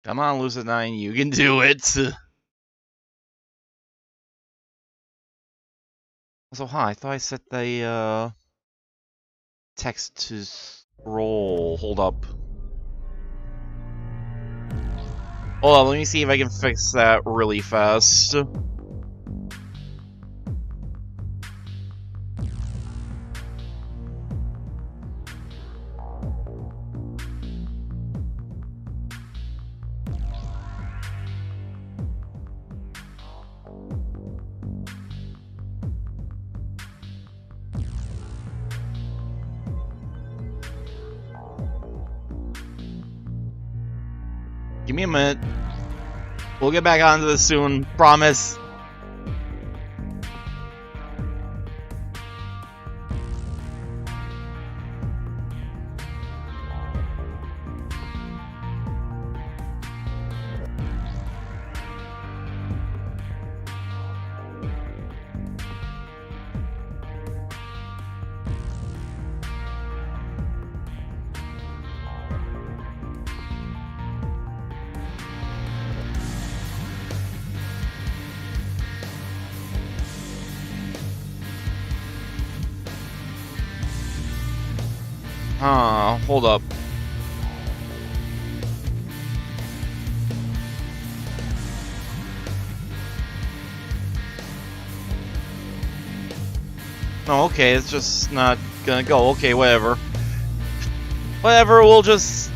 Come on, Lucid9, you can do it. So, I thought I set the text to scroll. Hold up. Hold on, let me see if I can fix that really fast. Give me a minute. We'll get back onto this soon, promise. Hold up. Oh, okay, it's just not gonna go. Okay, whatever. Whatever, we'll just...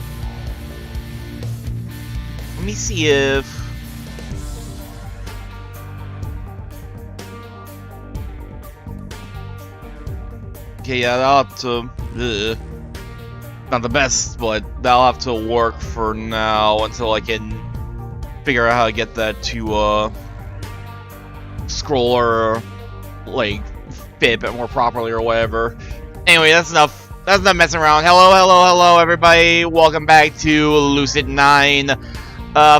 Let me see if... Okay, yeah, that'll have to... Not the best, but that'll have to work for now until I can figure out how to get that to scroll or like fit a bit more properly or whatever. Anyway, that's enough. That's enough messing around. Hello, everybody. Welcome back to Lucid9.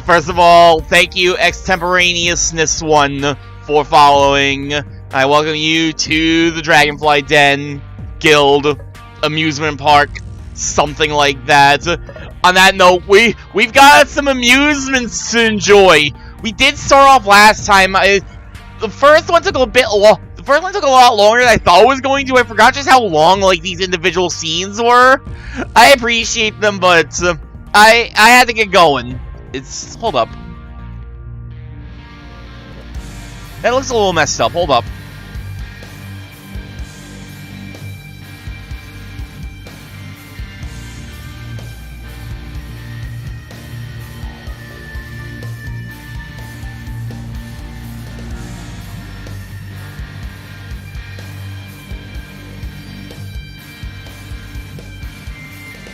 First of all, thank you, Extemporaneousness 1, for following. I welcome you to the Dragonfly Den Guild Amusement Park. Something like that. On that note, we've got some amusements to enjoy. We did start off last time. The first one took a bit long. The first one took a lot longer than I thought it was going to. I forgot just how long like these individual scenes were. I appreciate them, but I had to get going. Hold up. That looks a little messed up. Hold up.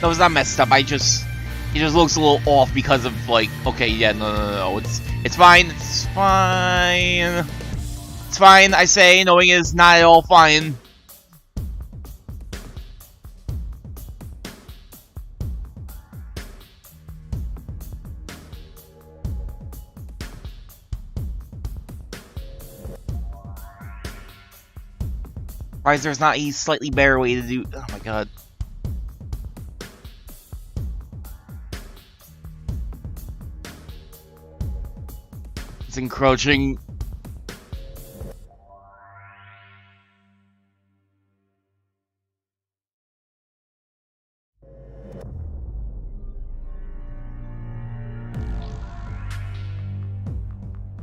No, it's not messed up. It just looks a little off because of like. Okay, yeah, no. It's fine. It's fine. It's fine. I say, knowing is not at all fine. Why is there's not a slightly better way to do? Oh my god. Encroaching.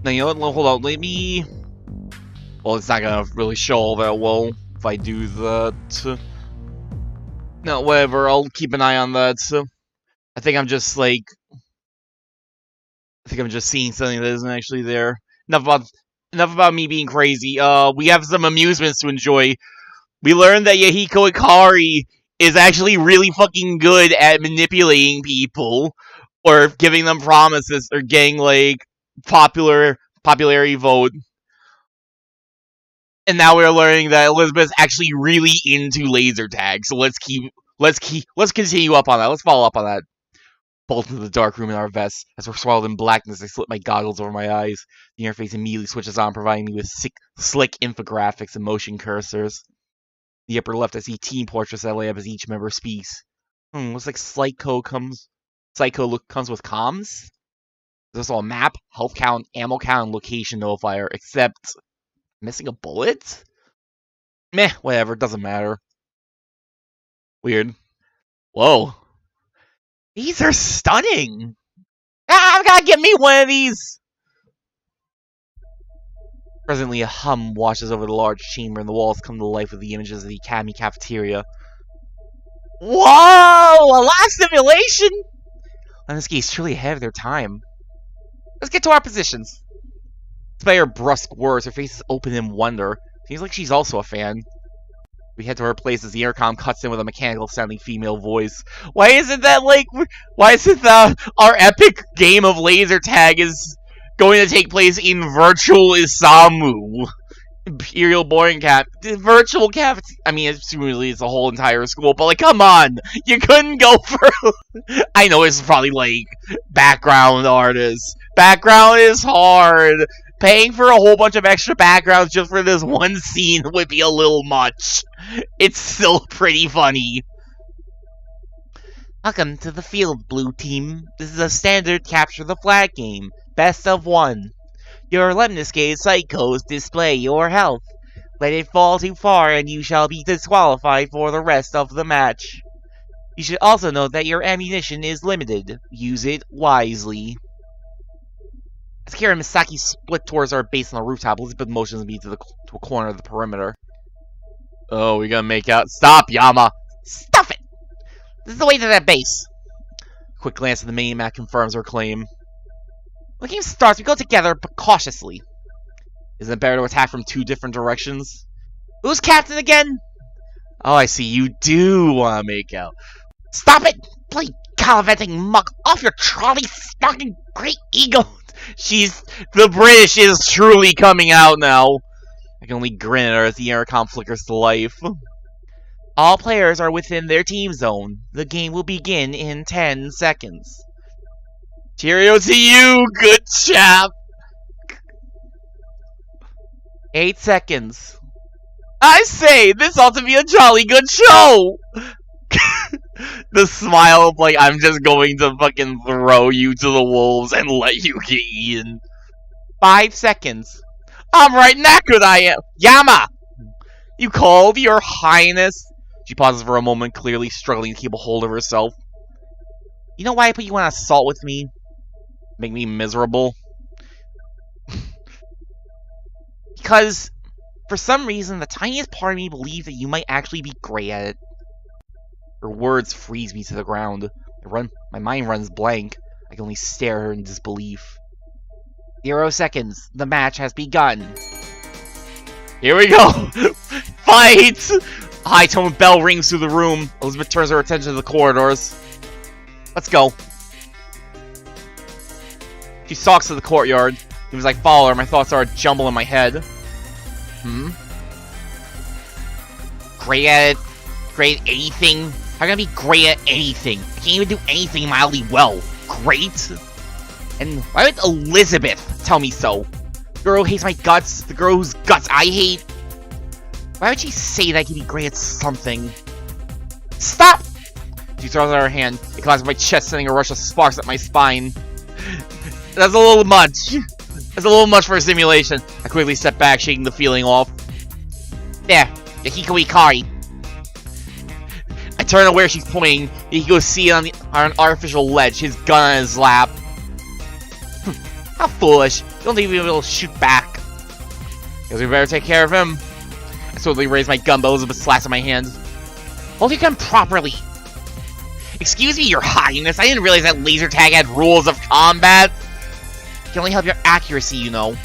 Now, you know what? Hold on. Let me... Well, it's not gonna really show all that well if I do that. No, whatever. I'll keep an eye on that. So, I think I'm just like... I think I'm just seeing something that isn't actually there. Enough about me being crazy. We have some amusements to enjoy. We learned that Yahiko Ikari is actually really fucking good at manipulating people, or giving them promises, or getting like popularity vote. And now we're learning that Elizabeth's actually really into laser tag. So let's continue up on that. Let's follow up on that. Bolt into the dark room in our vests. As we're swallowed in blackness, I slip my goggles over my eyes. The interface immediately switches on, providing me with slick infographics and motion cursors. The upper left, I see team portraits that lay up as each member speaks. Looks like Psycho comes with comms? There's also a map, health count, ammo count, and location notifier, except missing a bullet? Meh, whatever, doesn't matter. Weird. Whoa. These are stunning! I've gotta get me one of these! Presently, a hum washes over the large chamber, and the walls come to life with the images of the Academy cafeteria. Whoa! A live simulation? Lenski is truly ahead of their time. Let's get to our positions. Despite her brusque words, her face is open in wonder. Seems like she's also a fan. We head to her place as the intercom cuts in with a mechanical-sounding female voice. Why isn't that our epic game of laser tag is going to take place in virtual Isamu Imperial Boarding Academy? Virtual cafeteria. I mean, assumedly it's a whole entire school, but like, come on! You couldn't go for... I know it's probably like background artists. Background is hard. Paying for a whole bunch of extra backgrounds just for this one scene would be a little much. It's still pretty funny. Welcome to the field, Blue Team. This is a standard capture the flag game. Best of 1. Your lemniscate psychos display your health. Let it fall too far and you shall be disqualified for the rest of the match. You should also note that your ammunition is limited. Use it wisely. As Kira and Misaki split towards our base on the rooftop, Elizabeth motions me to a corner of the perimeter. Oh, we gonna make out? Stop, Yama! Stuff it! This is the way to that base. A quick glance at the mini-map confirms her claim. When the game starts, we go together, but cautiously. Isn't it better to attack from 2 different directions? Who's captain again? Oh, I see. You do want to make out. Stop it! Bloody gallivanting muck! Off your trolley, stalking great ego! The British is truly coming out now. I can only grin at her as the intercom flickers to life. All players are within their team zone. The game will begin in 10 seconds. Cheerio to you, good chap! 8 seconds. I say, this ought to be a jolly good show! The smile of like, I'm just going to fucking throw you to the wolves and let you get eaten. 5 seconds. I'm right knackered I am. Yama! You called, your highness? She pauses for a moment, clearly struggling to keep a hold of herself. You know why I put you on assault with me? Make me miserable? Because, for some reason, the tiniest part of me believes that you might actually be great at it. Her words freeze me to the ground. My mind runs blank. I can only stare at her in disbelief. 0 seconds. The match has begun. Here we go! Fight! A high-toned bell rings through the room. Elizabeth turns her attention to the corridors. Let's go. She stalks to the courtyard. Even as I follow her, my thoughts are a jumble in my head. Great at it? Great at anything? How can I be great at anything? I can't even do anything mildly well. Great? And why would Elizabeth tell me so? The girl who hates my guts? The girl whose guts I hate? Why would she say that I can be great at something? Stop! She throws out her hand. It collapses my chest, sending a rush of sparks up my spine. That's a little much. That's a little much for a simulation. I quickly step back, shaking the feeling off. There, Yahiko Ikari. I turn to where she's pointing. Yahiko's seated on an artificial ledge, his gun on his lap. How foolish. You don't even be able to shoot back. Guess we better take care of him. I swiftly raise my gun, but Elizabeth slaps at my hand. Hold your gun properly. Excuse me, your highness. I didn't realize that laser tag had rules of combat. It can only help your accuracy, you know.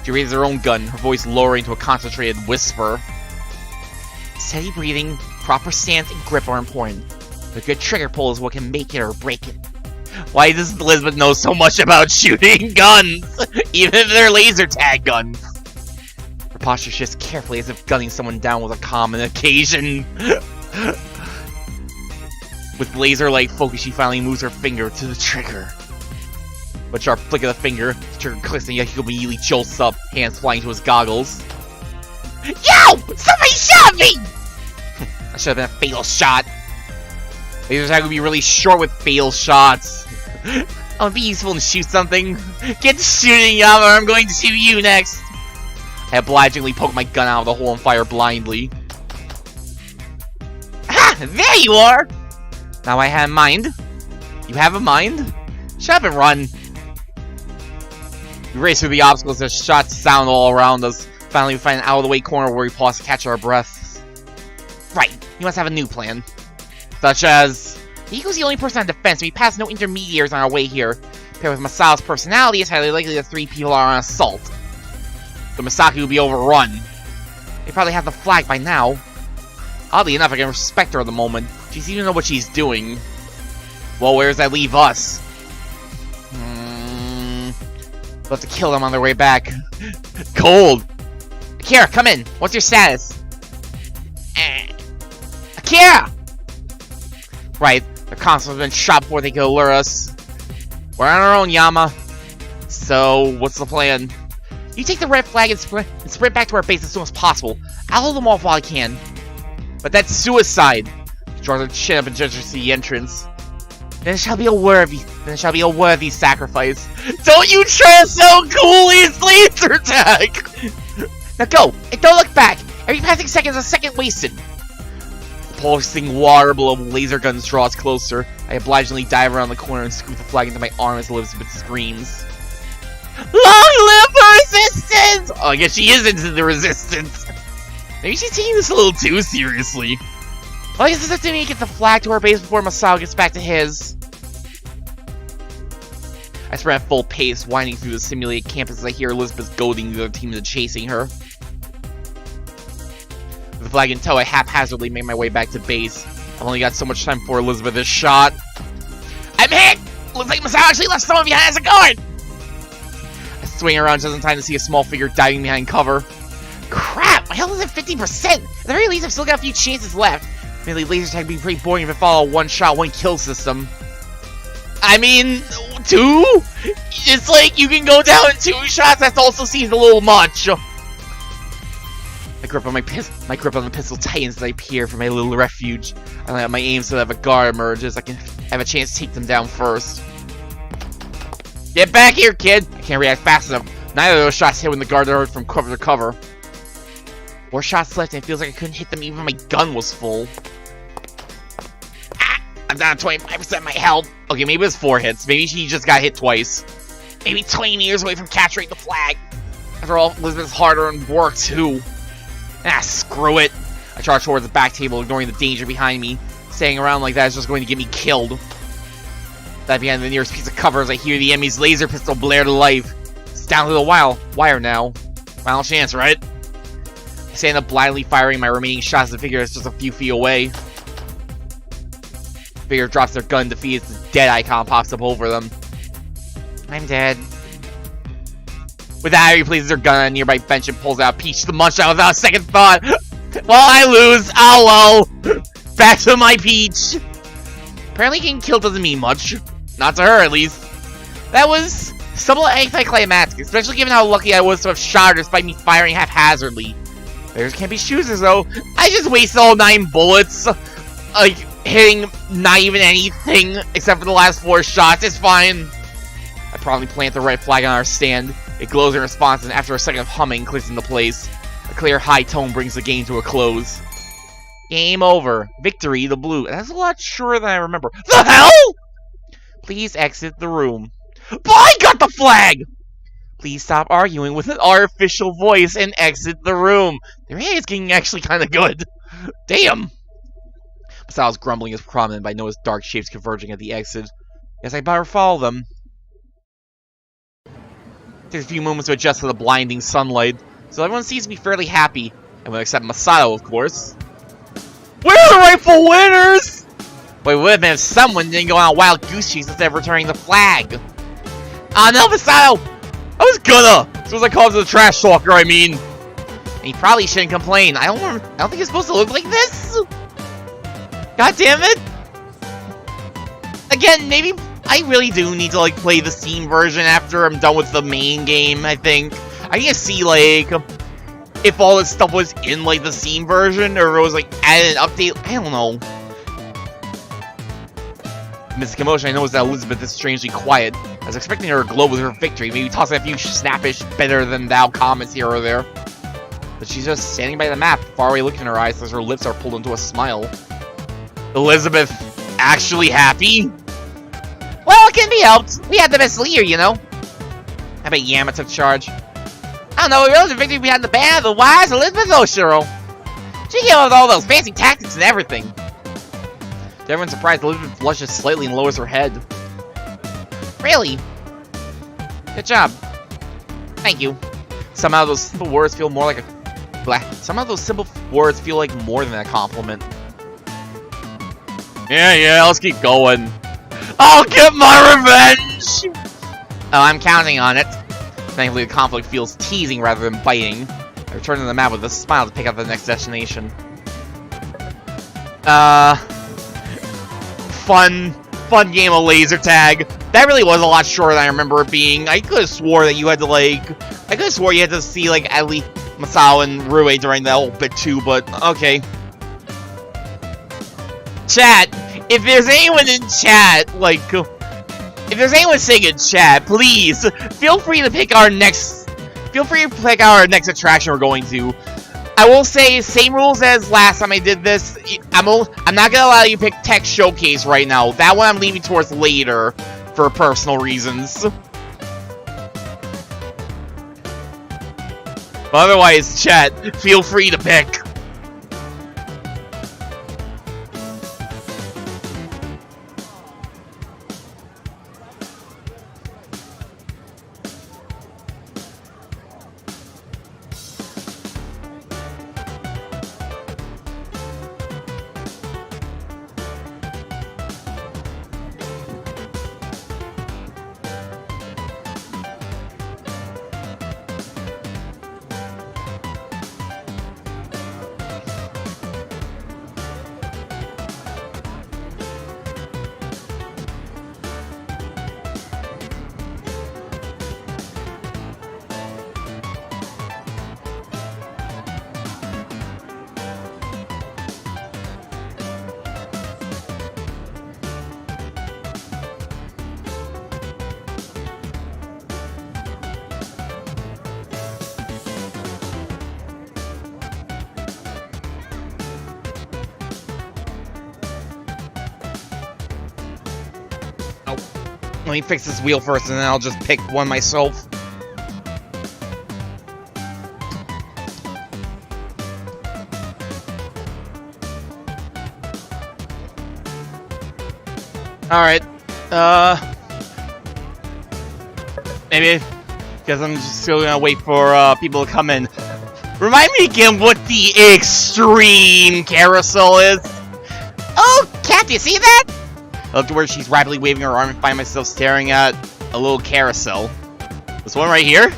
She raises her own gun, her voice lowering to a concentrated whisper. Steady breathing, proper stance, and grip are important. A good trigger pull is what can make it or break it. Why does Elizabeth know so much about shooting guns? Even if they're laser tag guns. Her posture shifts carefully as if gunning someone down was a common occasion. With laser-like focus, she finally moves her finger to the trigger. With a sharp flick of the finger, the trigger clicks and Yahiko immediately jolts up, hands flying to his goggles. Yo! Somebody shot me! That should have been a fatal shot. Laser tag would be really short with fatal shots. I'll be useful and shoot something. Get shooting, Yama, or I'm going to shoot you next. I obligingly poke my gun out of the hole and fire blindly. Ha! There you are! Now I have a mind. You have a mind? Shut up and run. We race through the obstacles as shots sound all around us. Finally, we find an out-of-the-way corner where we pause to catch our breaths. Right, you must have a new plan. Such as... Yahiko's the only person on defense, and we pass no intermediaries on our way here. Paired with Masao's personality, it's highly likely that 3 people are on assault. The Misaki will be overrun. They probably have the flag by now. Oddly enough, I can respect her at the moment. She seems to know what she's doing. Well, where does that leave us? We'll have to kill them on their way back. Cold! Akira, come in! What's your status? Akira! Right, the console has been shot before they could lure us. We're on our own, Yama. So, what's the plan? You take the red flag and sprint back to our base as soon as possible. I'll hold them off while I can. But that's suicide. She draws her chin up and gestures to the entrance. Then it shall be a worthy sacrifice. Don't you try to sound cool, it's laser attack! Now go, and don't look back! Every passing second is a second wasted. The pulsing water below laser guns draws closer. I obligingly dive around the corner and scoop the flag into my arm as Elizabeth screams. Long live the resistance! Oh, I guess she is into the resistance. Maybe she's taking this a little too seriously. Well, I guess it's up to me to get the flag to our base before Masao gets back to his. I sprint at full pace, winding through the simulated campus as I hear Elizabeth goading the other team into chasing her. With the flag in tow, I haphazardly make my way back to base. I've only got so much time before Elizabeth is shot. I'm hit! Looks like Masao actually left someone behind as a guard! I swing around just in time to see a small figure diving behind cover. Crap! My health is at 50%! At the very least, I've still got a few chances left. Mainly laser tag being pretty boring if it follow a one-shot, one-kill system. I mean, 2? It's like you can go down in 2 shots, that also seems a little much. My grip on the pistol tightens as I peer for my little refuge. I let my aim so that if a guard emerges, I can have a chance to take them down first. Get back here, kid! I can't react fast enough. Neither of those shots hit when the guard emerged from cover to cover. 4 shots left and it feels like I couldn't hit them even if my gun was full. I'm down to 25% of my health. Okay, maybe it was 4 hits. Maybe she just got hit twice. Maybe 20 meters away from capturing the flag. After all, Elizabeth's hard-earned work, too. Ah, screw it. I charge towards the back table, ignoring the danger behind me. Staying around like that is just going to get me killed. Dive behind the nearest piece of cover as I hear the enemy's laser pistol blare to life. It's down to the wire now. Final chance, right? I stand up blindly firing my remaining shots at the figure that's just a few feet away. The figure drops their gun, defeats, the dead icon pops up over them. I'm dead. With that, Airi places her gun on a nearby bench and pulls out Peach the Munch out without a second thought. Well, I lose. Oh well. Back to my Peach. Apparently getting killed doesn't mean much. Not to her, at least. That was somewhat anticlimactic, especially given how lucky I was to have shot her despite me firing haphazardly. Bears can't be choosers, though. I just wasted all 9 bullets. Like, hitting not even anything except for the last 4 shots. It's fine. I promptly plant the red flag on our stand. It glows in response, and after a second of humming, clicks into place. A clear high tone brings the game to a close. Game over. Victory, the blue. That's a lot shorter than I remember. The hell?! Please exit the room. But I got the flag! Please stop arguing with an artificial voice and exit the room. The rating is getting actually kind of good. Damn! Masao's grumbling is prominent, but I notice dark shapes converging at the exit. Guess I better follow them. It takes a few moments to adjust to the blinding sunlight, so everyone seems to be fairly happy. Everyone except Masato, of course. We're the rightful winners! But it would have been if someone didn't go on a wild goose chase instead of returning the flag. Ah, no, Masato! I was gonna! As soon as I called to the trash talker, I mean. And he probably shouldn't complain. I don't think it's supposed to look like this! God damn it! Again, maybe I really do need to, like, play the Steam version after I'm done with the main game, I think. I need to see, like, if all this stuff was in, like, the Steam version, or if it was, like, added an update. I don't know. Amidst the commotion, I noticed that Elizabeth is strangely quiet. I was expecting her to glow with her victory, maybe tossing a few snappish better-than-thou comments here or there. But she's just standing by the map, far away looking in her eyes as her lips are pulled into a smile. Elizabeth, actually happy? Well, it can be helped. We had the best leader, you know. I bet Yama took charge. I don't know, we realized the victory behind the band, the wise Elizabeth Oshiro. She came up with all those fancy tactics and everything. To everyone's surprise, Elizabeth blushes slightly and lowers her head. Really? Good job. Thank you. Somehow those simple words feel more like Somehow those simple words feel like more than a compliment. Yeah, let's keep going. I'll get my revenge! Oh, I'm counting on it. Thankfully, the conflict feels teasing rather than biting. I return to the map with a smile to pick out the next destination. Fun game of laser tag. That really was a lot shorter than I remember it being. I could have swore that you had to, like... I could have swore you had to see, like, at least Masao and Rue during that whole bit too, but okay. Chat, if there's anyone in chat, like... If there's anyone saying in chat, please, feel free to pick our next... Feel free to pick our next attraction we're going to. I will say, same rules as last time I did this. I'm not gonna allow you to pick Tech Showcase right now. That one I'm leaving towards later, for personal reasons. But otherwise, chat, feel free to pick. Let me fix this wheel first, and then I'll just pick one myself. Alright, maybe, because I'm just still gonna wait for, people to come in. Remind me again what the extreme carousel is. Oh, Cat, do you see that? I look to where she's rapidly waving her arm and find myself staring at a little carousel. This one right here?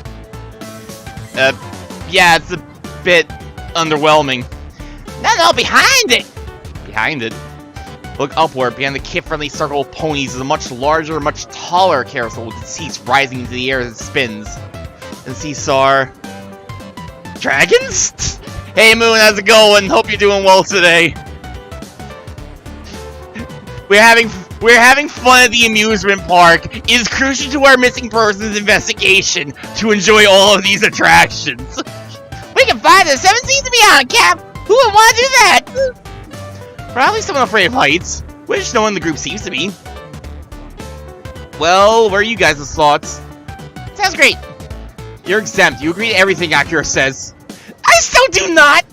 Yeah, it's a bit underwhelming. No, behind it! Behind it? Look upward, behind the kid-friendly circle of ponies is a much larger, much taller carousel with its seats rising into the air as it spins. And seats are... dragons? Hey Moon, how's it going? Hope you're doing well today. We're having fun at the amusement park. It is crucial to our missing persons investigation to enjoy all of these attractions. We can find the 7 seats to be on, Cap. Who would want to do that? Probably someone afraid of heights, which no one in the group seems to be. Well, what are you guys' thoughts? Sounds great. You're exempt. You agree to everything Akira says. I still do not.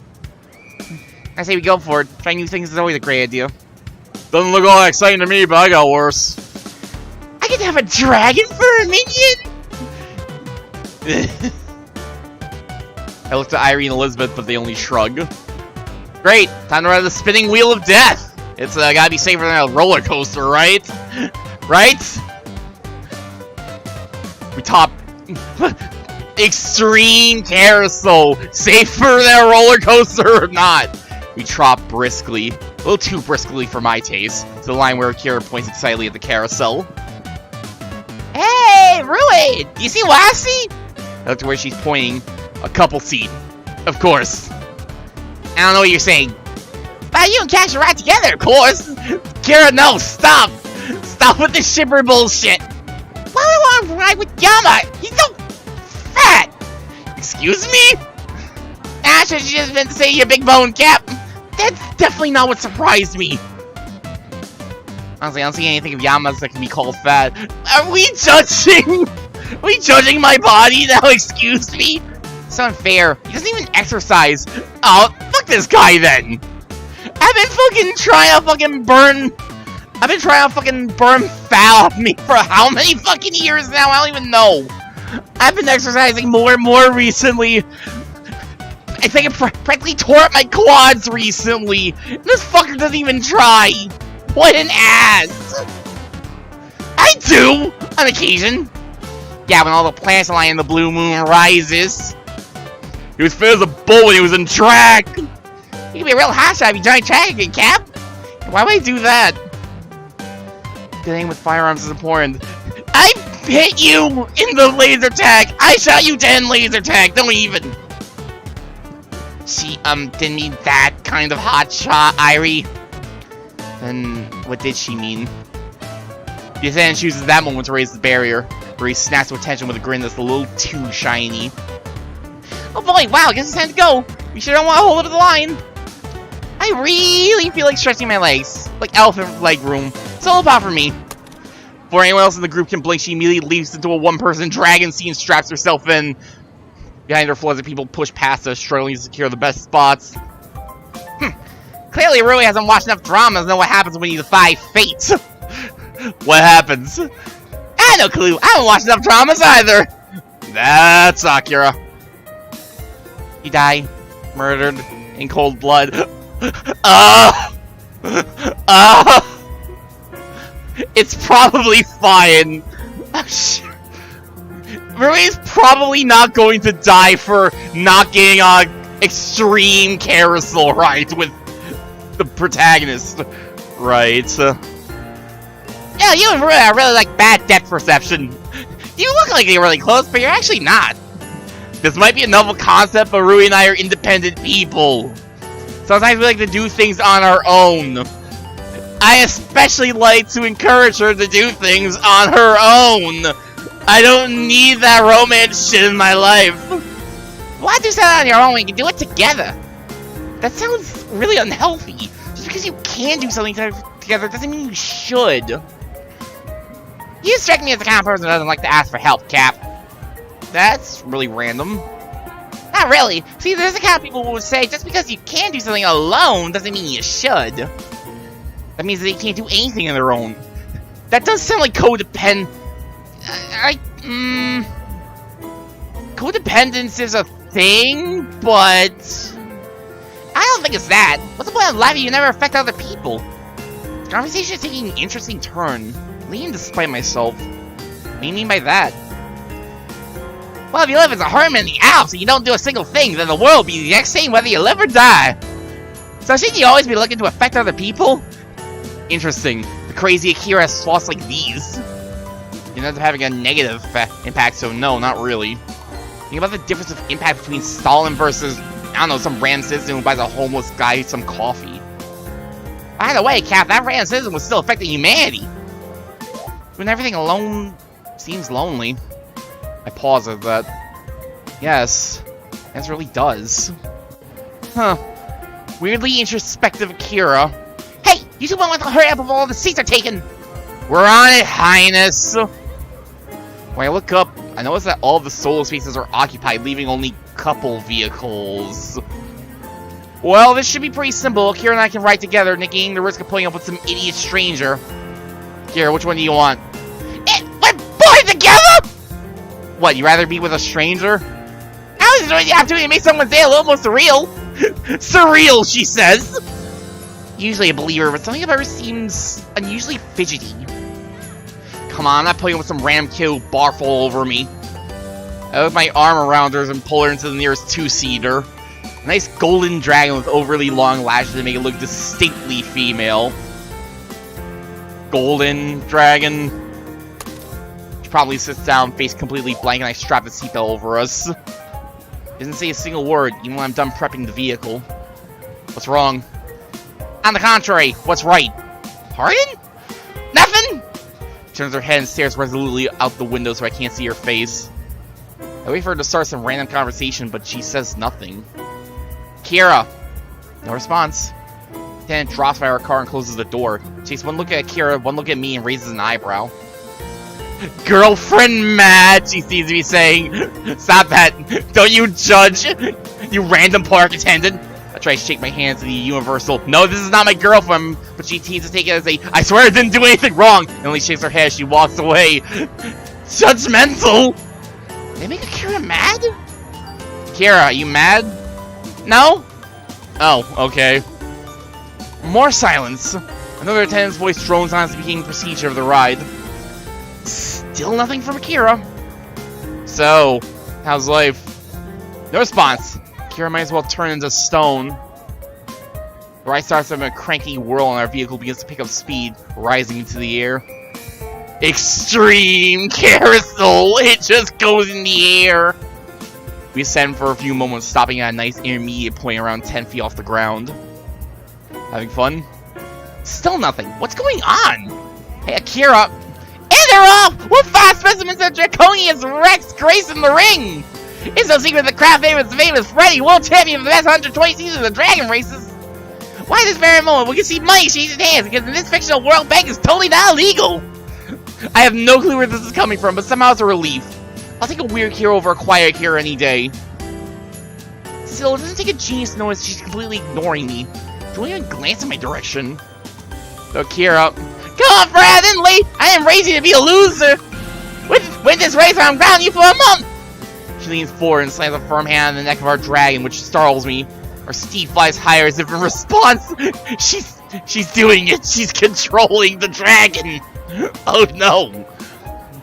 I say we go for it. Trying new things is always a great idea. Doesn't look all that exciting to me, but I got worse. I get to have a dragon for a minion? I looked at Airi and Elizabeth, but they only shrug. Great! Time to ride the spinning wheel of death! It's gotta be safer than a roller coaster, right? Right? We top... Extreme carousel! Safer than a roller coaster or not? We trot briskly. A little too briskly for my taste. To the line where Akira points excitedly at the carousel. Hey, Rui! Do you see what I see? I look to where she's pointing. A couple seat. Of course. I don't know what you're saying. But you and Cash are right together, of course! Kira, no! Stop! Stop Enough with this shipper bullshit! Why do I want to ride with Yama? He's so fat! Excuse me? Ash, I just meant to say your big bone, Cap. That's definitely not what surprised me. Honestly, I don't see anything of Yama's that can be called fat. Are we judging? Are we judging my body now? Excuse me? It's unfair. He doesn't even exercise. Oh, fuck this guy then. I've been trying to burn fat off me for how many fucking years now? I don't even know. I've been exercising more and more recently. I think I practically tore up my quads recently. This fucker doesn't even try. What an ass. I do, on occasion. Yeah, when all the planets align and the blue moon rises. He was fit as a bull when he was in track. You can be a real hotshot if you join track again, Cap. Why would I do that? Getting with firearms is important. I hit you in the laser tag. I shot you 10 laser tag. Don't even. She, didn't mean that kind of hotshot, Airi. Then, what did she mean? The assailant chooses that moment to raise the barrier, where he snaps with attention with a grin that's a little too shiny. Oh boy, wow, I guess it's time to go. You sure don't want to hold up to the line. I really feel like stretching my legs. Like elephant leg room. It's all about for me. Before anyone else in the group can blink, she immediately leaps into a one-person dragon scene and straps herself in. Behind her floods of people push past her, struggling to secure the best spots. Clearly, Rui hasn't watched enough dramas to know what happens when you defy fate. What happens? I have no clue. I haven't watched enough dramas either. That's Akira. He died, murdered in cold blood. It's probably fine. Rui's probably not going to die for not getting on extreme carousel ride with the protagonist, right? Yeah, you and Rui are really like bad depth perception. You look like you're really close, but you're actually not. This might be a novel concept, but Rui and I are independent people. Sometimes we like to do things on our own. I especially like to encourage her to do things on her own. I don't need that romance shit in my life. Why do something on your own when you can do it together? That sounds really unhealthy. Just because you can do something together doesn't mean you should. You strike me as the kind of person who doesn't like to ask for help, Cap. That's really random. Not really. See, there's the kind of people who would say just because you can do something alone doesn't mean you should. That means they can't do anything on their own. That does sound like codependent. Codependence is a thing, but I don't think it's that. What's the point of life if you never affect other people? The conversation is taking an interesting turn. Leaning despite myself. What do you mean by that? Well, if you live as a hermit in the Alps and you don't do a single thing, then the world will be the exact same whether you live or die. So shouldn't you always be looking to affect other people? Interesting. The crazy Akira has thoughts like these. You end up having a negative impact, so no, not really. Think about the difference of impact between Stalin versus, I don't know, some random citizen who buys a homeless guy some coffee. By the way, Cap, that random citizen was still affecting humanity. When everything alone seems lonely. I pause at that. Yes, it really does. Huh. Weirdly introspective Akira. Hey, you two want to hurry up before all the seats are taken. We're on it, Highness. When I look up, I notice that all of the solo spaces are occupied, leaving only couple vehicles. Well, this should be pretty simple. Akira and I can ride together, negating the risk of putting up with some idiot stranger. Akira, which one do you want? We're both together? What, you'd rather be with a stranger? I was enjoying the opportunity to make someone's day a little more surreal. Surreal, she says. Usually a believer, but something about her seems unusually fidgety. Come on, I'm not putting up with some random kid who barf all over me. I put my arm around her and pull her into the nearest two-seater. A nice golden dragon with overly long lashes to make it look distinctly female. Golden dragon. She probably sits down, face completely blank, and I strap the seatbelt over us. Doesn't say a single word, even when I'm done prepping the vehicle. What's wrong? On the contrary, what's right? Pardon? Nothing? turns her head and stares resolutely out the window so I can't see her face. I wait for her to start some random conversation, but she says nothing. Kira! No response. Lieutenant drops by her car and closes the door. She takes one look at Kira, one look at me, and raises an eyebrow. Girlfriend mad, she seems to be saying. Stop that. Don't you judge, you random park attendant. I try to shake my hands in the universal, no, this is not my girlfriend, but she teases to take it as a, I swear I didn't do anything wrong, and only shakes her head as she walks away. Judgmental! Did I make Kira mad? Kira, are you mad? No? Oh, okay. More silence. Another attendant's voice drones on speaking procedure of the ride. Still nothing from Akira. So, how's life? No response. Akira might as well turn into stone. The ride starts with a cranky whirl and our vehicle begins to pick up speed, rising into the air. Extreme carousel! It just goes in the air! We ascend for a few moments, stopping at a nice intermediate point around 10 feet off the ground. Having fun? Still nothing. What's going on? Hey, Akira! And they're off! With 5 specimens of Draconius Rex gracing the ring! It's no secret the craft famous Freddy, world champion for the best 120 seasons of dragon races! Why this very moment we can see money changing hands, because in this fictional world, bank is totally not illegal! I have no clue where this is coming from, but somehow it's a relief. I'll take a weird Kira over a quiet Kira any day. Still, it doesn't take a genius to notice she's completely ignoring me. Don't even glance in my direction. So Kira, come on, Fred, I didn't late. I didn't raise you to be a loser. With this race, I'm grounding you for a month. She leans forward and slams a firm hand on the neck of our dragon, which startles me. Our steed flies higher as if in response. She's doing it. She's controlling the dragon. Oh no.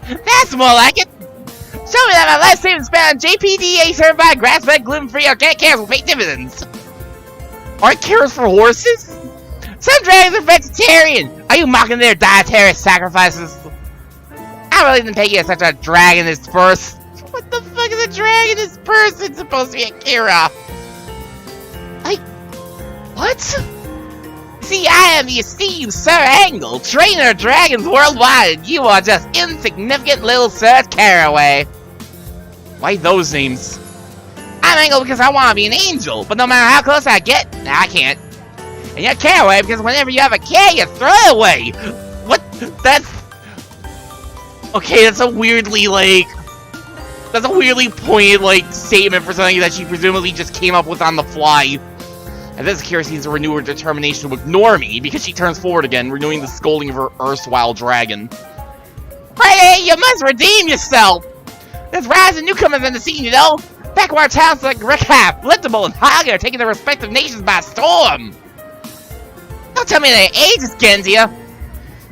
That's more like it. Show me that my life savings spent on JPDA certified grass-fed gluten-free organic carrots will pay dividends. Aren't carrots for horses? Some dragons are vegetarian. Are you mocking their dietary sacrifices? I really didn't take you as such a dragonist first. What the fuck is a dragonist person supposed to be, Akira? What? See, I am the esteemed Sir Angle, trainer of dragons worldwide, and you are just insignificant little Sir Caraway. Why those names? I'm Angle because I want to be an angel, but no matter how close I get, I can't. And you're Caraway because whenever you have a care, you throw it away. What? That's... Okay, that's a weirdly, pointed, statement for something that she presumably just came up with on the fly. And this Akira seems to renew her determination to ignore me because she turns forward again, renewing the scolding of her erstwhile dragon. Hey, you must redeem yourself! There's rising newcomers in the scene, you know? Backwater towns like Recap, Liftable, and Haga are taking their respective nations by storm! Don't tell me their age is getting to you!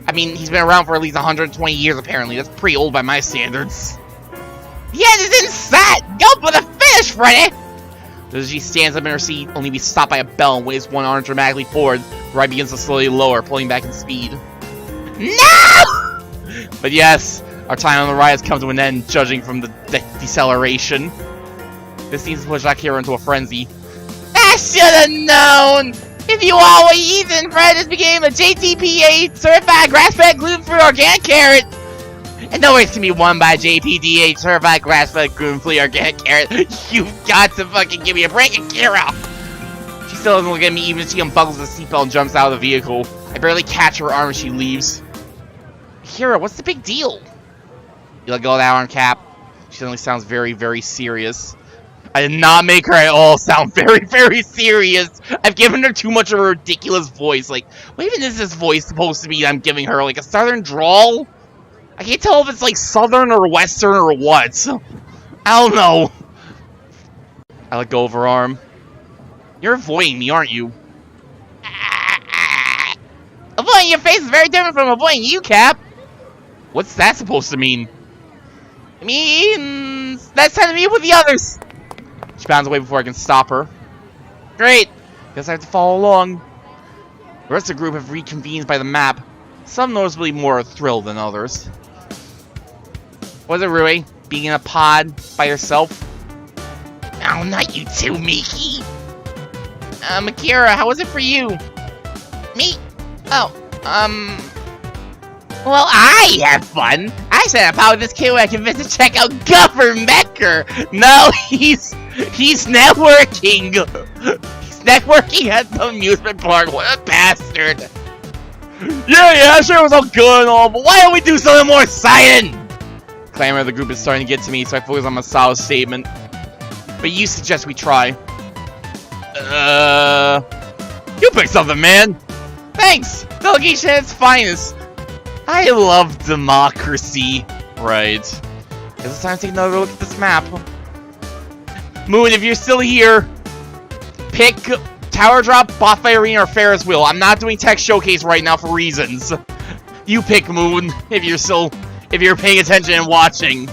I mean, he's been around for at least 120 years apparently, that's pretty old by my standards. The end is in sight! Go for the finish, Freddy! As she stands up in her seat, only to be stopped by a bell and waves one arm dramatically forward, the ride begins to slowly lower, pulling back in speed. No! But yes, our time on the ride has come to an end, judging from the deceleration. This seems to push Akira into a frenzy. I should have known! If you all were Ethan, Fred just became a JTPA certified grass-fed gluten-free organic carrot! And no race can be won by JPDA certified grass-fed gluten-free organic carrot. You've got to fucking give me a break, Akira! She still doesn't look at me even as she unbuckles the seatbelt and jumps out of the vehicle. I barely catch her arm as she leaves. Akira, what's the big deal? You let go of that arm cap. She suddenly sounds very, very serious. I did not make her at all sound very, very serious. I've given her too much of a ridiculous voice. Like, what even is this voice supposed to be I'm giving her? Like a southern drawl? I can't tell if it's like southern or western or what. I don't know. I let go of her arm. You're avoiding me, aren't you? Avoiding your face is very different from avoiding you, Cap. What's that supposed to mean? It means that's time to meet with the others. She bounds away before I can stop her. Great. Guess I have to follow along. The rest of the group have reconvened by the map. Some noticeably more thrilled than others. Was it Rui? Being in a pod by herself? Oh, not you too, Miki! Akira, how was it for you? Me? Oh, Well, I had fun. I set up how this kid I convinced to check out Governmecker. No, he's networking. He's networking at the amusement park. What a bastard. Yeah, sure it was all good and all, but why don't we do something more exciting? Clamor of the group is starting to get to me, so I focus on my solid statement. But you suggest we try. You pick something, man. Thanks. Delegation at its finest. I love democracy. Right. Guess it's time to take another look at this map. Moon, if you're still here, pick Tower Drop, Bothfight Arena, or Ferris Wheel. I'm not doing Tech Showcase right now for reasons. You pick, Moon, if you're paying attention and watching.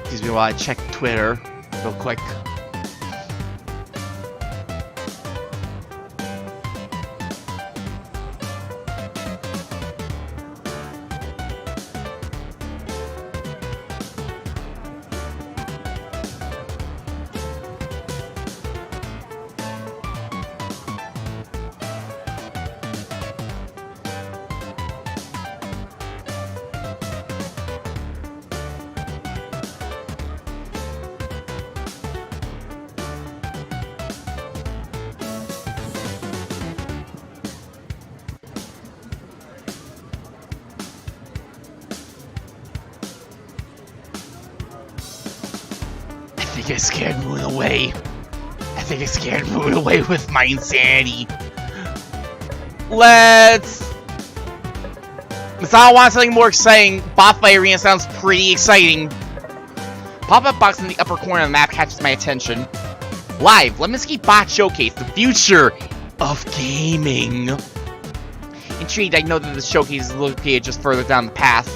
Excuse me while I check Twitter real quick. I think I scared Moon away. I think I scared Moon away with my insanity. Masao wants something more exciting. Bothfight Arena sounds pretty exciting. Pop-up box in the upper corner of the map catches my attention. Live, Lemonsky Bot Showcase, the future of gaming. Intrigued, I know that the showcase is located just further down the path.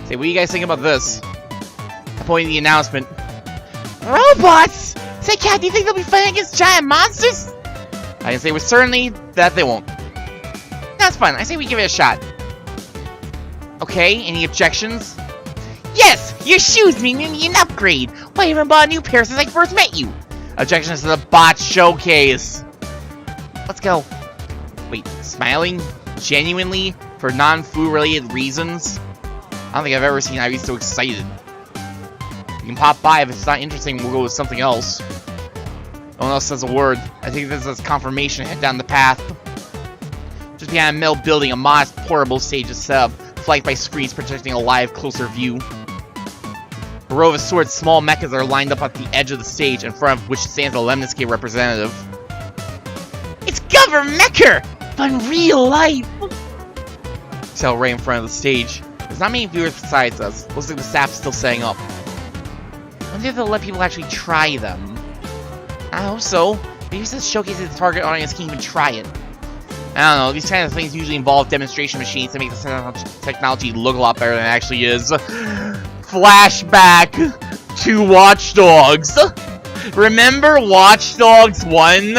Say, what do you guys think about this? I pointed the announcement. Robots! Say, Cat, do you think they'll be fighting against giant monsters? I can say with certainty that they won't. That's fine. I say we give it a shot. Okay, any objections? Yes! Your shoes mean you need an upgrade! Why I haven't bought a new pair since I first met you? Objections to the bot showcase. Let's go. Wait, smiling? Genuinely? For non-food related reasons? I don't think I've ever seen Ivy so excited. You can pop by. If it's not interesting, we'll go with something else. No one else says a word. I think this is confirmation. Head down the path. Just behind a metal building, a modest portable stage is set up, flanked by screens protecting a live, closer view. A row of assorted small mechas are lined up at the edge of the stage, in front of which stands a Lemniscape representative. It's Governmecker, but in real life! Tell right in front of the stage. There's not many viewers besides us. Looks like the staff is still setting up. I wonder if they'll let people actually try them. I hope so. Maybe since showcasing the target audience can even try it. I don't know, these kind of things usually involve demonstration machines to make the technology look a lot better than it actually is. Flashback to Watch Dogs. Remember Watch Dogs 1?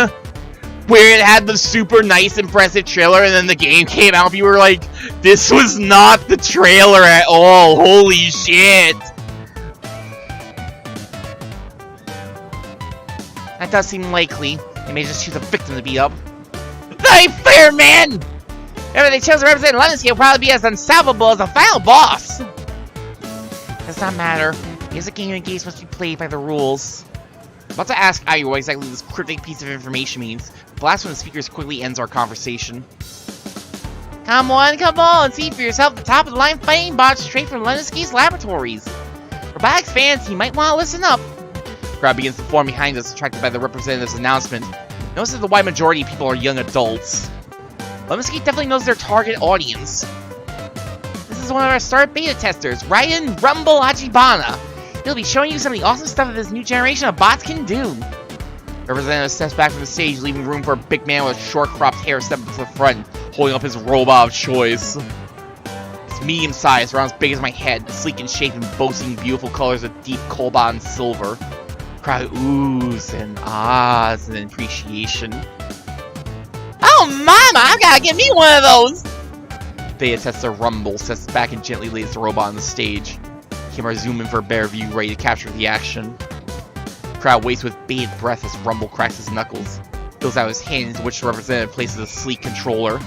Where it had the super nice, impressive trailer, and then the game came out and people were like, this was not the trailer at all, holy shit. That does seem likely. They may just choose a victim to beat up. That ain't fair, man! Whoever they chose to represent Lemniscape will probably be as unstoppable as the final boss! Does not matter. Because the game engaged must be played by the rules. I'm about to ask Airi what exactly this cryptic piece of information means. Blast when the speakers quickly ends our conversation. Come on, see for yourself the top of the line fighting bots straight from Lemniscape's laboratories. For Robotics fans, you might want to listen up. The crowd begins to form behind us, attracted by the representative's announcement. Notice that the wide majority of people are young adults. Lemniscape definitely knows their target audience. This is one of our start beta testers, Ryan Rumble Hachibana. He'll be showing you some of the awesome stuff that this new generation of bots can do. Representative steps back from the stage, leaving room for a big man with short cropped hair stepping to the front, holding up his robot of choice. It's medium sized, around as big as my head, sleek in shape and boasting beautiful colors of deep cobalt and silver. Crowd oohs and ahs and appreciation. Oh mama, I gotta get me one of those! They attest to Rumble, steps back and gently lays the robot on the stage. Camera zoom in for a better view, ready to capture the action. Crowd waits with bated breath as Rumble cracks his knuckles, fills out his hand into which the representative places a sleek controller.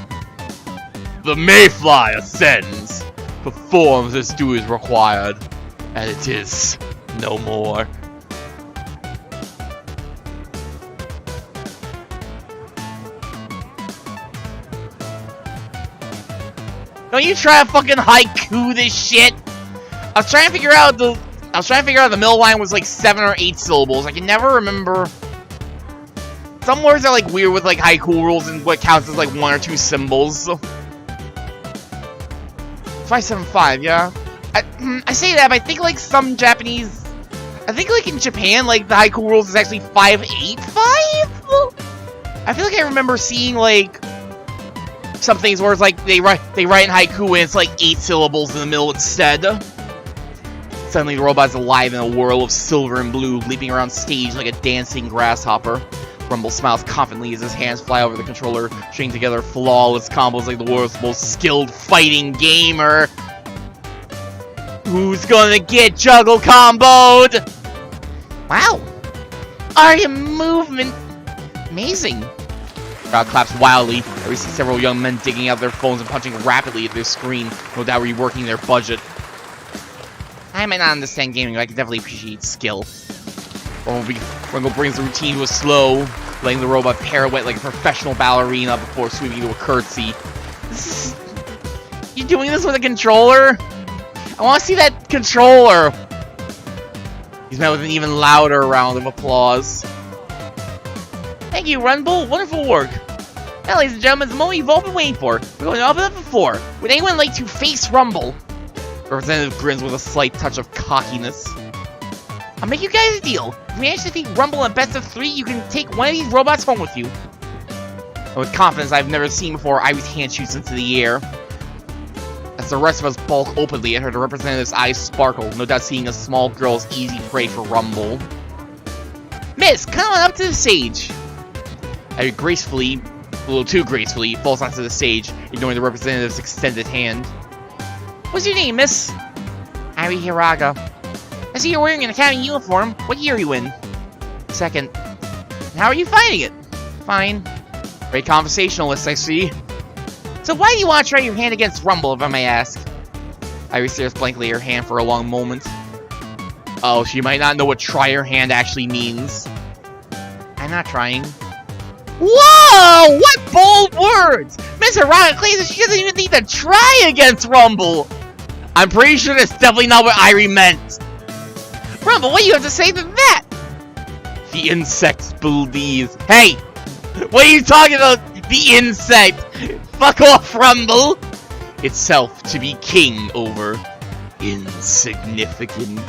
The Mayfly ascends! Performs as due is required, and it is no more. Don't you try to fucking haiku this shit! I was trying to figure out the middle line was like 7 or 8 syllables. I can never remember. Some words are like weird with like haiku rules and what counts as like 1 or 2 symbols. 575, yeah. I say that, but I think like some Japanese, I think like in Japan, like the haiku rules is actually 585. I feel like I remember seeing like some things where it's like they write in haiku and it's like 8 syllables in the middle instead. Suddenly the robot's alive in a whirl of silver and blue, leaping around stage like a dancing grasshopper. Rumble smiles confidently as his hands fly over the controller, stringing together flawless combos like the world's most skilled fighting gamer. Who's gonna get juggle comboed? Wow! Art and movement! Amazing! Crowd claps wildly. We see several young men digging out their phones and punching rapidly at their screen, no doubt reworking their budget. I might not understand gaming, but I can definitely appreciate skill. Rumble brings the routine to a slow, letting the robot pirouette like a professional ballerina before sweeping to a curtsy. You doing this with a controller? I want to see that controller! He's met with an even louder round of applause. Thank you, Rumble. Wonderful work. Now, ladies and gentlemen, it's the moment you've all been waiting for. We're going to open up the floor. Would anyone like to face Rumble? The representative grins with a slight touch of cockiness. I'll make you guys a deal. If you manage to defeat Rumble in best of 3, you can take one of these robots home with you. And with confidence I've never seen before, Iris hand shoots into the air. As the rest of us balk openly at her, the representative's eyes sparkle, no doubt seeing a small girl's easy prey for Rumble. Miss, come on up to the stage. Iris gracefully, a little too gracefully, falls onto the stage, ignoring the representative's extended hand. What's your name, miss? Airi Hiraga. I see you're wearing an academy uniform. What year are you in? Second. And how are you finding it? Fine. Great conversationalist, I see. So why do you want to try your hand against Rumble, if I may ask? Airi stares blankly at her hand for a long moment. Oh, she might not know what try her hand actually means. I'm not trying. Whoa! What bold words! Miss Hiraga claims that she doesn't even need to try against Rumble! I'm pretty sure that's definitely not what Airi meant. Rumble, what do you have to say to that? The insects believes. Hey! What are you talking about? The insect! Fuck off, Rumble! Itself to be king over insignificant.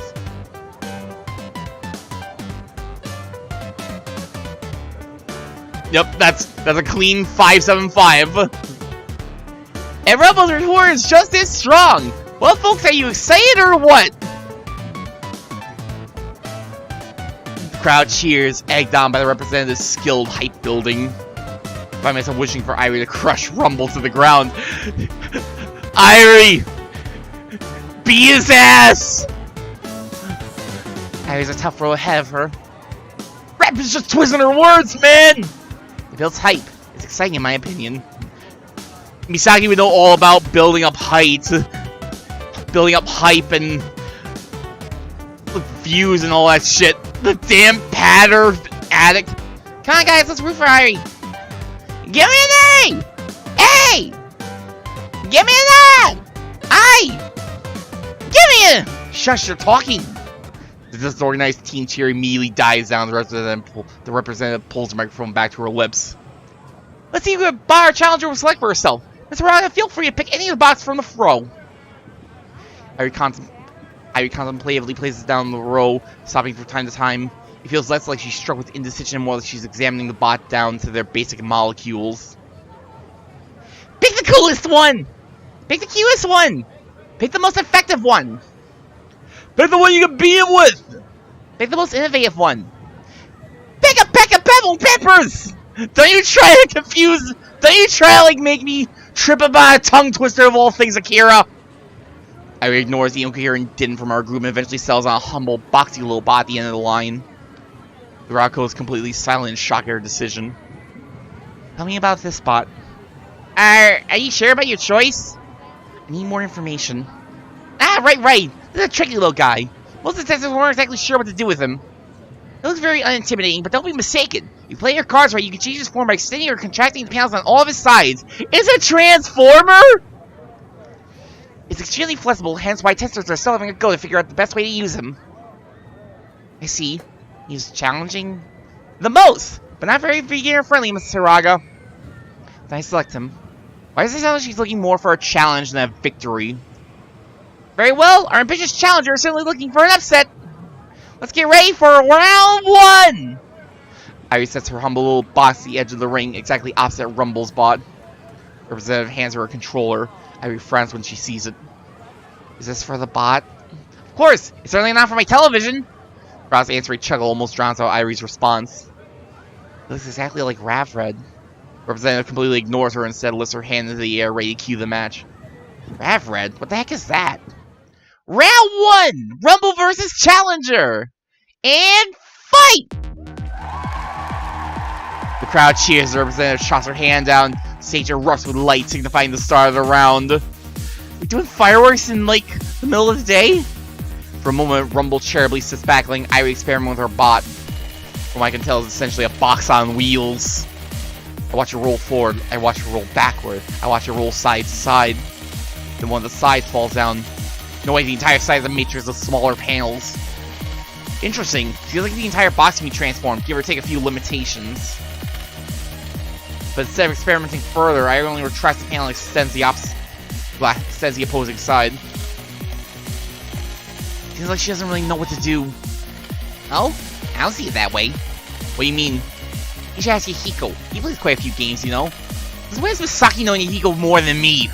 Yep, that's a clean 575. And Rumble's retort is just as strong. Well, folks, are you excited or what? The crowd cheers, egged on by the representative's skilled hype building. I find myself wishing for Airi to crush Rumble to the ground. Airi! Beat his ass! Airi's a tough row ahead of her. Rap is just twisting her words, man! It builds hype. It's exciting in my opinion. Misaki would know all about building up height. Building up hype and views and all that shit. The damn patter addict. Come on, guys, let's root for Airi. Give me an A! A! Give me an A! I! Give me a... Shush, you're talking. The disorganized teen cheer immediately dies down. The representative pulls the microphone back to her lips. Let's see if a bar challenger will select for herself. Mr. Raga, feel free to pick any of the boxes from the throw. Airi Airi contemplatively places down the row, stopping from time to time. It feels less like she's struck with indecision and more like she's examining the bot down to their basic molecules. Pick the coolest one! Pick the cutest one! Pick the most effective one! Pick the one you can beat him with! Pick the most innovative one! Pick a peck of pebble peppers! Don't you try to confuse... Don't you try to, like, make me trip about a tongue twister of all things, Akira! Airi ignores the incoherent din from our group and eventually settles on a humble, boxy little bot at the end of the line. Yahiko is completely silent and shocked at her decision. Tell me about this bot. Are you sure about your choice? I need more information. Ah, right. This is a tricky little guy. Most of the testers weren't exactly sure what to do with him. It looks very unintimidating, but don't be mistaken. If you play your cards right, you can change his form by extending or contracting the panels on all of his sides. It's a transformer? It's extremely flexible, hence why testers are still having a go to figure out the best way to use him. I see. He's challenging the most, but not very beginner-friendly, Mr. Saraga. Then I select him. Why does it sound like she's looking more for a challenge than a victory? Very well, our ambitious challenger is certainly looking for an upset. Let's get ready for round one! Airi sets her humble little box at the edge of the ring, exactly opposite Rumble's bot. Representative hands her a controller. Airi frowns when she sees it. Is this for the bot? Of course! It's certainly not for my television! Rob's answering chuckle almost drowns out Airi's response. It looks exactly like Ravred. Representative completely ignores her and instead lifts her hand into the air, ready to cue the match. Ravred? What the heck is that? Round one! Rumble versus Challenger! And fight! The crowd cheers. The representative shots her hand down. Stage erupts with light, signifying the start of the round. We're doing fireworks in, like, the middle of the day? For a moment, Rumble charitably sits back, letting Airi experiment with her bot. From what I can tell, it's essentially a box on wheels. I watch it roll forward. I watch it roll backward. I watch it roll side to side. Then one of the sides falls down. No way, the entire side of the matrix of smaller panels. Interesting. Feels like the entire box can be transformed, give or take a few limitations. But instead of experimenting further, Airi only retracts the panel and extends the opposing side. Seems like she doesn't really know what to do. Oh? I don't see it that way. What do you mean? You should ask Yahiko. He plays quite a few games, you know? Since when has Misaki known Yahiko more than me?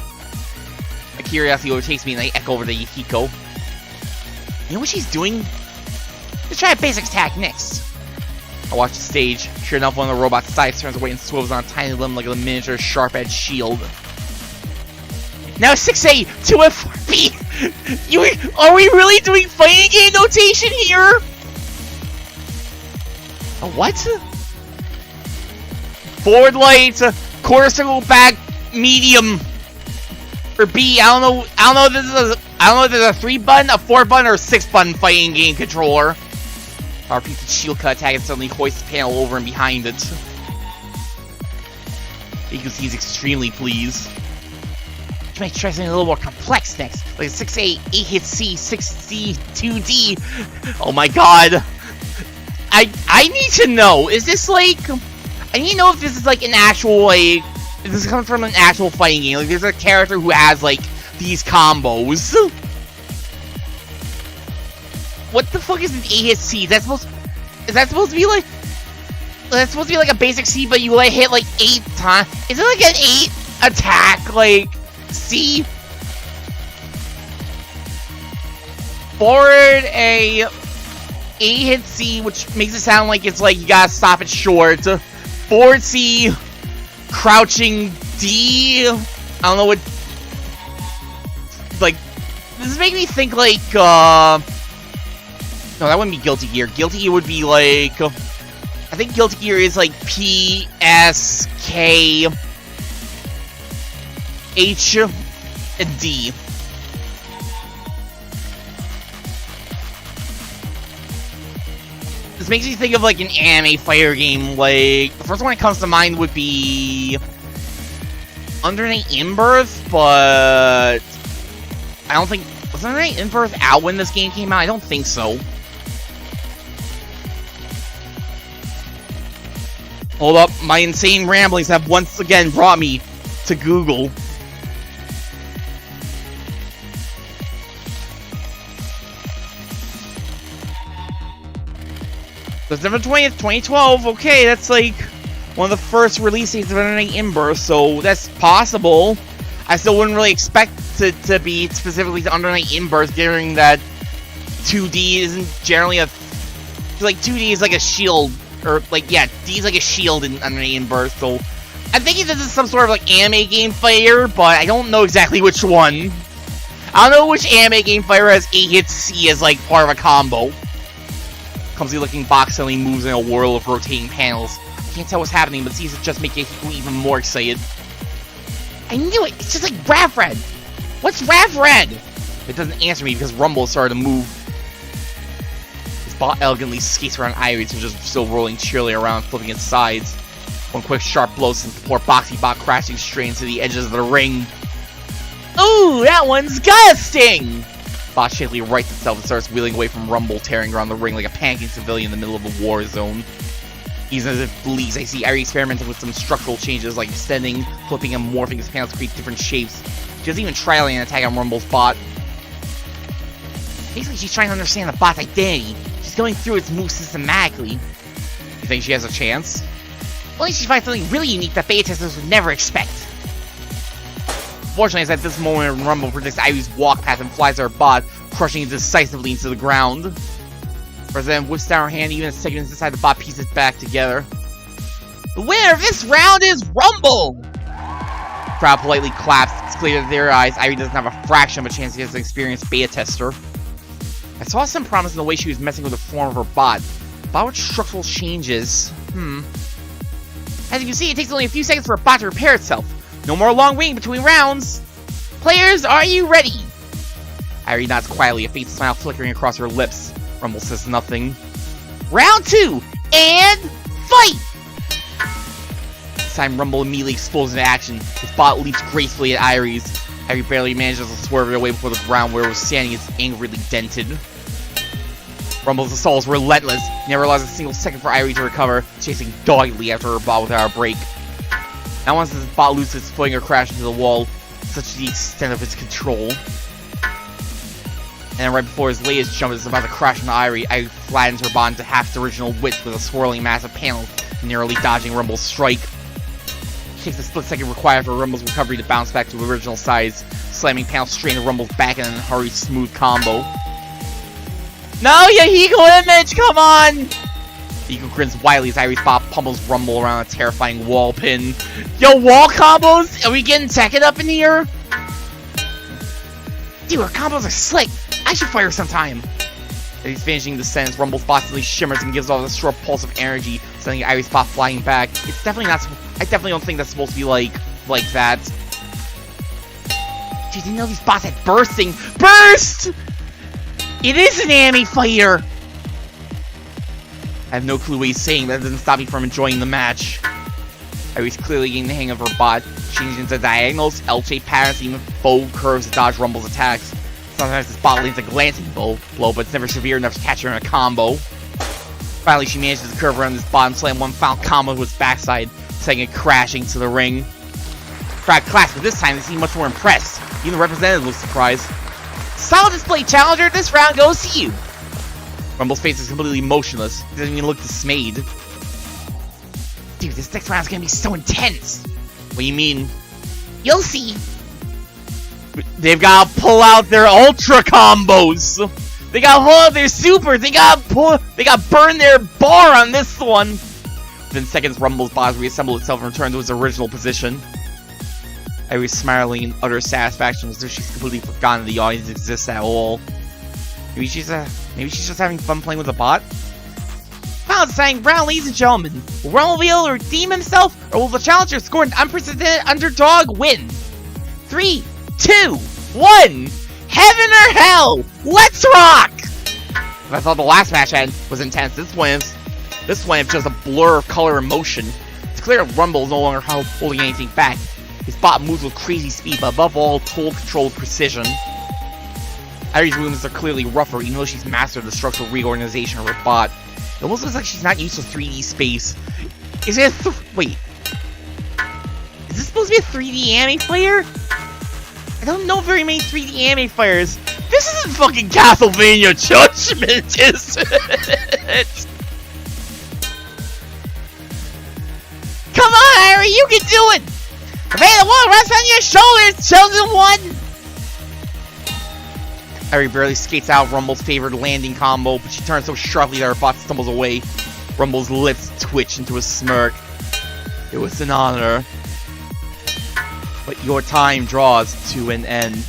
My curiosity overtakes me and I echo over to Yahiko. You know what she's doing? Let's try a basic attack next. I watch the stage. Sure enough, one of the robot's sides turns away and swivels on a tiny limb like a miniature sharp-edged shield. Now 6A, 2F, 4B! Are we really doing fighting game notation here? A what? Forward light, quarter circle back, medium. Or B, I don't know if this is a 3-button, a 4-button, or a 6-button fighting game controller. Our piece of shield cut attack and suddenly hoists the panel over and behind it. You can see he's extremely pleased. You might try something a little more complex next, like a 6A, 8-hit C, 6C, 2D. Oh my god. I need to know, is this like... I need to know if this is like an actual, like... If this comes from an actual fighting game. Like, there's a character who has, like, these combos. What the fuck is an 8-hit C? Is that supposed to be like... That's supposed to be like a basic C, but you like hit like 8 times. Is it like an 8 attack, like, C? Forward a 8-hit C, which makes it sound like it's like you gotta stop it short. Forward C, crouching D. I don't know what. Like, this is making me think like. No, that wouldn't be Guilty Gear. Guilty Gear would be like. I think Guilty Gear is like P, S, K, H, and D. This makes me think of like an anime fighter game. Like, the first one that comes to mind would be Undernight Inbirth, but I don't think, was Undernight Inbirth out when this game came out? I don't think so. Hold up, my insane ramblings have once again brought me to Google. December 20th, 2012. Okay, that's like one of the first release dates of Under Night In-Birth, so that's possible. I still wouldn't really expect it to be specifically to Under Night In-Birth, given that 2D isn't generally a... like, 2D is like a shield, or like, yeah, D is like a shield in Under Night In-Birth, so... I think this is some sort of like anime game fighter, but I don't know exactly which one. I don't know which anime game fighter has A hits C as like part of a combo. Clumsy looking box suddenly moves in a whirl of rotating panels. Can't tell what's happening, but seems to just make Yahiko even more excited. I knew it! It's just like Ravred! What's Ravred? It doesn't answer me because Rumble started to move. His bot elegantly skates around Airi, which is just still rolling cheerily around, flipping its sides. One quick sharp blow sends the poor boxy bot crashing straight into the edges of the ring. Ooh, that one's gusting! Bot shakily rights itself and starts wheeling away from Rumble, tearing around the ring like a panicking civilian in the middle of a war zone. Even as it bleeds, I see Airi experimenting with some structural changes like extending, flipping, and morphing his panels to create different shapes. She doesn't even try an attack on Rumble's bot. Basically, she's trying to understand the bot's identity. She's going through its moves systematically. You think she has a chance? Only she finds something really unique that beta testers would never expect. Fortunately, it's at this moment when Rumble predicts Airi's walk path and flies her bot, crushing it decisively into the ground. President whips down her hand even as seconds inside the bot pieces back together. The winner of this round is Rumble! The crowd politely claps. It's clear to their eyes Airi doesn't have a fraction of a chance against an experienced beta tester. I saw some promise in the way she was messing with the form of her bot. Bot with structural changes. As you can see, it takes only a few seconds for a bot to repair itself. No more long waiting between rounds. Players, are you ready? Airi nods quietly, a faint smile flickering across her lips. Rumble says nothing. Round 2, and fight! This time, Rumble immediately explodes into action. His bot leaps gracefully at Airi's. Airi barely manages to swerve it away before the ground where it was standing is angrily dented. Rumble's assault is relentless. He never allows a single second for Airi to recover, chasing doggedly after her bot without a break. Now once his bot loses its footing or crashes into the wall, such is the extent of its control. And then right before his latest jump is about to crash into Airi, Airi flattens her bot into half its original width with a swirling mass of panels, narrowly dodging Rumble's strike. It takes a split second required for Rumble's recovery to bounce back to original size, slamming panels straight into Rumble's back in a hurried smooth combo. No, Yahiko image, come on! Yahiko grins wildly as Airi's bot pummels Rumble around a terrifying wall pin. Yo, wall combos? Are we getting Tekken up in here? Dude, her combos are slick. I should fight her sometime. As he's finishing the sentence, Rumble's bot suddenly shimmers and gives off a short pulse of energy, sending Airi's bot flying back. It's definitely not. I definitely don't think that's supposed to be like that. Dude, didn't know these bots had bursting. Burst! It is an anime fighter! I have no clue what he's saying, but that doesn't stop me from enjoying the match. Airi's clearly getting the hang of her bot, changing into diagonals, L-shaped patterns, and even bow curves to dodge Rumble's attacks. Sometimes this bot lands a glancing blow, but it's never severe enough to catch her in a combo. Finally, she manages to curve around this bot and slam one final combo to its backside, sending it crashing to the ring. Crowd claps, but this time they seem much more impressed. Even the representative looks surprised. Solid display, challenger. This round goes to you. Rumble's face is completely motionless. He doesn't even look dismayed. Dude, this next round's gonna be so intense. What do you mean? You'll see. They've gotta pull out their ultra combos. They gotta pull out their supers. They gotta burn their bar on this one. Within seconds, Rumble's bot reassembles itself and returns to its original position. Airi's smiling in utter satisfaction as if she's completely forgotten the audience exists at all. Maybe she's just having fun playing with the bot? Final deciding round, ladies and gentlemen. Will Rumble be able to redeem himself, or will the challenger score an unprecedented underdog win? 3, 2, 1! Heaven or hell! Let's rock! If I thought the last match was intense, this one is just a blur of color and motion. It's clear that Rumble is no longer holding anything back. His bot moves with crazy speed, but above all, total controlled precision. Airi's movements are clearly rougher, even though she's mastered the structural reorganization of her bot. It almost looks like she's not used to 3D space. Is it wait. Is this supposed to be a 3D anime fighter? I don't know very many 3D anime fighters. This isn't fucking Castlevania Judgment, is it? Come on, Airi, you can do it! Prepare the wall rests on your shoulders, chosen one! Airi barely skates out Rumble's favorite landing combo, but she turns so sharply that her bot stumbles away. Rumble's lips twitch into a smirk. It was an honor. But your time draws to an end.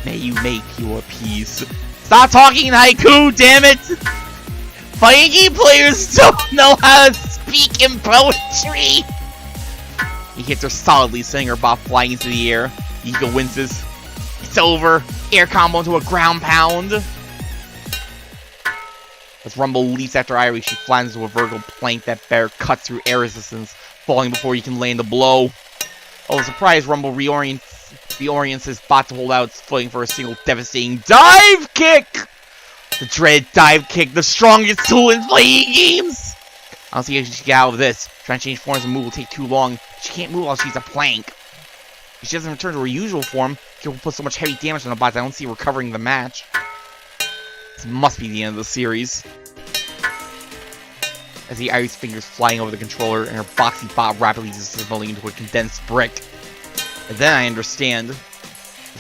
May you make your peace. Stop talking, Haiku, damn it! Fighting game players don't know how to speak in poetry! He hits her solidly, sending her bot flying into the air. Yahiko winces. It's over. Air combo into a ground pound. As Rumble leaps after Airi, she flies into a vertical plank that bare cuts through air resistance, falling before he can land the blow. Oh, surprise, Rumble reorients his bot to hold out its footing for a single devastating dive kick! The dreaded dive kick, the strongest tool in playing games! I don't see how she can get out of this. Trying to change forms and move will take too long. She can't move while she's a plank. If she doesn't return to her usual form, she will put so much heavy damage on the bot I don't see recovering the match. This must be the end of the series. As the Airi's fingers flying over the controller and her boxy bot rapidly disassembling into a condensed brick. And then I understand.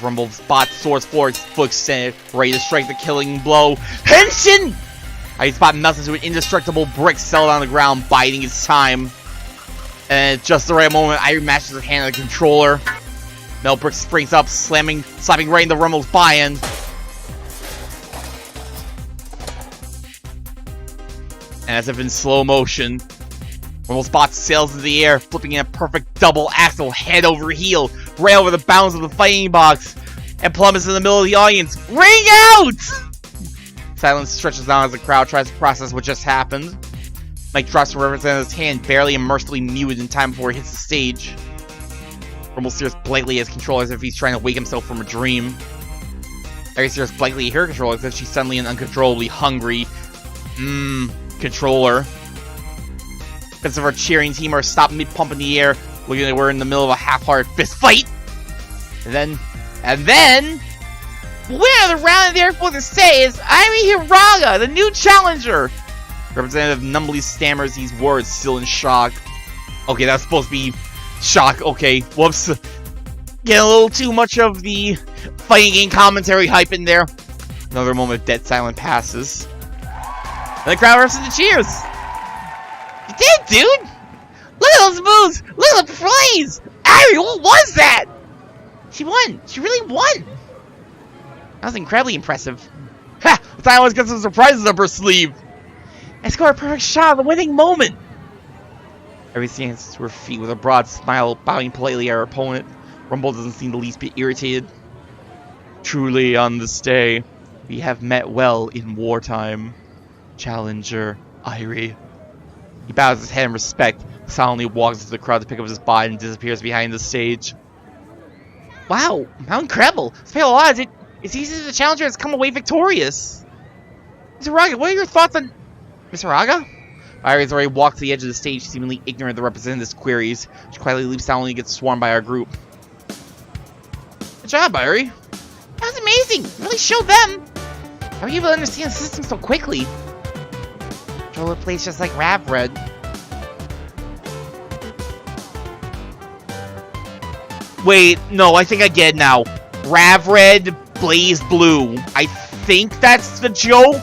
Rumble's bot soars forward, foot extended, ready to strike the killing blow. Henshin! Airi's bot melts into an indestructible brick settled on the ground, biding its time. And at just the right moment, Airi mashes her hand on the controller. Melt brick springs up, slapping right into Rumble's buy-in. And as if in slow motion, Rumble's bot sails into the air, flipping in a perfect double axle head over heel, right over the bounds of the fighting box, and plummets in the middle of the audience. Ring out! Silence stretches down as the crowd tries to process what just happened. Mike drops the representative's hand, barely and mercifully muted in time before he hits the stage. Rumble stares blankly at his controller as if he's trying to wake himself from a dream. Airi stares blankly at her controller as if she's suddenly an uncontrollably hungry, controller. Because of our cheering team are stopped mid-pump in the air, looking like we're in the middle of a half-hearted fist fight. And then, the winner of the round of the Air Force to say is Airi Hiraga, the new challenger. Representative numbly stammers these words, still in shock. Okay, that's supposed to be shock. Okay, whoops. Get a little too much of the fighting game commentary hype in there. Another moment of dead silence passes. And the crowd erupts into cheers. You did, dude! Look at those moves! Look at the plays! Airi, what was that? She won! She really won! That was incredibly impressive. Ha! I thought I always got some surprises up her sleeve! I scored a perfect shot of the winning moment! Airi stands to her feet with a broad smile, bowing politely at her opponent. Rumble doesn't seem the least bit irritated. Truly, on this day, we have met well in wartime. Challenger, Airi. He bows his head in respect, silently walks into the crowd to pick up his bot and disappears behind the stage. Wow, how incredible! Despite all odds, it's easy that the challenger has come away victorious. Mr. Raga, what are your thoughts on... Mr. Raga? Airi's already walked to the edge of the stage, seemingly ignorant of the representative's queries. She quietly leaps down and gets swarmed by our group. Good job, Airi. That was amazing! You really showed them! How were you able to understand the system so quickly? Controller plays just like Ravred. Wait, no, I think I get it now. Ravred, Blaze Blue. I think that's the joke.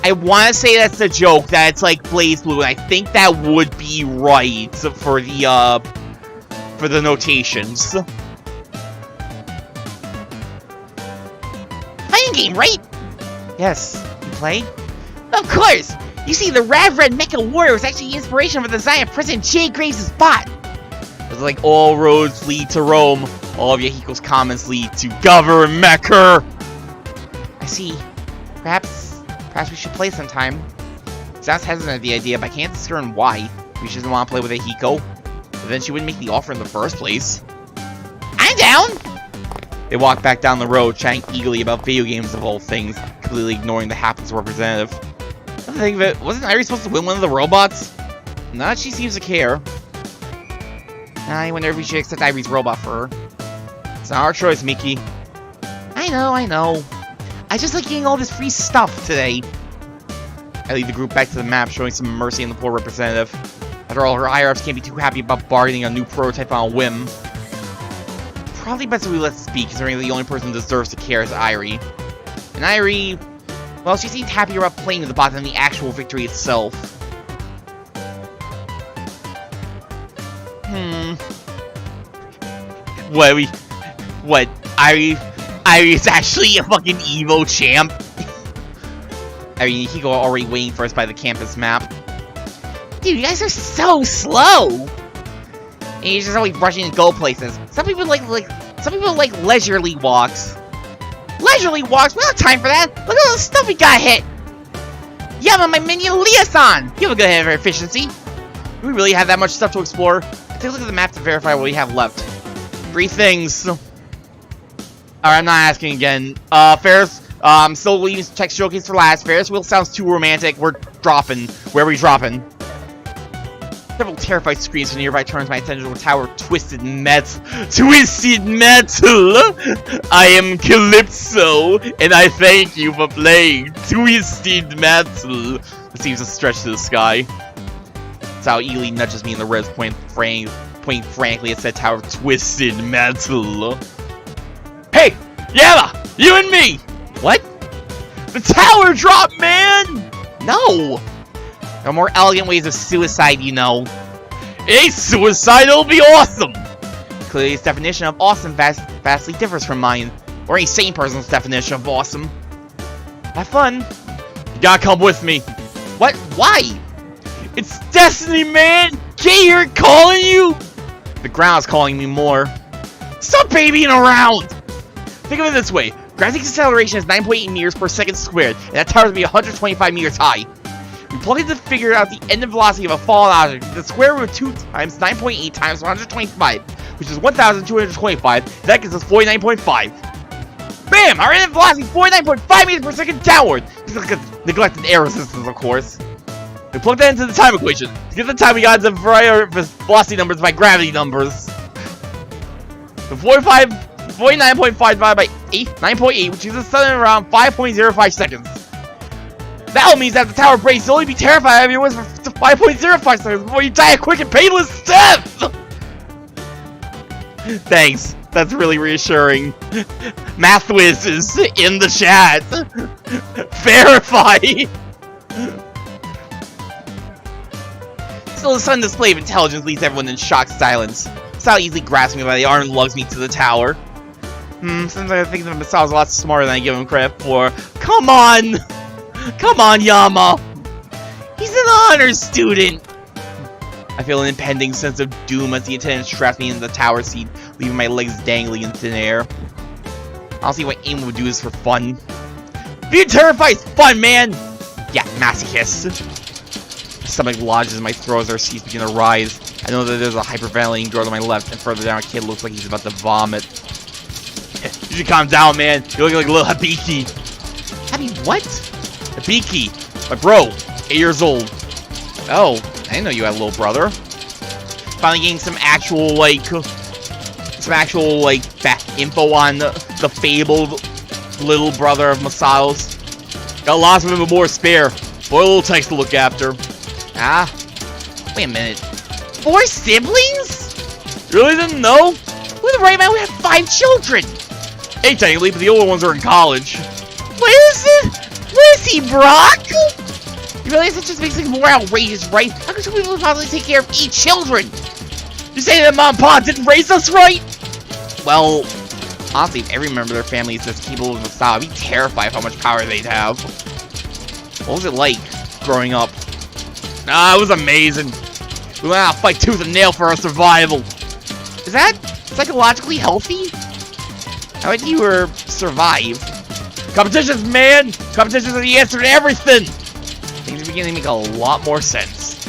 I want to say that's the joke, that it's like Blaze Blue, and I think that would be right for the notations. Fighting game, right? Yes. You play? Of course! You see, the Ravred Mecha Warrior was actually the inspiration for the design of President J. Graves' bot. It's like all roads lead to Rome. All of Yahiko's comments lead to Government Mecha. I see. Perhaps we should play sometime. Sounds hesitant at the idea, but I can't discern why. We shouldn't want to play with Yahiko. But then she wouldn't make the offer in the first place. I'm down! They walk back down the road, chatting eagerly about video games of all things, completely ignoring the hapless representative. I think of it, wasn't Airi supposed to win one of the robots? Not she seems to care. I wonder if we should accept Airi's robot for her. It's not our choice, Miki. I know. I just like getting all this free stuff today. I lead the group back to the map, showing some mercy in the poor representative. After all, her higher-ups can't be too happy about bargaining a new prototype on a whim. Probably best if we let this be, considering the only person who deserves to care is Airi. And Airi, well, she seemed happier about playing with the bot than the actual victory itself. What? Airi is actually a fucking Evo champ? Airi and Yahiko are already waiting for us by the campus map. Dude, you guys are so slow! And you're just always rushing to go places. Some people like leisurely walks. Leisurely walks? We don't have time for that! Look at all the stuff we got hit! Yeah, but my minion Leosan! You have a good head for efficiency. Do we really have that much stuff to explore? Take a look at the map to verify what we have left. 3 things. Alright, I'm not asking again. Ferris, still leaving tech showcase for last. Ferris wheel sounds too romantic. We're dropping. Where are we dropping? Several terrified screams from nearby turns my attention to a tower of twisted metal. Twisted metal! I am Calypso, and I thank you for playing Twisted Metal. It seems to stretch to the sky. That's how Ely nudges me in the ribs, pointing frankly at said tower of twisted metal. Hey! Yama! You and me! What? The tower drop, man! No! There are more elegant ways of suicide, you know. A suicid'll be awesome! Clearly his definition of awesome vastly differs from mine. Or any sane person's definition of awesome. Have fun. You gotta come with me. What? Why? It's destiny, man! Can't hear it calling you? The ground's calling me more. Stop babying around! Think of it this way. Gravity's acceleration is 9.8 meters per second squared, and that tower would be 125 meters high. We plug in to figure out the end velocity of a fallen object. The square root of 2 times 9.8 times 125, which is 1,225. That gives us 49.5. Bam! Our end velocity is 49.5 meters per second downward. Neglected air resistance, of course. We plug that into the time equation. To get the time, we got the velocity numbers by gravity numbers. The 49.5 divided by 9.8, which is something around 5.05 seconds. That means that the tower breaks, you'll only be terrified of your wings for 5.05 seconds before you die a quick and painless death! Thanks. That's really reassuring. Math Whiz is in the chat. Verify! Still, the sudden display of intelligence leaves everyone in shocked silence. Sal easily grasps me by the arm and lugs me to the tower. Sometimes I think that Sal's a lot smarter than I give him credit for. Come on! Come on, Yama! He's an honor student! I feel an impending sense of doom as the attendant straps me into the tower seat, leaving my legs dangling in thin air. I don't see why anyone would do this for fun. Being terrified is fun, man! Yeah, masochist. My stomach lodges in my throat as our seats begin to rise. I know that there's a hyperventilating girl to my left, and further down a kid looks like he's about to vomit. You should calm down, man. You look like a little Habiki. Happy what? Habiki. My bro. 8 years old. Oh, I didn't know you had a little brother. Finally getting some actual, info on the fabled little brother of Masato's. Got lots of him and more spare. Boy, a little tanks to look after. Ah. Wait a minute. 4 siblings? You really didn't know? Who the right man? We have 5 children. Hey, technically, but the older ones are in college. Where is he, Brock? You realize that just makes things more outrageous, right? How can some people possibly take care of 8 children? You saying that Mom and Pop didn't raise us right? Well, honestly, if every member of their family is as capable of a style, I'd be terrified of how much power they'd have. What was it like, growing up? Ah, it was amazing. We went out to fight tooth and nail for our survival. Is that psychologically healthy? How would you survive? Competitions, man! Competitions are the answer to everything! Things are beginning to make a lot more sense.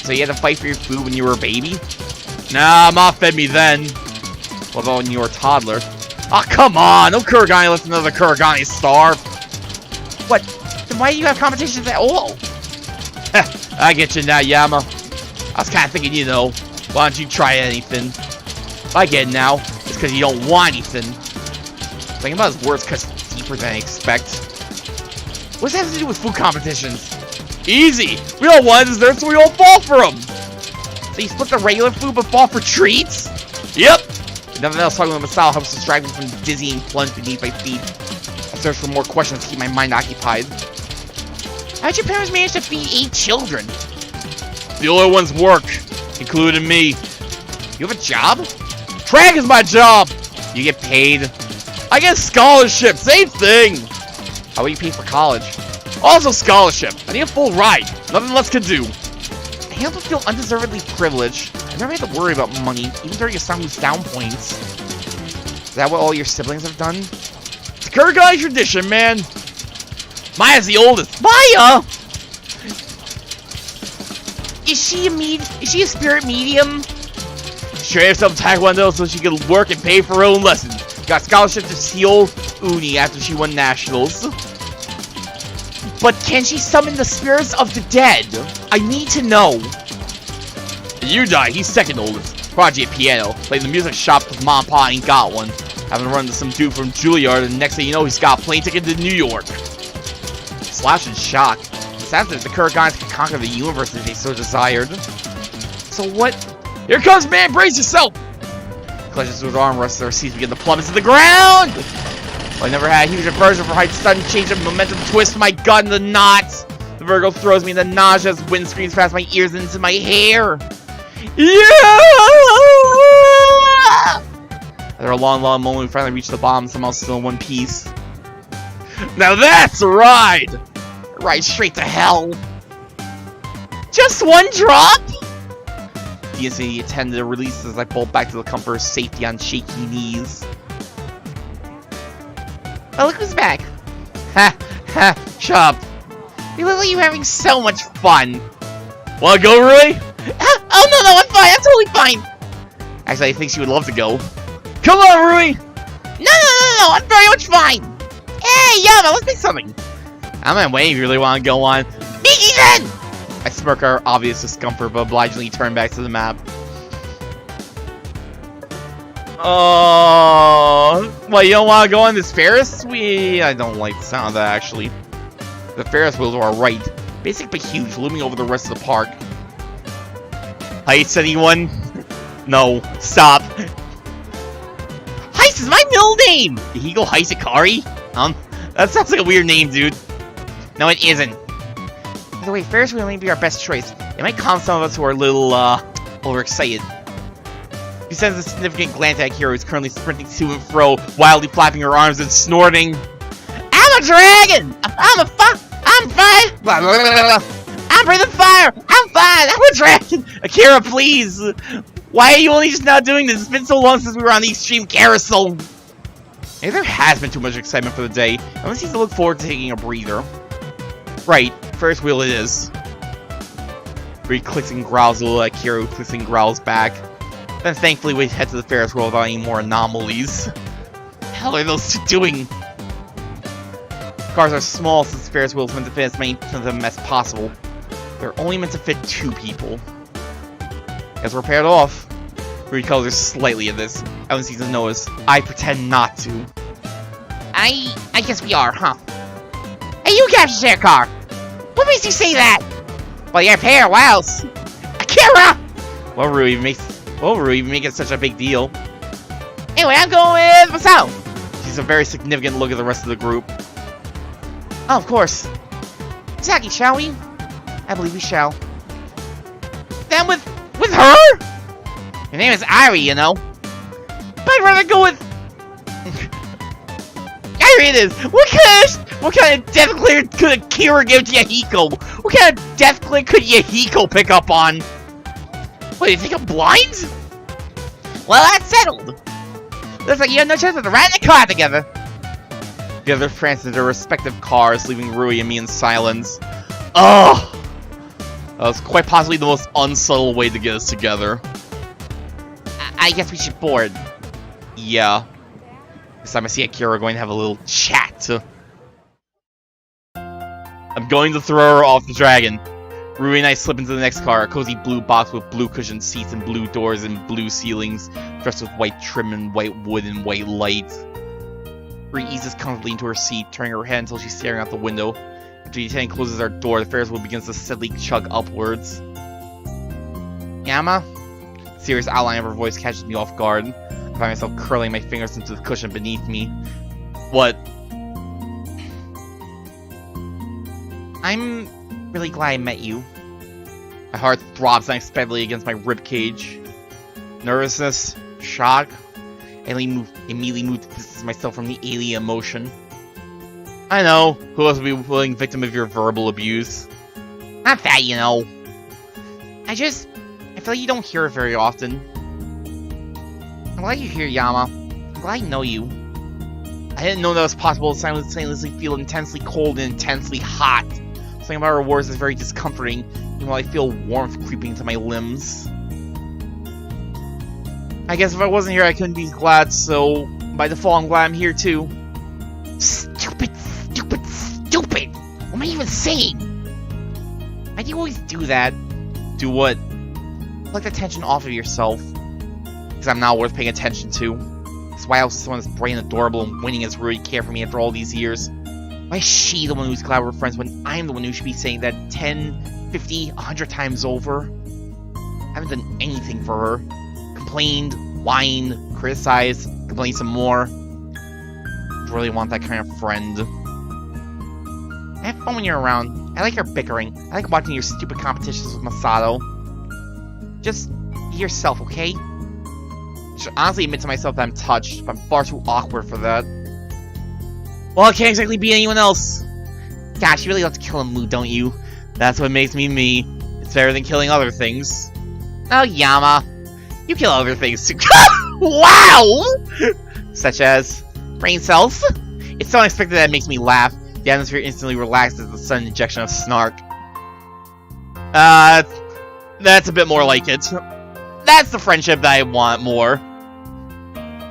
So you had to fight for your food when you were a baby? Nah, Mom fed me then. What about when you were a toddler? Oh, come on! No Kuragani lets another Kuragani starve! What? Then why do you have competitions at all? I get you now, Yama. I was kinda thinking, why don't you try anything? I get it now. It's because you don't want anything. Thinking about his words cuts deeper than I expect. What's that have to do with food competitions? Easy! We don't want desserts, so we don't fall for them! So you split the regular food but fall for treats? Yep! Nothing else talking about the style helps distract me from the dizzying plunge beneath my feet. I search for more questions to keep my mind occupied. How'd your parents manage to feed 8 children? The older ones work, including me. You have a job? Track is my job! You get paid. I get scholarship, same thing! How will you pay for college? Also scholarship. I need a full ride. Nothing less can do. I also feel undeservedly privileged. I never had to worry about money, even during Isamu's down points. Is that what all your siblings have done? It's a Kurgai tradition, man. Maya's the oldest. Maya! Is she a spirit medium? She trained herself Taekwondo so she could work and pay for her own lessons. Got scholarship to Seoul Uni after she won nationals. But can she summon the spirits of the dead? I need to know. You die, he's second oldest. Prodigy at piano. Played in the music shop with Mom and Pa ain't got one. Having run into some dude from Juilliard, and next thing you know, he's got a plane ticket to New York. Slash in shock. It sounds like the Kuragans can conquer the universe if they so desired. So what? Here comes, man! Brace yourself! Clutches with arm wrestler her seats begin to plummet to the ground! Well, I never had a huge aversion for height, sudden change of momentum, twist my gut in the knots. The Virgo throws me in the nausea as wind screams past my ears and into my hair. Yeah! After a long, long moment, we finally reach the bottom, somehow still in one piece. Now that's a ride! A ride straight to hell. Just one drop? The instant the attendant releases as I bolt back to the comfort of safety on shaky knees. Oh, look who's back. Ha, ha, shut up. You look like you're having so much fun. Wanna go, Rui? Oh, no, I'm fine. I'm totally fine. Actually, I think she would love to go. Come on, Rui. No, I'm very much fine. Hey, Yama, let's make something. I'm not waiting if you really want to go on. Me then! I smirk our obvious discomfort, but obligingly turn back to the map. Well, you don't want to go on this Ferris wheel? I don't like the sound of that, actually. The Ferris wheels are alright. Basic but huge, looming over the rest of the park. Heights, anyone? No, stop. Heist is my middle name! Yahiko Hisakari? That sounds like a weird name, dude. No, it isn't. By the way, Ferris wheel may be our best choice. It might calm some of us who are a little, overexcited. He sends a significant glance at Hiro, who's currently sprinting to and fro, wildly flapping her arms and snorting. I'm a dragon! I'm fine! I'm breathing fire! I'm fine! I'm a dragon! Akira, please! Why are you only just now doing this? It's been so long since we were on the Extreme Carousel! Maybe there has been too much excitement for the day. I want to look forward to taking a breather. Right, Ferris wheel it is. Rui clicks and growls a little at Akira, who clicks and growls back. Then thankfully we head to the Ferris wheel without any more anomalies. What the hell are those two doing? Cars are small since the Ferris wheel is meant to fit as many of them as possible. They're only meant to fit 2 people. As we're paired off, Rui colors slightly at this. I don't seem to notice. I pretend not to. I guess we are, huh? Hey, you captured their car! What makes you say that? Well, you're a pair, what else? Akira! Well, Rui makes it such a big deal. Anyway, I'm going with myself. She's a very significant look at the rest of the group. Oh, of course. Exactly, shall we? I believe we shall. Then with her? Her name is Airi, you know. But I'd rather go with... Airi it is! What kind of death glare could Akira give to Yahiko? What kind of death glare could Yahiko pick up on? What, you think I'm blind? Well, that's settled. Looks like you have no choice but to ride in the car together. The others pranced into their respective cars, leaving Rui and me in silence. Ugh! That was quite possibly the most unsubtle way to get us together. I guess we should board. Yeah. This time I see Akira, we're going to have a little chat. I'm going to throw her off the dragon. Rui and I slip into the next car, a cozy blue box with blue cushioned seats and blue doors and blue ceilings, dressed with white trim and white wood and white light. Rui eases comfortably into her seat, turning her head until she's staring out the window. After Inciting closes our door, the Ferris wheel begins to steadily chug upwards. Yama? The serious outline of her voice catches me off guard. I find myself curling my fingers into the cushion beneath me. What? I'm really glad I met you. My heart throbs unexpectedly against my ribcage. Nervousness, shock, and immediately moved to distance myself from the alien emotion. I know, who else would be a willing victim of your verbal abuse? Not that, you know. I feel like you don't hear it very often. I'm glad you're here, Yama. I'm glad I know you. I didn't know that it was possible to simultaneously feel intensely cold and intensely hot. Something about her words is very discomforting, even while I feel warmth creeping into my limbs. I guess if I wasn't here, I couldn't be glad, so by default, I'm glad I'm here too. Stupid! What am I even saying? Why do you always do that? Do what? Collect attention off of yourself. Because I'm not worth paying attention to. That's why I was someone that's bright and adorable and winning has really cared for me after all these years. Why is she the one who's glad we're friends when I'm the one who should be saying that 10, 50, 100 times over? I haven't done anything for her. Complained, whined, criticized, complained some more. I really want that kind of friend. I have fun when you're around. I like your bickering. I like watching your stupid competitions with Masato. Just be yourself, okay? I should honestly admit to myself that I'm touched, but I'm far too awkward for that. Well, I can't exactly be anyone else. Gosh, you really love to kill a mood, don't you? That's what makes me me. It's better than killing other things. Oh, Yama. You kill other things too. Wow! Such as brain cells. It's so unexpected that it makes me laugh. The atmosphere instantly relaxes as the sudden injection of snark. That's a bit more like it. That's the friendship that I want more.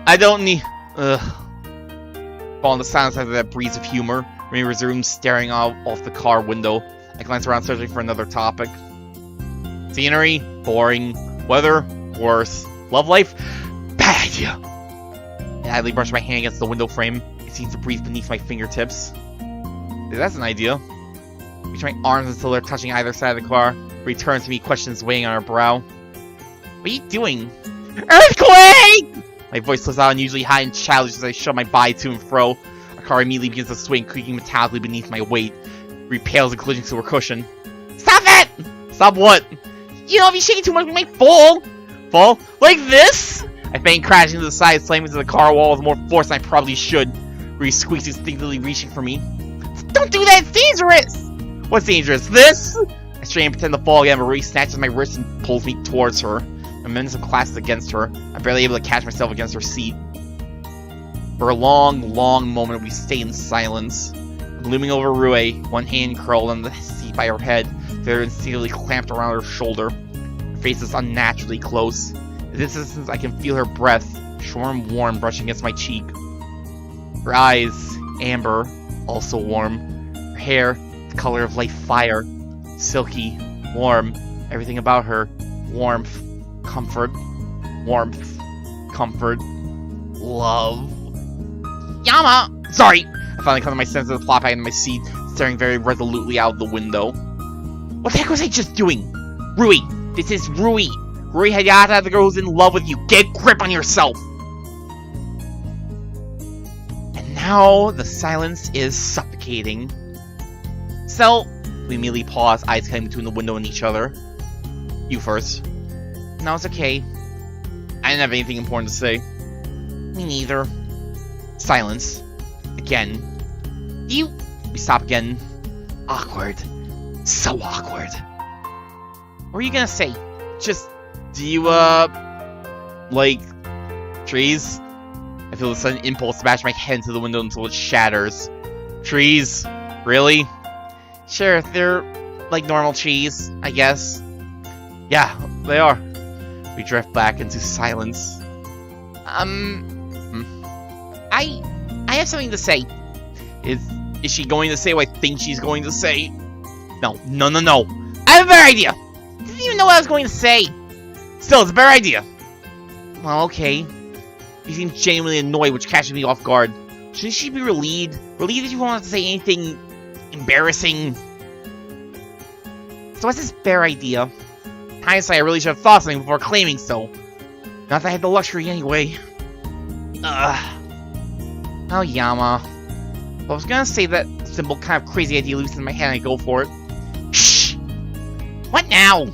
I don't need... Fall into silence after that breeze of humor. Remy resumes staring off the car window. I glance around searching for another topic. Scenery? Boring. Weather? Worse. Love life? Bad idea. I idly brush my hand against the window frame. It seems to breathe beneath my fingertips. That's an idea. Reach my arms until they're touching either side of the car. Returns to me, questions weighing on her brow. What are you doing? Earthquake! My voice slips out unusually high and childish as I shove my body to and fro. Our car immediately begins to swing, creaking metallically beneath my weight. Repels and collisions to her cushion. Stop it! Stop what? You know, if you shake it too much, we might fall. Fall? Like this? I feign crashing to the side, slamming into the car wall with more force than I probably should. Ree squeaks, instinctively reaching for me. Don't do that! It's dangerous! What's dangerous? This? I strain and pretend to fall again, but Ree snatches my wrist and pulls me towards her. My momentum clashes against her. I'm barely able to catch myself against her seat. For a long, long moment, we stay in silence. I'm looming over Rue, one hand curled on the seat by her head, the other instinctively clamped around her shoulder. Her face is unnaturally close. At this distance, I can feel her breath, short and warm, brushing against my cheek. Her eyes, amber, also warm. Her hair, the color of light fire, silky, warm. Everything about her, warmth, comfort, love. Yama! Sorry! I finally come to my senses and flop back into my seat, staring very resolutely out of the window. What the heck was I just doing? Rui! This is Rui! Rui Hayata, the girl who's in love with you. Get a grip on yourself! And now, the silence is suffocating. So, we immediately pause, eyes cutting between the window and each other. You first. No, it's okay. I didn't have anything important to say. Me neither. Silence. Again. We stop again. Awkward. So awkward. What were you gonna say? Just, do you, like, trees? I feel a sudden impulse to bash my head into the window until it shatters. Trees? Really? Sure, they're like normal trees, I guess. Yeah, they are. We drift back into silence. I have something to say. Is she going to say what I think she's going to say? No. I have a better idea. I didn't even know what I was going to say. Still, it's a better idea. Well, okay. You seem genuinely annoyed, which catches me off guard. Shouldn't she be relieved? Relieved if you won't have to say anything embarrassing. So what's this bear idea? In hindsight, I really should have thought something before claiming so. Not that I had the luxury anyway. Oh, Yama. Well, I was gonna say that simple kind of crazy idea loose in my head and I go for it. Shh! What now?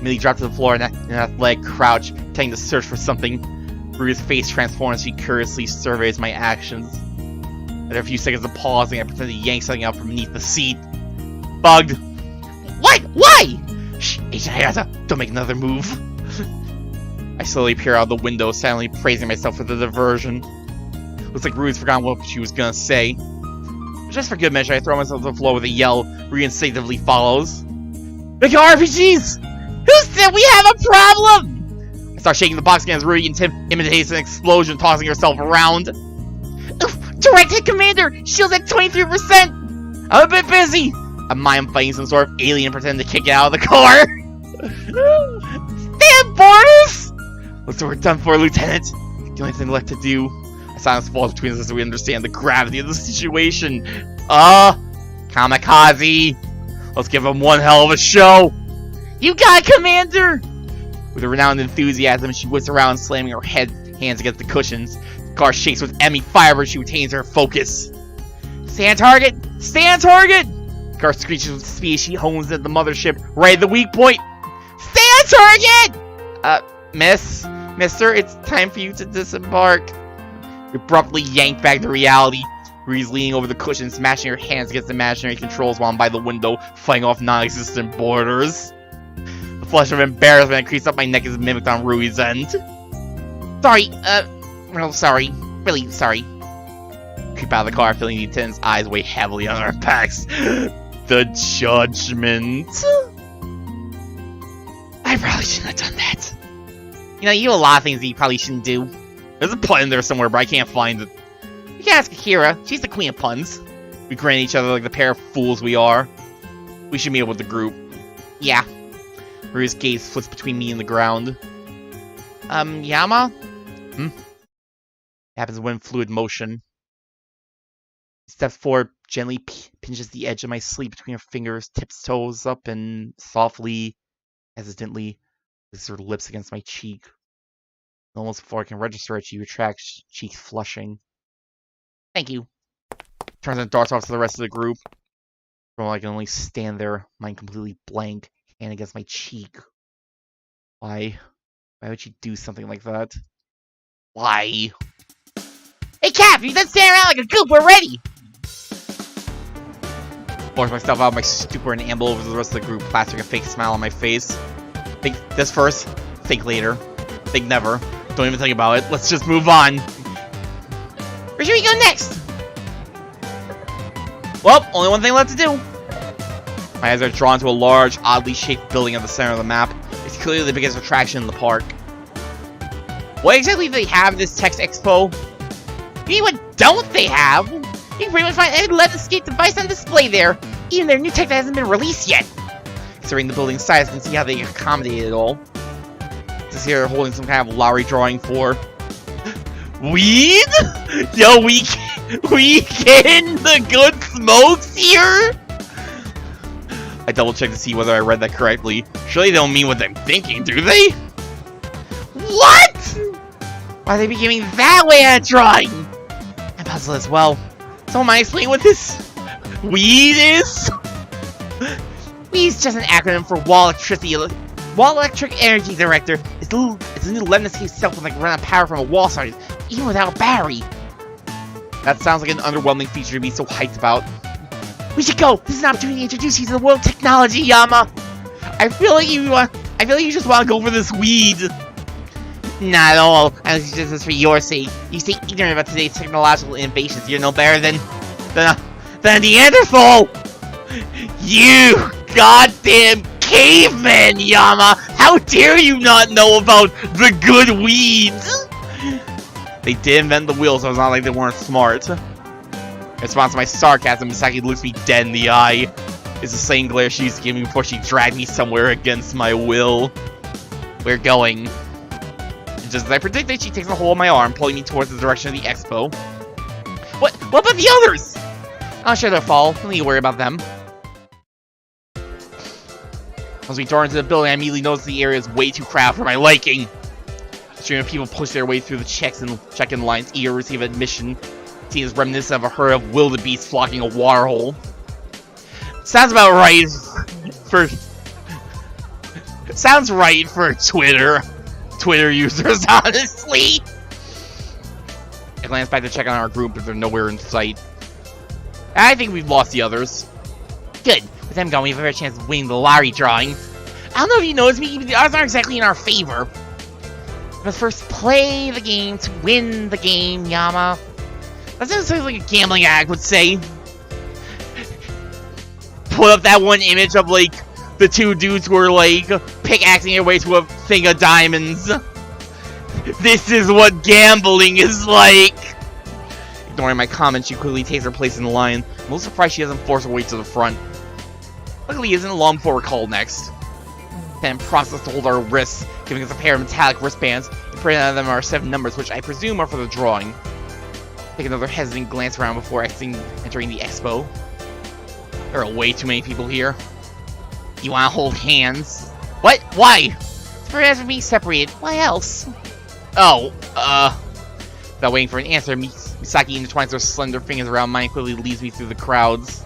Millie dropped to the floor in an athletic crouch, pretending to search for something. Rue's face transformed as she curiously surveys my actions. After a few seconds of pausing, I pretended to yank something out from beneath the seat. Bugged. What? Why? Shh, Agent Hayata, don't make another move. I slowly peer out the window, silently praising myself for the diversion. Looks like Rue's forgotten what she was gonna say. But just for good measure, I throw myself to the floor with a yell. Rue instinctively follows. Make RPGs! Who said we have a problem? I start shaking the box again as Rue imitates an explosion, tossing herself around. Direct hit, Commander! Shield's at 23%! I'm a bit busy! I'm mind fighting some sort of alien pretending to kick it out of the car! Stand, Boris! Looks like we're done for, Lieutenant. The only thing left to do. A silence falls between us as we understand the gravity of the situation. Kamikaze! Let's give him one hell of a show! You got it, Commander! With a renowned enthusiasm, she whips around, slamming her hands against the cushions. The car shakes with enemy fire, but she retains her focus. Stay on target! Stay on target! The car screeches with speed. She hones at the mothership, right at the weak point. Stay on target! Mister, it's time for you to disembark. Abruptly yanked back to reality. Rue's leaning over the cushion, smashing her hands against imaginary controls while I'm by the window, fighting off non-existent borders. The flush of embarrassment that creeps up my neck is mimicked on Rue's end. Sorry, real sorry. Really sorry. Creep out of the car, feeling the lieutenant's eyes weigh heavily on our backs. The judgment. I probably shouldn't have done that. You know, you do a lot of things that you probably shouldn't do. There's a pun in there somewhere, but I can't find it. You can ask Akira. She's the queen of puns. We grin at each other like the pair of fools we are. We should meet up with the group. Yeah. Rue's gaze flips between me and the ground. Yama? Happens when fluid motion. He steps forward, gently pinches the edge of my sleeve between her fingers, tips toes up, and softly, hesitantly, places her lips against my cheek. Almost before I can register it, she retracts, cheeks flushing. Thank you. Turns and darts off to the rest of the group. From I can only stand there, mind completely blank, hand against my cheek. Why? Why would she do something like that? Why? Hey Cap, you done standing around like a goop, we're ready! Force myself out of my stupor and amble over to the rest of the group, plastering a fake smile on my face. Think this first, think later. Think never. Don't even think about it. Let's just move on. Where should we go next? Well, only one thing left to do. My eyes are drawn to a large, oddly shaped building at the center of the map. It's clearly the biggest attraction in the park. What exactly do they have in this text expo? What don't they have? You can pretty much find any lead escape device on display there, even their new tech that hasn't been released yet. Considering the building's size, I can see how they accommodate it all. This here holding some kind of lottery drawing for weed? Yo, we getting the good smokes here? I double checked to see whether I read that correctly. Surely they don't mean what I'm thinking, do they? What? Why they be giving that way at a drawing? I'm puzzled as well. Someone might explain what this weed is? Weed is just an acronym for Wall Electric Energy Director. It's a new lead escape cell with like run out of power from a wall socket, even without a battery. That sounds like an underwhelming feature to be so hyped about. We should go. This is an opportunity to introduce you to the world of technology, Yama. I feel like you just want to go for this weed. Not at all. I was just this for your sake. You stay ignorant about today's technological innovations. You're no better than Neanderthal. You goddamn caveman, Yama! How dare you not know about the good weeds? They did invent the wheel, so it's not like they weren't smart. In response to my sarcasm, Misaki looks me dead in the eye. It's the same glare she used to give me before she dragged me somewhere against my will. We're going. And just as I predicted, she takes a hold of my arm, pulling me towards the direction of the expo. What about the others? I'm sure they'll fall. Don't need to worry about them. As we dart into the building, I immediately notice the area is way too crowded for my liking. A stream of people push their way through the check-in lines, eager to receive admission. Seeing is reminiscent of a herd of wildebeest flocking a waterhole. Sounds about right for... Sounds right for Twitter users, honestly. I glance back to check on our group, but they're nowhere in sight. I think we've lost the others. Good. With them gone, we have a better chance of winning the lottery drawing. I don't know if you noticed me, the odds aren't exactly in our favor. But first, play the game to win the game, Yama. That sounds like a gambling act would say. Put up that one image of, like, the two dudes who are, like, pickaxing their way to a thing of diamonds. This is what gambling is like! Ignoring my comments, she quickly takes her place in the line. I'm a little surprised she doesn't force her way to the front. Luckily, it isn't long before we're called next. Then process to hold our wrists, giving us a pair of metallic wristbands, and printing on them are 7 numbers, which I presume are for the drawing. Take another hesitant glance around before entering the expo. There are way too many people here. You want to hold hands? What? Why? It's for us to be separated. Why else? Oh, without waiting for an answer, Misaki intertwines her slender fingers around mine and quickly leads me through the crowds.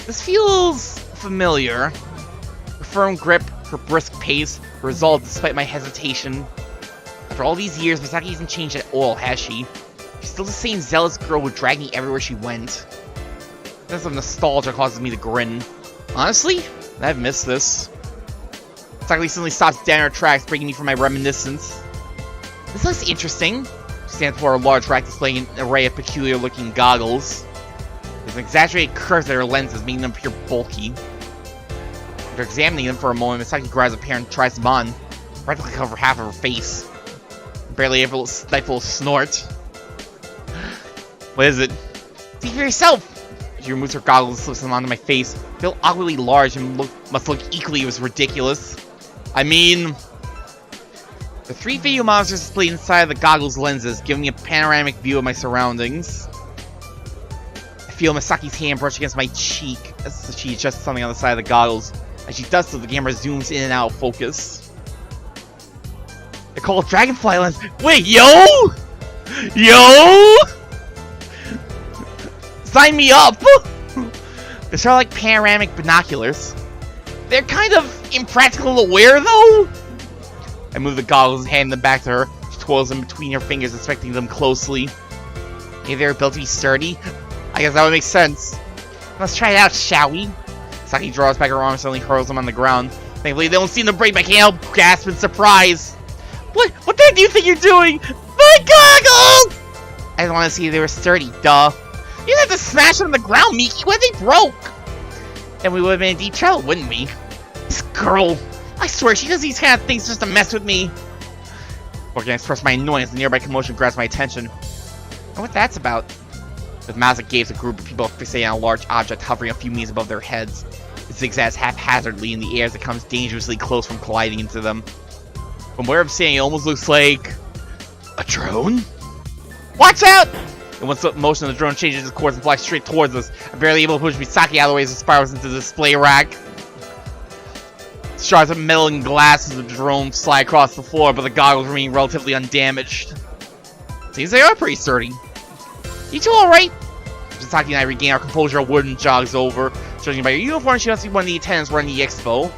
This feels familiar. Her firm grip, her brisk pace, her resolve despite my hesitation. After all these years, Misaki hasn't changed at all, has she? She's still the same zealous girl who dragged me everywhere she went. Sense of nostalgia causes me to grin. Honestly, I've missed this. Misaki suddenly stops dead in her tracks, breaking me from my reminiscence. This looks interesting. She stands before a large rack displaying an array of peculiar-looking goggles. There's an exaggerated curve to their lenses, making them appear bulky. After examining them for a moment, Misaki grabs a pair and tries them on, practically cover half of her face. Barely able to stifle a snort. What is it? See for yourself! She removes her goggles and slips them onto my face. They feel awkwardly large and must look equally as ridiculous. I mean... The 3 video monitors displayed inside of the goggles lenses, giving me a panoramic view of my surroundings. I feel Misaki's hand brush against my cheek as she adjusts something on the side of the goggles. As she does so, the camera zooms in and out of focus. They're called Dragonfly lens. Wait, yo! Yo! Sign me up! They're sort of like panoramic binoculars. They're kind of impractical to wear, though. I move the goggles and hand them back to her. She twirls them between her fingers, inspecting them closely. Maybe they're built to be sturdy? I guess that would make sense. Let's try it out, shall we? Saki draws back her arm and suddenly hurls them on the ground. Thankfully, they don't seem to break. I can't help gasp in surprise. What the heck do you think you're doing? My goggles! I just want to see if they were sturdy, duh. You'd have to smash them on the ground, Miki. What if they broke? Then we would have been in deep trouble, wouldn't we? This girl... I swear, she does these kind of things just to mess with me. Before I can express my annoyance, the nearby commotion grabs my attention. I wonder what that's about. With mouths agape, a group of people fixated on a large object hovering a few meters above their heads. It zigzags haphazardly in the air as it comes dangerously close from colliding into them. From where I'm standing, it almost looks like... a drone? Watch out! And once the motion of the drone changes its course and flies straight towards us, I'm barely able to push Misaki out of the way as it spirals into the display rack. Shards of metal and glass as the drone slide across the floor, but the goggles remain relatively undamaged. Seems they are pretty sturdy. You two alright? Misaki and I regain our composure. A wooden jogs over. Judging by your uniform, she must be one of the attendants running the expo.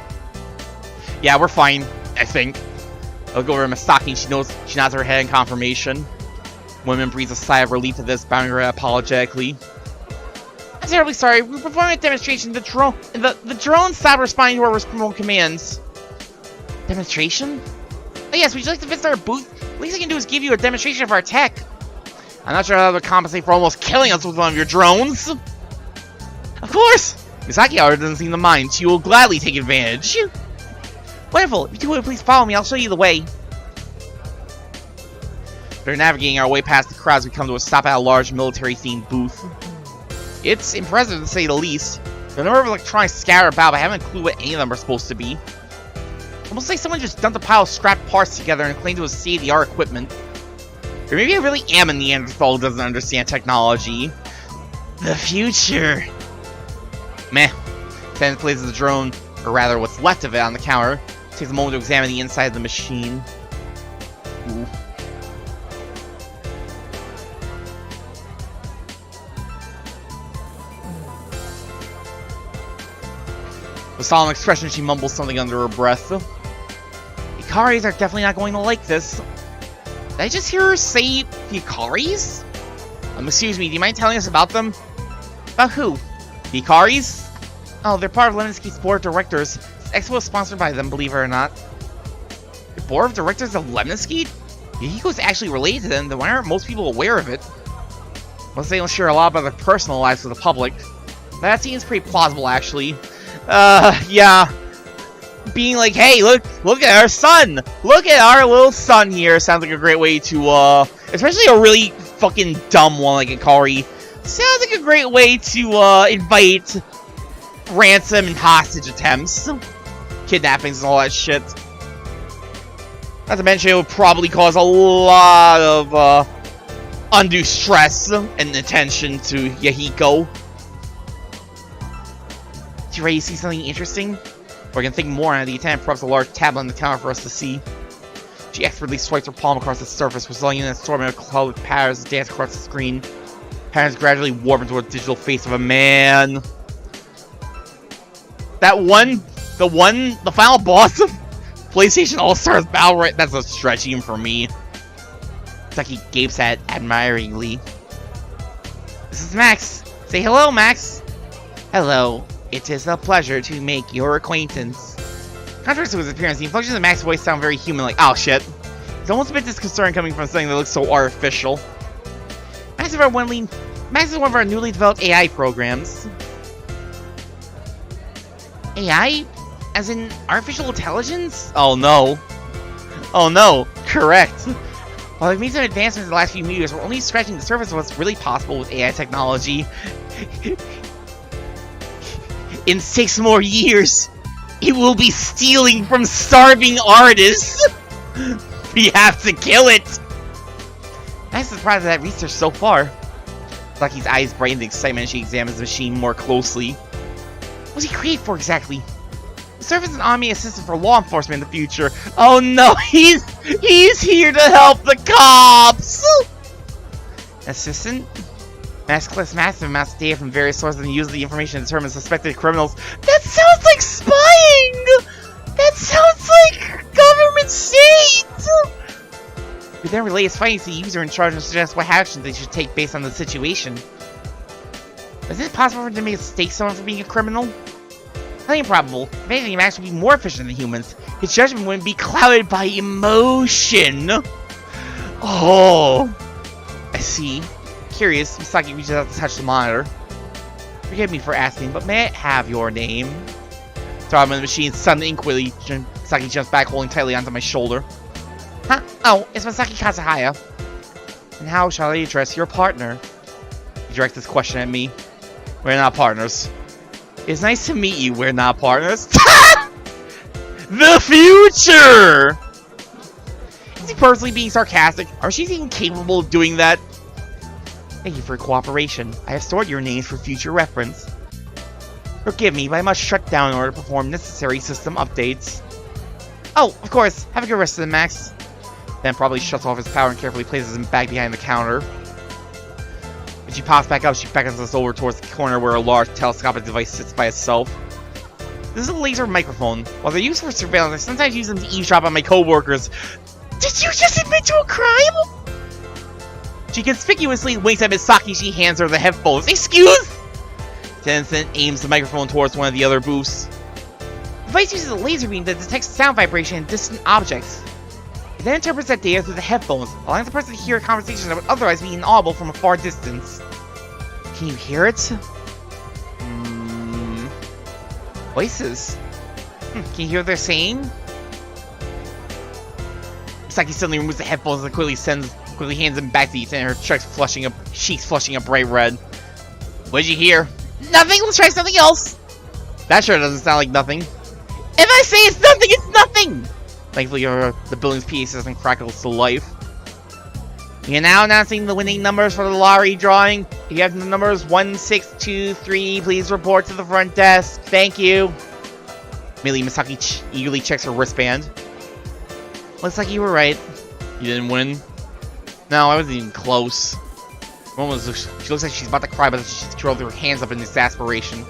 Yeah, we're fine, I think. I look over at Misaki and she nods her head in confirmation. Woman breathes a sigh of relief at this, bowing her head apologetically. I'm terribly sorry. We're performing a demonstration. The drone stopped responding to our remote commands. Demonstration? Oh yes, would you like to visit our booth? The least I can do is give you a demonstration of our tech. I'm not sure how to compensate for almost killing us with one of your drones. Of course! Misaki, however, doesn't seem to mind. She will gladly take advantage. Wonderful. If you would please follow me, I'll show you the way. After navigating our way past the crowds, we come to a stop at a large military-themed booth. It's impressive to say the least. There are a number of electronics scattered about, but I haven't a clue what any of them are supposed to be. Almost like someone just dumped a pile of scrap parts together and claimed it was state-of-the-art equipment. Or maybe I really am a Neanderthal who doesn't understand technology. The future. Meh. Sand places the drone, or rather what's left of it, on the counter. Takes a moment to examine the inside of the machine. Ooh. With a solemn expression, she mumbles something under her breath. The Ikaris are definitely not going to like this. Did I just hear her say the Ikaris? Excuse me, do you mind telling us about them? About who? The Ikaris? Oh, they're part of Lemniscate's board of directors. This expo is sponsored by them, believe it or not. The board of directors of Lemniscate? Yahiko's actually related to them, then why aren't most people aware of it? Unless they don't share a lot about their personal lives with the public. That seems pretty plausible, actually. Yeah. Being like, hey, look at our son! Look at our little son here! Sounds like a great way to, especially a really fucking dumb one like Ikari. Sounds like a great way to, invite ransom and hostage attempts. Kidnappings and all that shit. Not to mention, it would probably cause a lot of, undue stress and attention to Yahiko. You ready to see something interesting? Or can think more on it. The attendant props a large tablet on the counter for us to see. She expertly swipes her palm across the surface, resulting in an assortment of colored patterns that dance across the screen. Patterns gradually warp into a digital face of a man. The final boss of PlayStation All-Stars Battle Royale, that's a stretch even for me. Saki gapes at it admiringly. This is Max. Say hello, Max. Hello. It is a pleasure to make your acquaintance. Contrary to his appearance, the inflections of Max's voice sound very human-like. Oh shit. It's almost a bit disconcerting coming from something that looks so artificial. Max is one of our newly developed AI programs. AI? As in artificial intelligence? Oh no. Oh no. Correct. While we've made some advancements in the last few years, we're only scratching the surface of what's really possible with AI technology. In 6 more years, it will be stealing from starving artists. We have to kill it. I'm surprised at that research so far. Saki's eyes brighten with excitement as she examines the machine more closely. What's he created for exactly? The serves as an army assistant for law enforcement in the future. Oh no, he's here to help the cops. Assistant? Max collects massive amounts of data from various sources and uses the information to determine suspected criminals. That sounds like spying! That sounds like government state! We then relay his findings to the user in charge and suggest what actions they should take based on the situation. Is it possible for him to make a mistake someone for being a criminal? Highly improbable. If anything, Max would be more efficient than humans. His judgment wouldn't be clouded by emotion. Oh, I see. Curious, Misaki reaches out to touch the monitor. Forgive me for asking, but may I have your name? Throw him in the machine, suddenly inquiry. Misaki jumps back, holding tightly onto my shoulder. Huh? Oh, it's Misaki Kazuhaya. And how shall I address your partner? He directs this question at me. We're not partners. It's nice to meet you, we're not partners. The future! Is he personally being sarcastic? Are she even capable of doing that? Thank you for your cooperation. I have stored your names for future reference. Forgive me, but I must shut down in order to perform necessary system updates. Oh, of course. Have a good rest of the Max. Then probably shuts off his power and carefully places him back behind the counter. When she pops back up, she beckons us over towards the corner where a large telescopic device sits by itself. This is a laser microphone. While they're used for surveillance, I sometimes use them to eavesdrop on my co-workers. Did you just admit to a crime? She conspicuously winks at Misaki. She hands her the headphones. Excuse? Tenzin aims the microphone towards one of the other booths. The device uses a laser beam that detects sound vibration in distant objects. It then interprets that data through the headphones, allowing the person to hear conversations that would otherwise be inaudible from a far distance. Can you hear it? Voices. Can you hear what they're saying? Misaki suddenly removes the headphones and quickly hands them back to Ethan, her cheeks flushing a bright red. What'd you hear? Nothing! Let's try something else! That sure doesn't sound like nothing. If I say it's nothing, it's nothing! Thankfully, the building's PA system crackles to life. We are now announcing the winning numbers for the lottery drawing. If you have the numbers 1623, please report to the front desk. Thank you. Immediately, Misaki eagerly checks her wristband. Looks like you were right. You didn't win. No, I wasn't even close. She looks like she's about to cry, but she's curled her hands up in exasperation.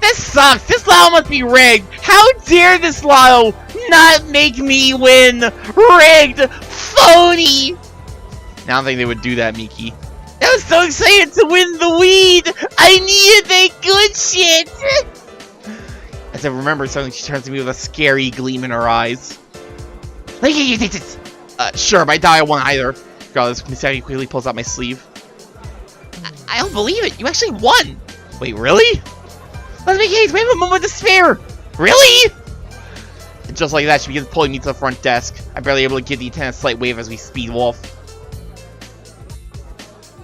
This sucks! This lotto must be rigged! How dare this lotto not make me win! Rigged! Phony! I don't think they would do that, Miki. I was so excited to win the weed! I needed that good shit! As I remember, suddenly she turns to me with a scary gleam in her eyes. Sure, but I doubt I won either. Regardless, Misaki quickly pulls out my sleeve. I don't believe it! You actually won! Wait, really? Let's make haste! We have a moment to spare! Really? And just like that, she begins pulling me to the front desk. I'm barely able to give the attendant a slight wave as we speed off.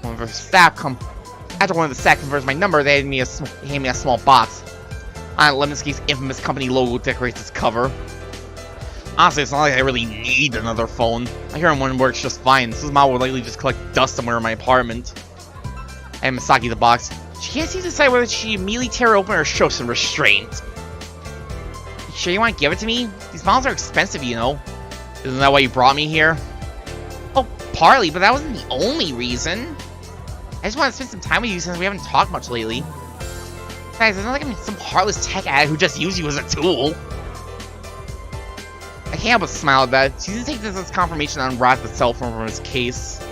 After one of the staff confirms my number, they hand me a small box. On Lemonski's infamous company logo decorates its cover. Honestly, it's not like I really need another phone. My current one works just fine. This model would likely just collect dust somewhere in my apartment. I hand Misaki the box. She can't seem to decide whether she immediately tear it open or show some restraint. You sure you want to give it to me? These models are expensive, you know. Isn't that why you brought me here? Oh, partly, but that wasn't the only reason. I just want to spend some time with you since we haven't talked much lately. Guys, it's not like I'm some heartless tech addict who just used you as a tool. I can't help but smile at that. She takes this as confirmation on Rod's the cell phone from his case.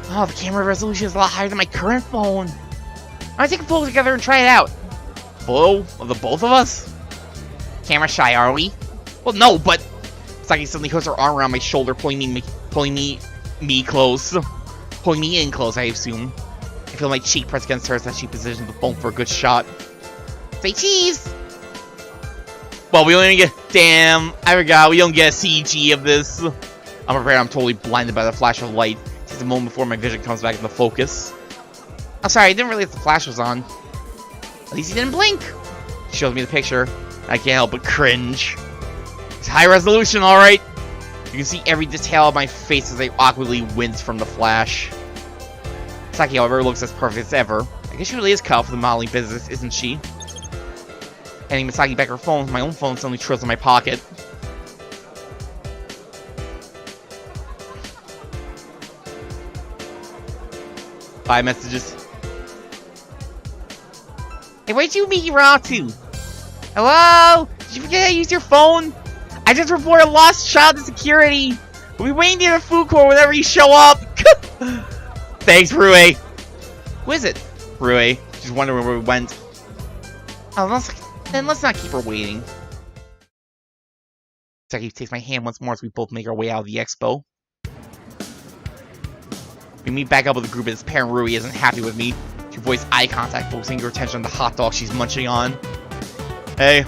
Oh, the camera resolution is a lot higher than my current phone. I'm gonna take a photo together and try it out. Photo of the both of us? Camera shy, are we? Well, no, but Saki suddenly puts her arm around my shoulder, pulling me close. Pulling me in close, I assume. I feel my cheek pressed against hers as she positions the phone for a good shot. Say cheese! Well, we only get... Damn, I forgot, we don't get a CG of this. I'm afraid I'm totally blinded by the flash of light. It's a moment before my vision comes back into focus. I'm sorry, I didn't realize the flash was on. At least he didn't blink. He shows me the picture. I can't help but cringe. It's high resolution, alright. You can see every detail of my face as I awkwardly wince from the flash. Saki, however, looks as perfect as ever. I guess she really is cut out for the modeling business, isn't she? Handing Misaki back her phone, my own phone suddenly trills in my pocket. Five messages. Hey, where'd you meet around to? Hello? Did you forget how to use your phone? I just reported a lost child to security. We'll be waiting near the food court whenever you show up. Thanks, Rue. Who is it? Rue. She's wondering where we went. Oh, let's not keep her waiting. Saki takes my hand once more as we both make our way out of the expo. We meet back up with the group as parent Rui isn't happy with me. She avoids eye contact, focusing her attention on the hot dog she's munching on. Hey.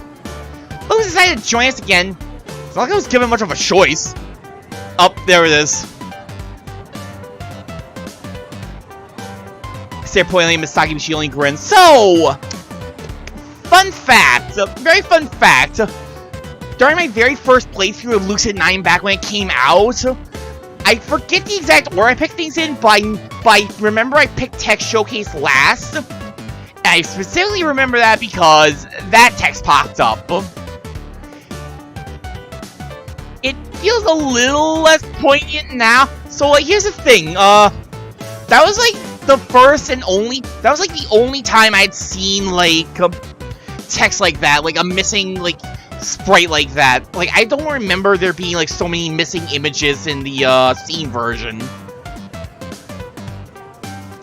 Who's decided to join us again? It's not like I was given much of a choice. Up, there it is. I stare pointedly at Misaki, but she only grins. So, fun fact, very fun fact. During my very first playthrough of Lucid9 back when it came out, I forget the exact order I picked things in, but remember I picked Text Showcase last. And I specifically remember that because that text popped up. It feels a little less poignant now. So, like, here's the thing. That was, like, the first and only... That was, like, the only time I'd seen, like, text like that. Like, a missing, like... sprite like that. Like, I don't remember there being, like, so many missing images in the, Steam version.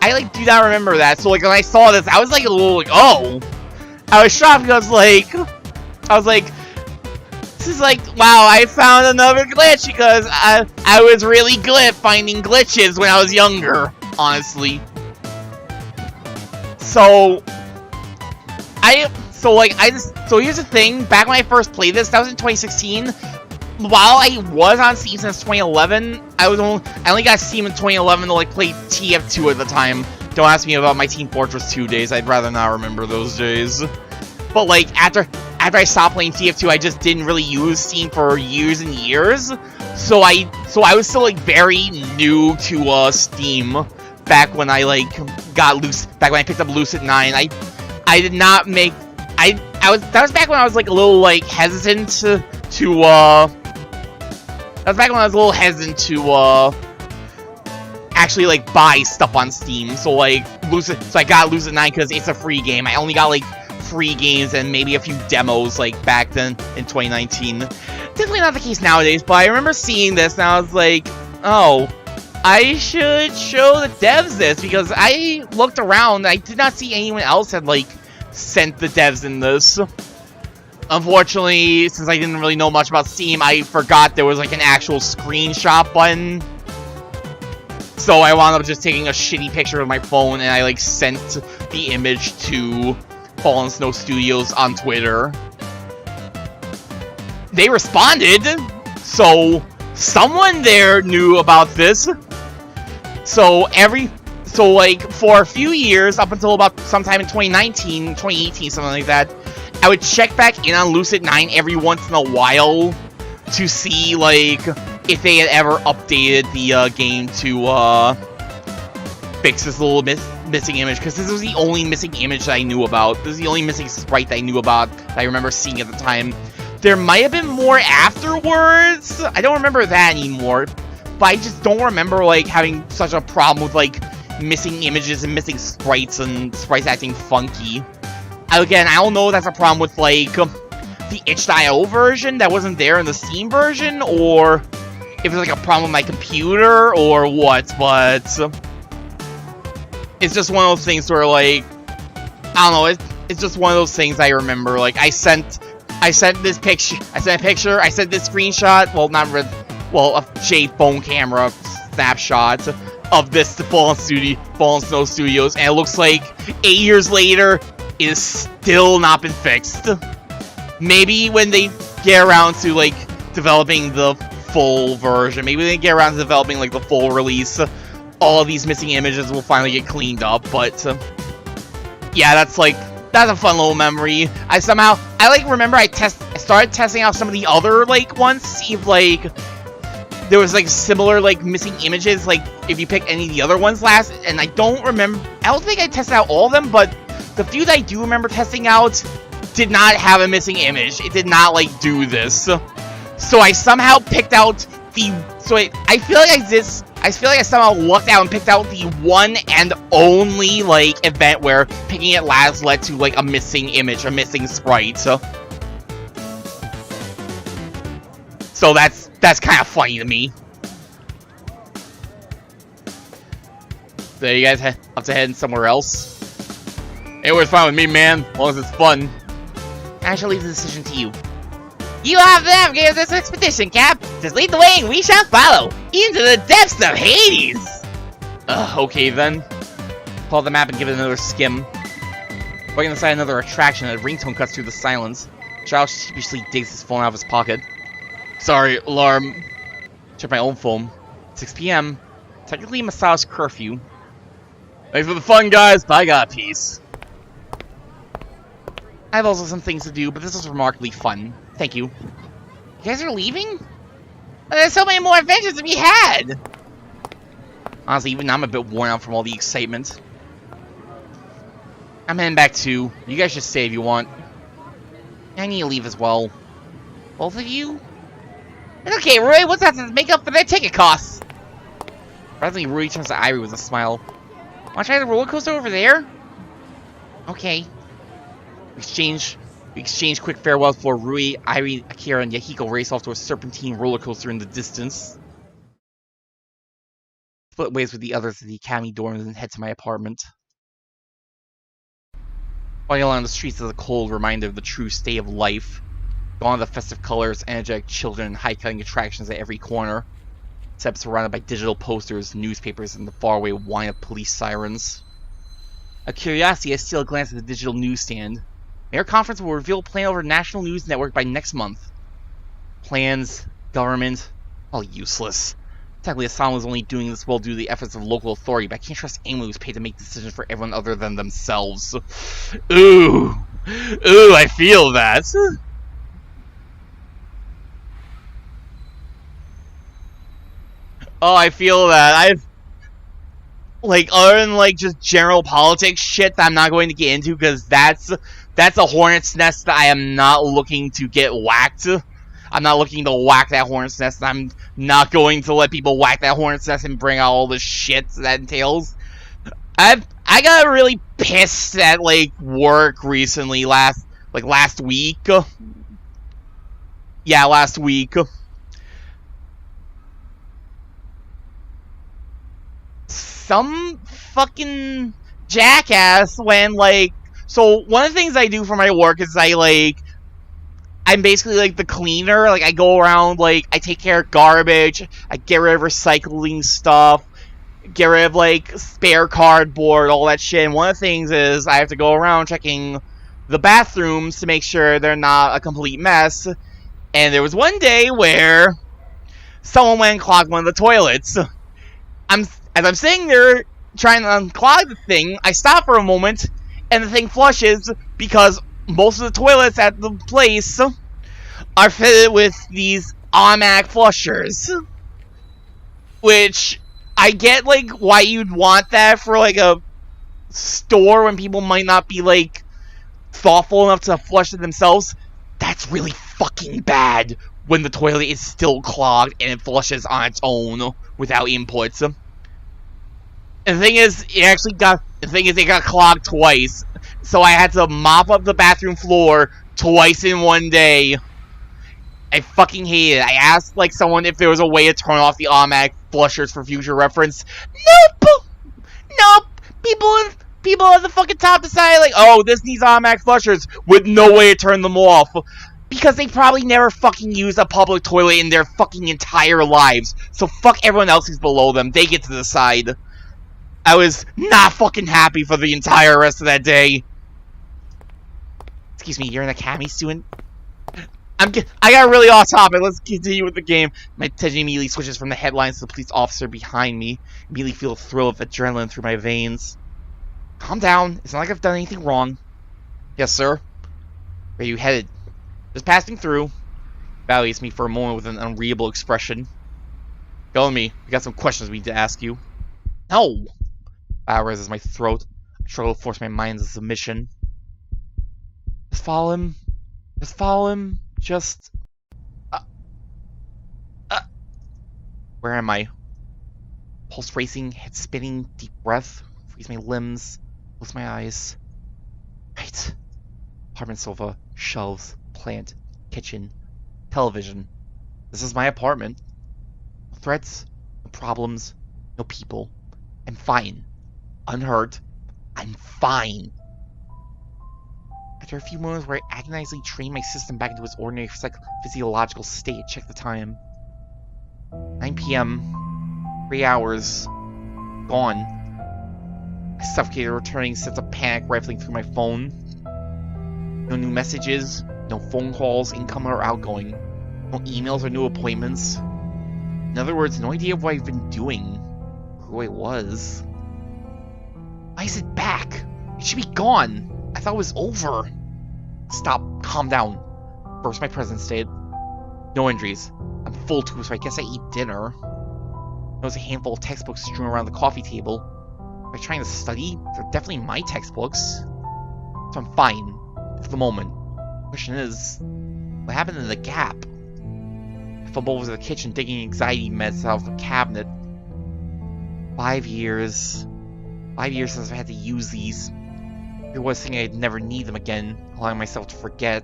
I, like, do not remember that. So, like, when I saw this, I was, like, a little, like, oh! I was shocked because, like, this is, like, wow, I found another glitch because I was really good at finding glitches when I was younger, honestly. So here's the thing, back when I first played this, that was in 2016, while I was on Steam since 2011, I only got Steam in 2011 to, like, play TF2 at the time. Don't ask me about my Team Fortress 2 days, I'd rather not remember those days. But, like, after I stopped playing TF2, I just didn't really use Steam for years and years, so I was still, like, very new to, Steam. back when I like back when I picked up Lucid9. I did not make that was back when I was like a little like hesitant to actually like buy stuff on Steam. So like I got Lucid9 because it's a free game. I only got like free games and maybe a few demos like back then in 2019. Definitely not the case nowadays, but I remember seeing this and I was like, oh, I should show the devs this, because I looked around and I did not see anyone else had like sent the devs in this. Unfortunately, since I didn't really know much about Steam, I forgot there was like an actual screenshot button. So I wound up just taking a shitty picture of my phone and I like sent the image to Fallen Snow Studios on Twitter. They responded, so someone there knew about this. So like for a few years, up until about sometime in 2019, 2018, something like that, I would check back in on Lucid9 every once in a while to see like if they had ever updated the game to fix this little missing image, because this was the only missing image that I knew about. This is the only missing sprite that I knew about that I remember seeing at the time. There might have been more afterwards. I don't remember that anymore. But I just don't remember like having such a problem with like missing images and missing sprites and sprites acting funky. Again, I don't know if that's a problem with like the itch.io version that wasn't there in the Steam version, or if it's like a problem with my computer or what, but it's just one of those things where like, I don't know, it's just one of those things I remember. Like I sent this picture, I sent this screenshot, well, a shade phone camera snapshot of this to Fallen Snow Studios, and it looks like 8 years later, it has still not been fixed. Maybe when they get around to like developing the full version, maybe they get around to developing like the full release, all of these missing images will finally get cleaned up. But yeah, that's a fun little memory. I remember I started testing out some of the other like ones to see if like there was like similar like missing images, like if you pick any of the other ones last, and I don't think I tested out all of them, but the few that I do remember testing out did not have a missing image. It did not like do this. So I somehow picked out I feel like I somehow lucked out and picked out the one and only like event where picking it last led to like a missing image, a missing sprite. So that's kind of funny to me. So you guys have to head somewhere else? It was fine with me, man, as long as it's fun. I shall leave the decision to you. You have the navigate of this expedition, Cap. Just lead the way and we shall follow into the depths of Hades. Okay then. Pull out the map and give it another skim. Walking inside another attraction, a ringtone cuts through the silence. Charles sheepishly digs his phone out of his pocket. Sorry, alarm. Check my own phone. 6 p.m. Technically massage curfew. Thanks for the fun, guys, but I got a piece. I have also some things to do, but this was remarkably fun. Thank you. You guys are leaving? There's so many more adventures to be had! Honestly, even I'm a bit worn out from all the excitement. I'm heading back too. You guys should stay if you want. I need to leave as well. Both of you? It's okay, Rui. What's that to make up for their ticket costs? Presently, Rui turns to Airi with a smile. Wanna try the roller coaster over there? Okay. We exchange quick farewells before Rui, Airi, Akira, and Yahiko race off to a serpentine roller coaster in the distance. Split ways with the others at the academy dorms and head to my apartment. Walking along the streets is a cold reminder of the true state of life. Gone are the festive colors, energetic children, and high-cutting attractions at every corner. Except surrounded by digital posters, newspapers, and the faraway whine of police sirens. Out of curiosity, I steal a glance at the digital newsstand. Mayor Conference will reveal plan over National News Network by next month. Plans, government, all useless. Technically, Isamu is only doing this well due to the efforts of local authority, but I can't trust anyone who's paid to make decisions for everyone other than themselves. Ooh, I feel that. Oh, I feel that. like, other than, like, just general politics shit that I'm not going to get into, because that's a hornet's nest that I am not looking to get whacked. I'm not looking to whack that hornet's nest. I'm not going to let people whack that hornet's nest and bring out all the shit that entails. I got really pissed at, like, work recently, last week. Yeah, last week. Some fucking jackass when, like... So, one of the things I do for my work is I'm basically, like, the cleaner. Like, I go around, like, I take care of garbage, I get rid of recycling stuff, get rid of, like, spare cardboard, all that shit. And one of the things is I have to go around checking the bathrooms to make sure they're not a complete mess. And there was one day where someone went and clogged one of the toilets. As I'm sitting there trying to unclog the thing, I stop for a moment, and the thing flushes because most of the toilets at the place are fitted with these automatic flushers. Which, I get, like, why you'd want that for, like, a store when people might not be, like, thoughtful enough to flush it themselves. That's really fucking bad when the toilet is still clogged and it flushes on its own without inputs. And the thing is, it got clogged twice. So I had to mop up the bathroom floor twice in one day. I fucking hate it. I asked, like, someone if there was a way to turn off the automatic flushers for future reference. Nope! Nope! People at the fucking top decide, like, oh, this needs automatic flushers, with no way to turn them off. Because they probably never fucking used a public toilet in their fucking entire lives. So fuck everyone else who's below them. They get to decide. I was not fucking happy for the entire rest of that day. Excuse me, you're an academy student? I got really off topic. Let's continue with the game. My attention immediately switches from the headlines to the police officer behind me. Immediately feel a thrill of adrenaline through my veins. Calm down. It's not like I've done anything wrong. Yes, sir. Where are you headed? Just passing through. Evaluates me for a moment with an unreadable expression. Go with me. We got some questions we need to ask you. No! Fire rises my throat. I struggle to force my mind into submission. Just follow him. Just follow him. Just... Where am I? Pulse racing, head spinning, deep breath. Freeze my limbs. Close my eyes. Right. Apartment sofa, shelves, plant, kitchen, television. This is my apartment. No threats, no problems, no people. I'm fine. Unhurt. I'm fine. After a few moments where I agonizingly train my system back into its ordinary physiological state, check the time. 9 p.m. 3 hours. Gone. I suffocated, returning sense of panic rifling through my phone. No new messages, no phone calls, incoming or outgoing. No emails or new appointments. In other words, no idea of what I've been doing. Or who I was. Why is it back? It should be gone. I thought it was over. Stop. Calm down. First, my present state. No injuries. I'm full too, so I guess I eat dinner. There's a handful of textbooks strewn around the coffee table. Am I trying to study? They're definitely my textbooks. So I'm fine. For the moment. The question is, what happened in the gap? I fumbled over to the kitchen, digging anxiety meds out of the cabinet. 5 years. 5 years since I had to use these. It was thinking I'd never need them again, allowing myself to forget.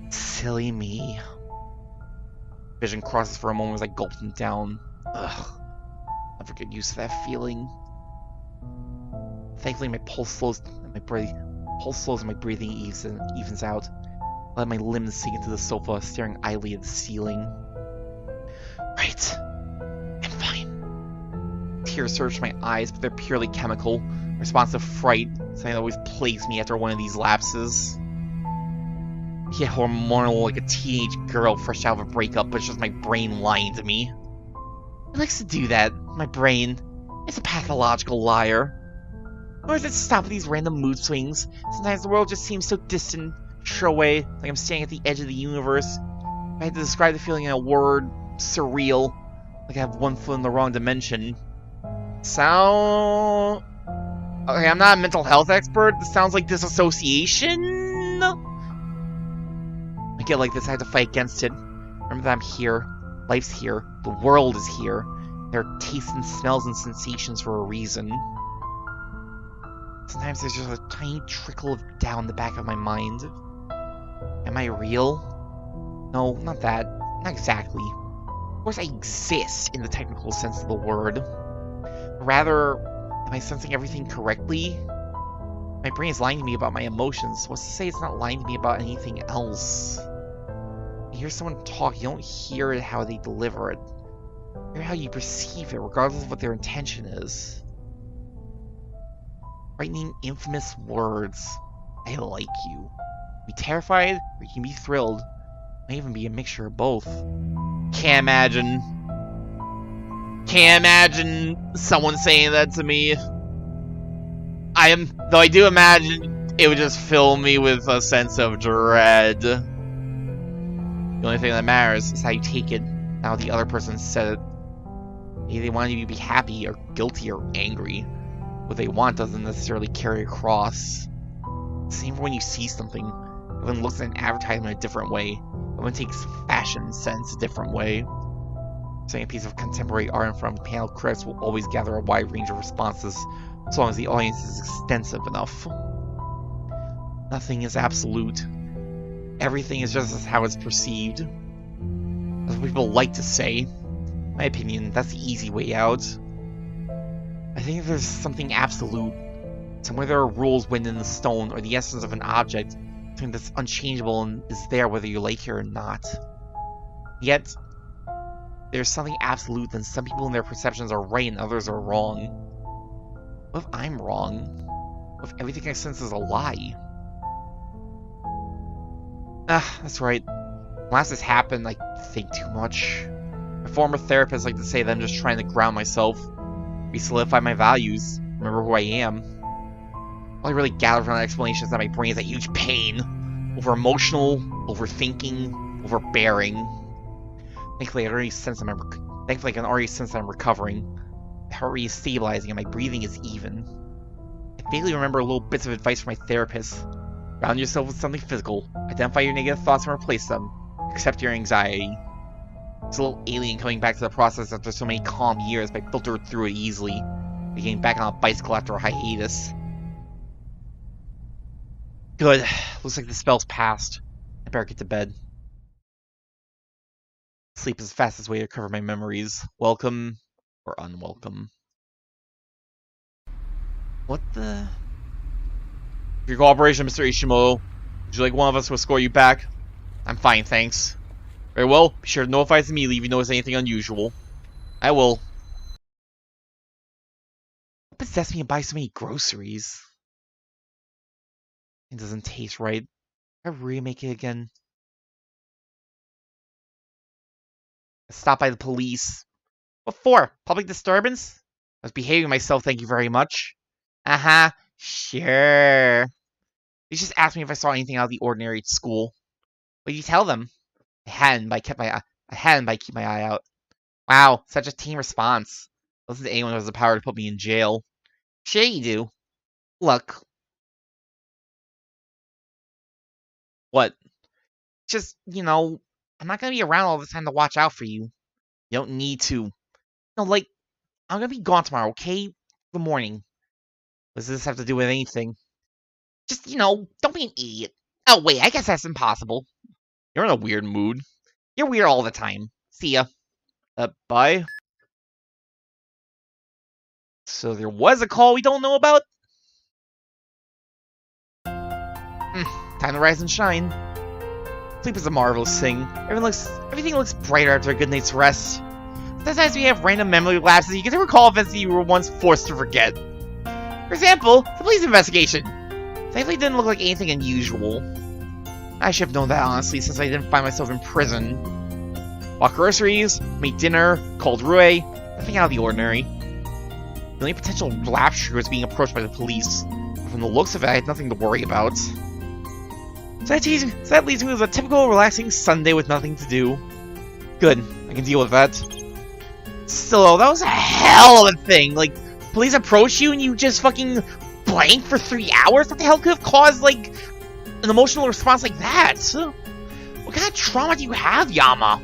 Silly me. Vision crosses for a moment as I gulp them down. Ugh. Never get used to that feeling. Thankfully, my pulse slows and my breathing evens out. I let my limbs sink into the sofa, staring idly at the ceiling. Right. I'm fine. Tears surge to my eyes, but they're purely chemical. A response to fright, something that always plagues me after one of these lapses. Yet hormonal like a teenage girl fresh out of a breakup, but it's just my brain lying to me. It likes to do that, my brain. It's a pathological liar. Or does it stop at these random mood swings? Sometimes the world just seems so distant, far away, like I'm standing at the edge of the universe. If I had to describe the feeling in a word, surreal. Like I have one foot in the wrong dimension. Sound... Okay, I'm not a mental health expert. This sounds like disassociation. I get like this, I have to fight against it. Remember that I'm here. Life's here. The world is here. There are tastes and smells and sensations for a reason. Sometimes there's just a tiny trickle of doubt in the back of my mind. Am I real? No, not that. Not exactly. Of course I exist in the technical sense of the word. Rather, am I sensing everything correctly? My brain is lying to me about my emotions. What's to say it's not lying to me about anything else? You hear someone talk, you don't hear it how they deliver it. You hear how you perceive it, regardless of what their intention is. Frightening, infamous words. I like you. Be terrified, or you can be thrilled. It may even be a mixture of both. Can't imagine. Can't imagine someone saying that to me. Though I do imagine it would just fill me with a sense of dread. The only thing that matters is how you take it, not how the other person said it. Maybe they want you to be happy, or guilty, or angry. What they want doesn't necessarily carry across. Same for when you see something. Everyone looks at an advertisement a different way. Everyone takes fashion sense a different way. Saying a piece of contemporary art in front of panel critics will always gather a wide range of responses, as long as the audience is extensive enough. Nothing is absolute. Everything is just how it's perceived. That's what people like to say. In my opinion, that's the easy way out. I think there's something absolute. Somewhere there are rules written in the stone, or the essence of an object, something that's unchangeable and is there whether you like it or not. Yet, there's something absolute, then some people in their perceptions are right and others are wrong. What if I'm wrong? What if everything I sense is a lie? That's right. Last this happened, I think too much. My former therapist liked to say that I'm just trying to ground myself, re-solidify my values, remember who I am. All I really gathered from that explanation is that my brain is a huge pain. Over-emotional, overthinking, overbearing. Thankfully, I can already sense that I'm recovering. My heart rate is stabilizing and my breathing is even. I vaguely remember little bits of advice from my therapist. Ground yourself with something physical. Identify your negative thoughts and replace them. Accept your anxiety. It's a little alien coming back to the process after so many calm years, but I filtered through it easily. Like getting back on a bicycle after a hiatus. Good. Looks like the spell's passed. I better get to bed. Sleep is the fastest way to recover my memories. Welcome or unwelcome. What the? For your cooperation, Mr. Ishimoto. Would you like one of us to escort you back? I'm fine, thanks. Very well. Be sure to notify us immediately if you notice anything unusual. I will. What possessed me to buy so many groceries? It doesn't taste right. I remake it again. Stop by the police. What for? Public disturbance? I was behaving myself, thank you very much. Sure. They just asked me if I saw anything out of the ordinary at school. What did you tell them? I hadn't, but I keep my eye out. Wow, such a tame response. Listen to anyone who has the power to put me in jail. Sure you do. Look. What? Just, I'm not gonna be around all the time to watch out for you. You don't need to. I'm gonna be gone tomorrow, okay? Good morning. What does this have to do with anything? Just, don't be an idiot. Oh, wait, I guess that's impossible. You're in a weird mood. You're weird all the time. See ya. Bye. So there was a call we don't know about? Time to rise and shine. Sleep is a marvelous thing. Everything looks brighter after a good night's rest. Sometimes we have random memory lapses. You get to recall events that you were once forced to forget. For example, the police investigation. Thankfully, didn't look like anything unusual. I should have known that, honestly, since I didn't find myself in prison. Bought groceries, made dinner, called Rui. Nothing out of the ordinary. The only potential rapture was being approached by the police. From the looks of it, I had nothing to worry about. So that leaves me with a typical relaxing Sunday with nothing to do. Good, I can deal with that. Still, that was a hell of a thing. police approach you and you just fucking blank for 3 hours? What the hell could have caused, like, an emotional response like that? What kind of trauma do you have, Yama?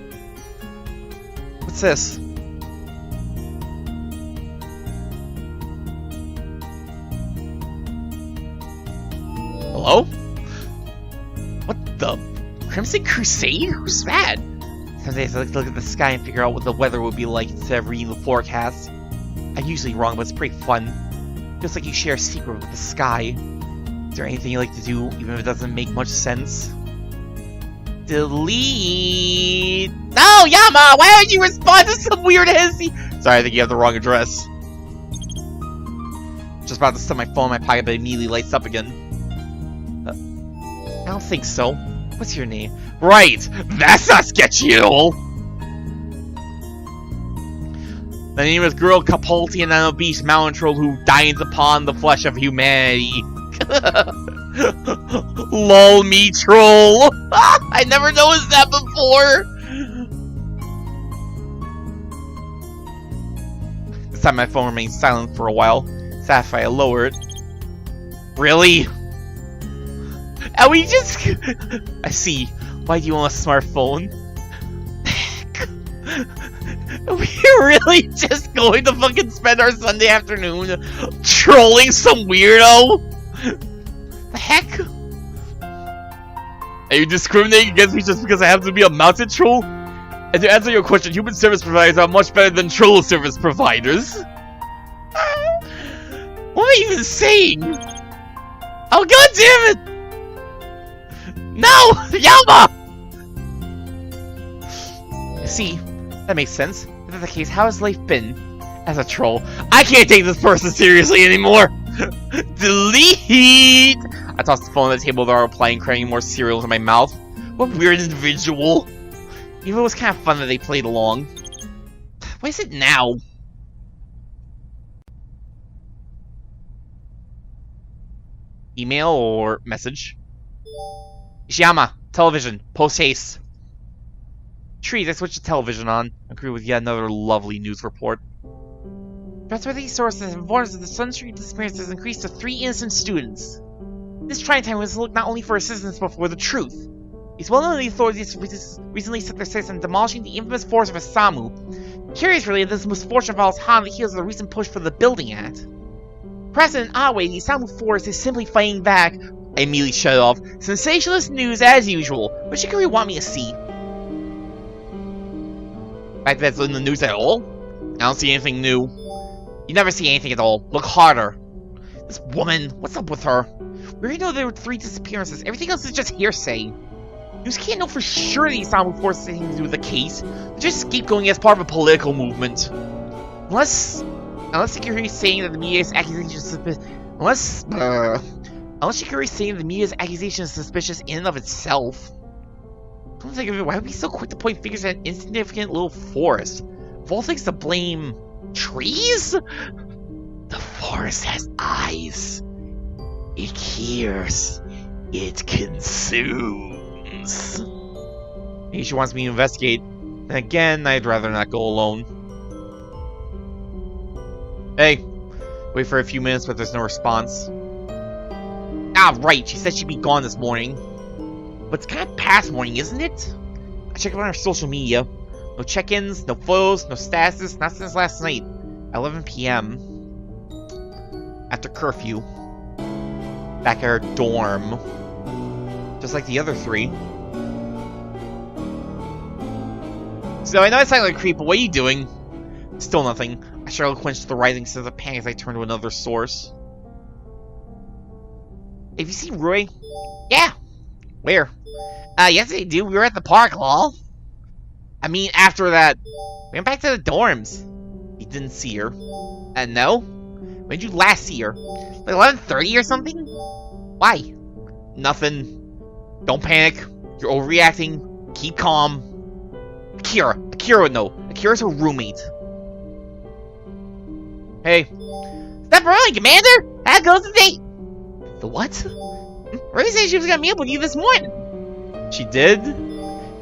What's this? Hello? What the? Crimson Crusade? Who's that? Some days I like to look at the sky and figure out what the weather would be like instead of reading the forecast. I'm usually wrong, but it's pretty fun. Feels like you share a secret with the sky. Is there anything you like to do, even if it doesn't make much sense? Delete! No, Yama! Why would you respond to some weird hissy? Sorry, I think you have the wrong address. Just about to set my phone in my pocket, but it immediately lights up again. I don't think so. What's your name? Right! That's not sketchy at all! The name is Girl Capulti, and an obese mountain troll who dines upon the flesh of humanity. Lol, me troll! I never noticed that before! This time my phone remained silent for a while. Sapphire lowered. Really? And we just... I see. Why do you want a smartphone? We're really just going to fucking spend our Sunday afternoon trolling some weirdo? The heck? Are you discriminating against me just because I happen to be a mountain troll? And to answer your question, human service providers are much better than troll service providers. What am I even saying? Oh, god damn it! No! Yama! See, that makes sense. If that's the case, how has life been as a troll? I can't take this person seriously anymore! Delete! I tossed the phone on the table without replying, cramming more cereal into my mouth. What weird individual. Even though it was kind of fun that they played along. Why is it now? Email or message? Ishiyama, television, post haste. Trees, I switched to television on. Agree with yet another lovely news report. Trustworthy sources inform us that the Sunstream disappearance has increased to 3 innocent students. This trying time was to look not only for assistance but for the truth. It's well known the authorities recently set their sights on demolishing the infamous force of Isamu. Curious really, this misfortune follows hot on the heels of the recent push for the Building Act. Perhaps in an odd way, the Isamu force is simply fighting back. I immediately shut it off. Sensationalist news as usual. What should you want me to see? Fact that's in the news at all? I don't see anything new. You never see anything at all. Look harder. This woman, what's up with her? We already know there were 3 disappearances. Everything else is just hearsay. News can't know for sure the Isamu force has anything to do with the case. They're just scapegoating as part of a political movement. Unless Sylvierchii is saying that the media's accusation is suspicious. Unless Sylvierchii is saying the media's accusation is suspicious in and of itself. Don't think of it. Why would we be so quick to point fingers at an insignificant little forest? Of all things to blame, trees? The forest has eyes. It hears. It consumes. Maybe she wants me to investigate. And again, I'd rather not go alone. Hey. Wait for a few minutes, but there's no response. Ah, right. She said she'd be gone this morning. But it's kind of past morning, isn't it? I checked on her social media. No check-ins, no photos, no statuses, not since last night. 11 p.m. After curfew. Back at her dorm. Just like the other 3. So I know I sound like a creep, but what are you doing? Still nothing. I struggle to quench the rising sense of panic as I turn to another source. Have you seen Roy? Yeah. Where? Yesterday, dude. We were at the park, lol. I mean, after that, we went back to the dorms. You didn't see her. No? When did you last see her? Like 11:30 or something? Why? Nothing. Don't panic. You're overreacting. Keep calm. Akira would know. Akira's her roommate. Hey. Step early, Commander! How goes the date? The what? Ray said she was gonna meet up with you this morning. She did?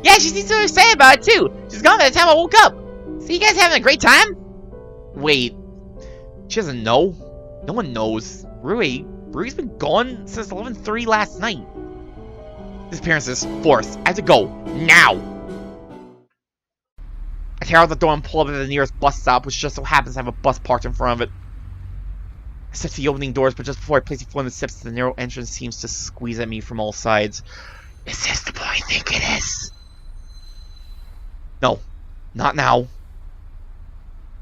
Yeah, she seems so excited about it too. She's gone by the time I woke up. So you guys having a great time? Wait. She doesn't know. No one knows. Rui's been gone since 11:30 last night. Disappearances. Forced. I have to go. Now! I tear out the door and pull up at the nearest bus stop, which just so happens to have a bus parked in front of it. I step to the opening doors, but just before I place the foot on the steps, the narrow entrance seems to squeeze at me from all sides. Is this the boy I think it is? No. Not now.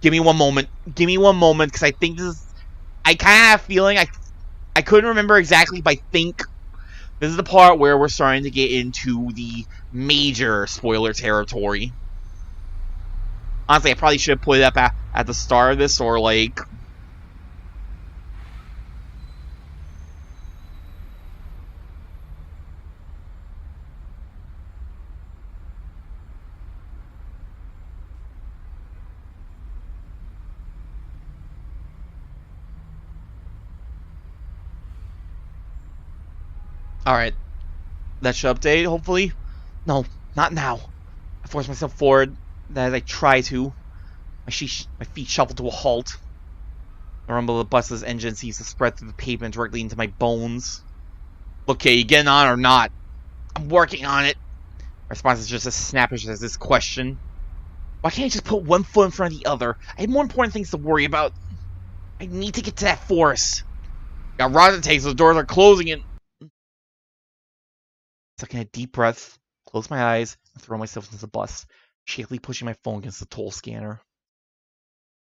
Give me one moment. Give me one moment, because I think this is... I kind of have a feeling... I couldn't remember exactly, but I think this is the part where we're starting to get into the major spoiler territory. Honestly, I probably should have put it up at the start of this, or like... Alright. That should update, hopefully. No, not now. I force myself forward as I try to. My feet shuffle to a halt. The rumble of the bus's engine seems to spread through the pavement directly into my bones. Okay, you getting on or not? I'm working on it. My response is just as snappish as this question. Why can't I just put one foot in front of the other? I have more important things to worry about. I need to get to that forest. Got rods to take, so the doors are closing and... Taking a deep breath, close my eyes, and throw myself into the bus, shakily pushing my phone against the toll scanner.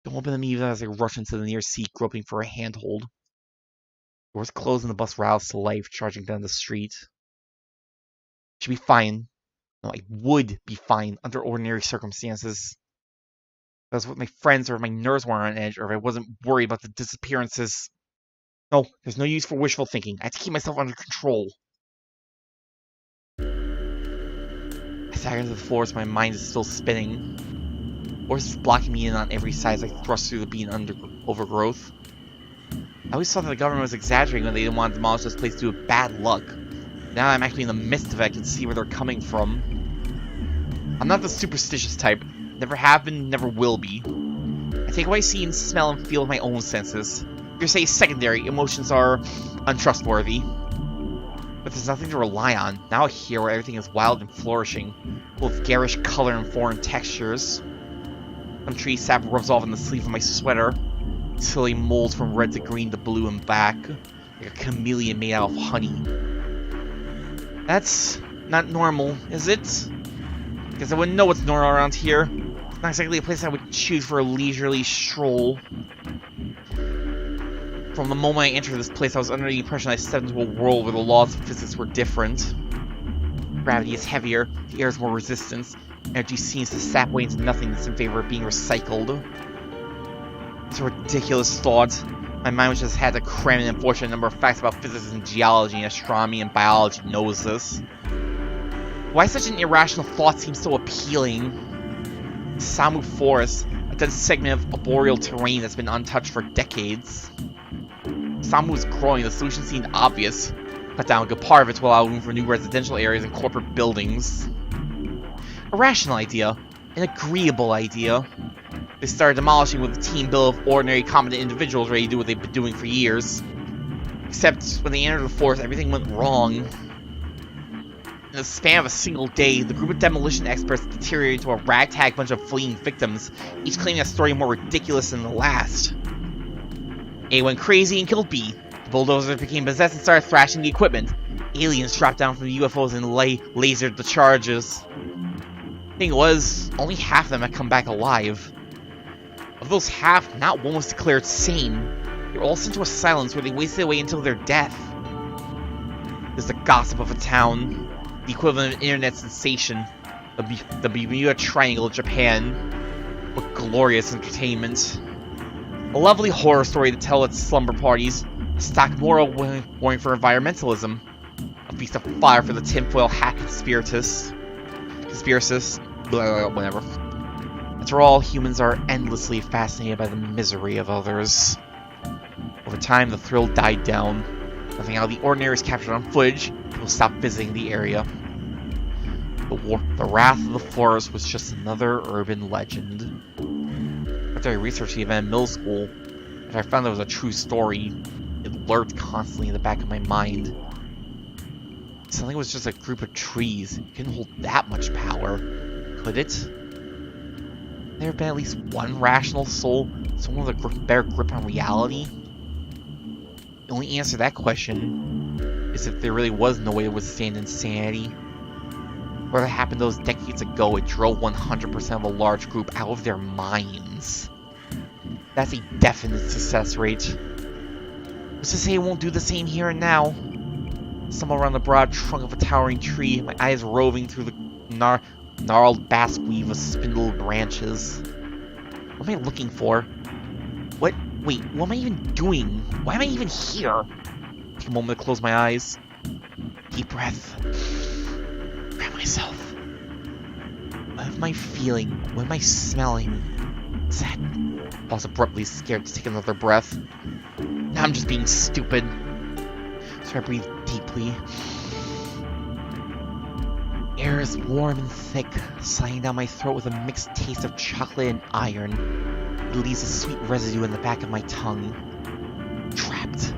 Don't open them even as I rush into the nearest seat, groping for a handhold. Doors close and the bus roused to life, charging down the street. Should be fine. No, I would be fine under ordinary circumstances. If I was with my friends, or if my nerves weren't on edge, or if I wasn't worried about the disappearances. No, there's no use for wishful thinking. I have to keep myself under control. I stagger into the floor as my mind is still spinning. Force is blocking me in on every side as I thrust through the being overgrowth. I always thought that the government was exaggerating when they didn't want to demolish this place due to bad luck. Now that I'm actually in the midst of it, I can see where they're coming from. I'm not the superstitious type. Never have been, never will be. I take what I see and smell and feel with my own senses. You say secondary, emotions are untrustworthy. But there's nothing to rely on. Now here where everything is wild and flourishing, full of garish color and foreign textures. Some tree sap rubs off on the sleeve of my sweater. Silly molds from red to green to blue and back, like a chameleon made out of honey. That's not normal, is it? Because I wouldn't know what's normal around here. It's not exactly a place I would choose for a leisurely stroll. From the moment I entered this place, I was under the impression I stepped into a world where the laws of physics were different. Gravity is heavier, the air is more resistant, energy seems to sap away into nothingness in favor of being recycled. It's a ridiculous thought. My mind just had to cram an unfortunate number of facts about physics and geology and astronomy and biology knows this. Why such an irrational thought seems so appealing? Isamu Forest, a dense segment of arboreal terrain that's been untouched for decades. Isamu was growing, the solution seemed obvious. Cut down a good part of it to allow room for new residential areas and corporate buildings. A rational idea. An agreeable idea. They started demolishing with a team built of ordinary, competent individuals ready to do what they've been doing for years. Except, when they entered the forest, everything went wrong. In the span of a single day, the group of demolition experts deteriorated into a ragtag bunch of fleeing victims, each claiming a story more ridiculous than the last. A went crazy and killed B. The bulldozers became possessed and started thrashing the equipment. Aliens dropped down from the UFOs and lasered the charges. The thing was, only half of them had come back alive. Of those half, not one was declared sane. They were all sent to asylums where they wasted away until their death. There's the gossip of a town, the equivalent of an internet sensation, the Bermuda Triangle of Japan. What glorious entertainment. A lovely horror story to tell at slumber parties, a stock moral warning for environmentalism, a feast of fire for the tinfoil hat conspiracists, blah, whatever. After all, humans are endlessly fascinated by the misery of others. Over time, the thrill died down. Nothing out of the ordinary was captured on footage. People stopped visiting the area. The wrath of the forest was just another urban legend. After I researched the event in middle school, I If I found that was a true story, it lurked constantly in the back of my mind. Something was just a group of trees. It couldn't hold that much power, could it? There have been at least one rational soul, someone with a better grip on reality? The only answer to that question is if there really was no way to withstand insanity. Whatever happened those decades ago, it drove 100% of a large group out of their minds. That's a definite success rate. What's to say it won't do the same here and now? Somewhere around the broad trunk of a towering tree, my eyes roving through the gnarled basque weave of spindled branches. What am I looking for? Wait, what am I even doing? Why am I even here? Take a moment to close my eyes. Deep breath. Grab myself. What am I feeling? What am I smelling? What's that? I was abruptly scared to take another breath. Now I'm just being stupid. So I breathe deeply. Air is warm and thick, sliding down my throat with a mixed taste of chocolate and iron. It leaves a sweet residue in the back of my tongue. Trapped.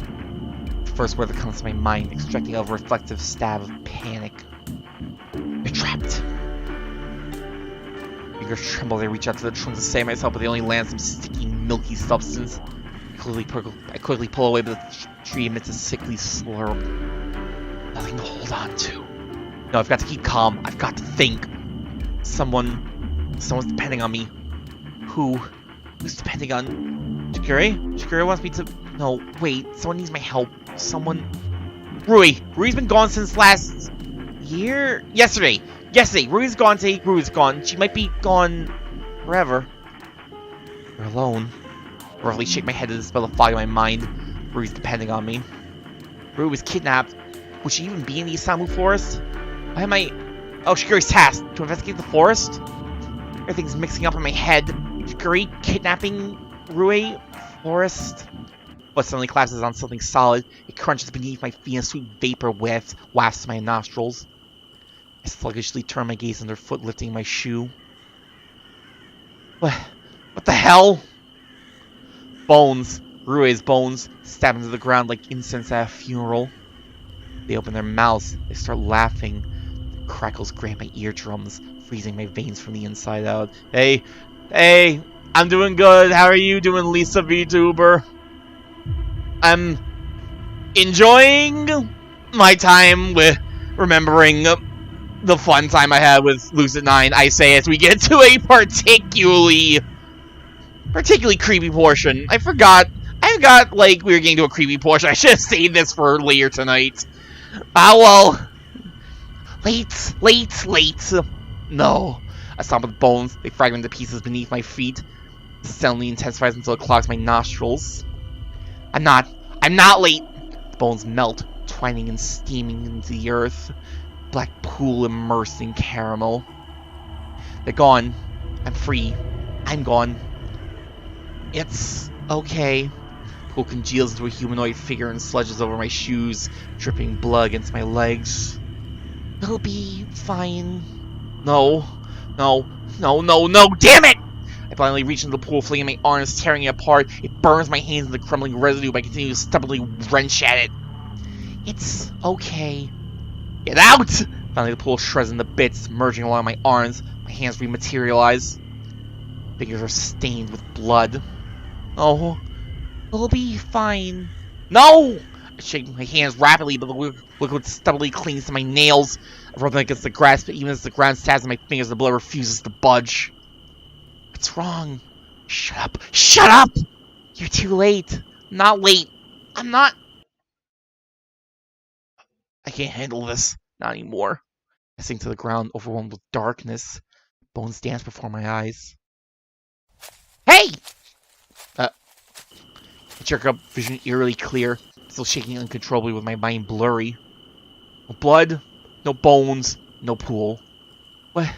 The first word that comes to my mind, extracting a reflective stab of panic. You're trapped. Fingers tremble as I reach out to the trunk to save myself, but they only land some sticky, milky substance. I quickly pull away, but the tree emits a sickly slurp. Nothing to hold on to. No, I've got to keep calm. I've got to think. Someone's depending on me. Who's depending on... Shikiri? Shikiri wants me to... No, wait. Someone needs my help. Someone... Rui's been gone since last... year? Yesterday. Rui's gone today. Rui's gone. She might be gone... forever. We're alone. I roughly shake my head to dispel the fog in my mind. Rui's depending on me. Rui was kidnapped. Would she even be in the Isamu forest? Why am I... Oh, Shikiri's tasked to investigate the forest? Everything's mixing up in my head. Shikiri kidnapping Rui forest. But suddenly collapses on something solid. It crunches beneath my feet and a sweet vapor wafts to my nostrils. I sluggishly turn my gaze underfoot, lifting my shoe. What the hell? Bones. Rui's bones stab into the ground like incense at a funeral. They open their mouths. They start laughing. The crackles grate my eardrums, freezing my veins from the inside out. Hey, I'm doing good. How are you doing, Lisa VTuber? I'm enjoying my time with remembering the fun time I had with Lucid9. I say as we get to a particularly creepy portion. I forgot like we were getting to a creepy portion. I should have saved this for later tonight. Ah well. Late. No. I stomp with bones. They fragment to pieces beneath my feet. It suddenly intensifies until it clogs my nostrils. I'm not late. The bones melt, twining and steaming into the earth. Black pool immersed in caramel. They're gone. I'm free. I'm gone. It's okay. Pool congeals into a humanoid figure and sludges over my shoes, dripping blood against my legs. It'll be fine. No, damn it! I finally reach into the pool, flinging my arms, tearing it apart. It burns my hands into crumbling residue, but I continue to stubbornly wrench at it. It's okay. Get out! Finally, the pool shreds into bits, merging along my arms. My hands rematerialize. Fingers are stained with blood. Oh, it'll be fine. No! I shake my hands rapidly, but the liquid stubbornly clings to my nails. I rub them against the grass, but even as the ground stabs in my fingers, the blood refuses to budge. What's wrong? Shut up! You're too late. I'm not late. I'm not... I can't handle this. Not anymore. I sink to the ground, overwhelmed with darkness. Bones dance before my eyes. Hey! I jerk up, vision eerily clear, still shaking uncontrollably with my mind blurry. No blood, no bones, no pool. What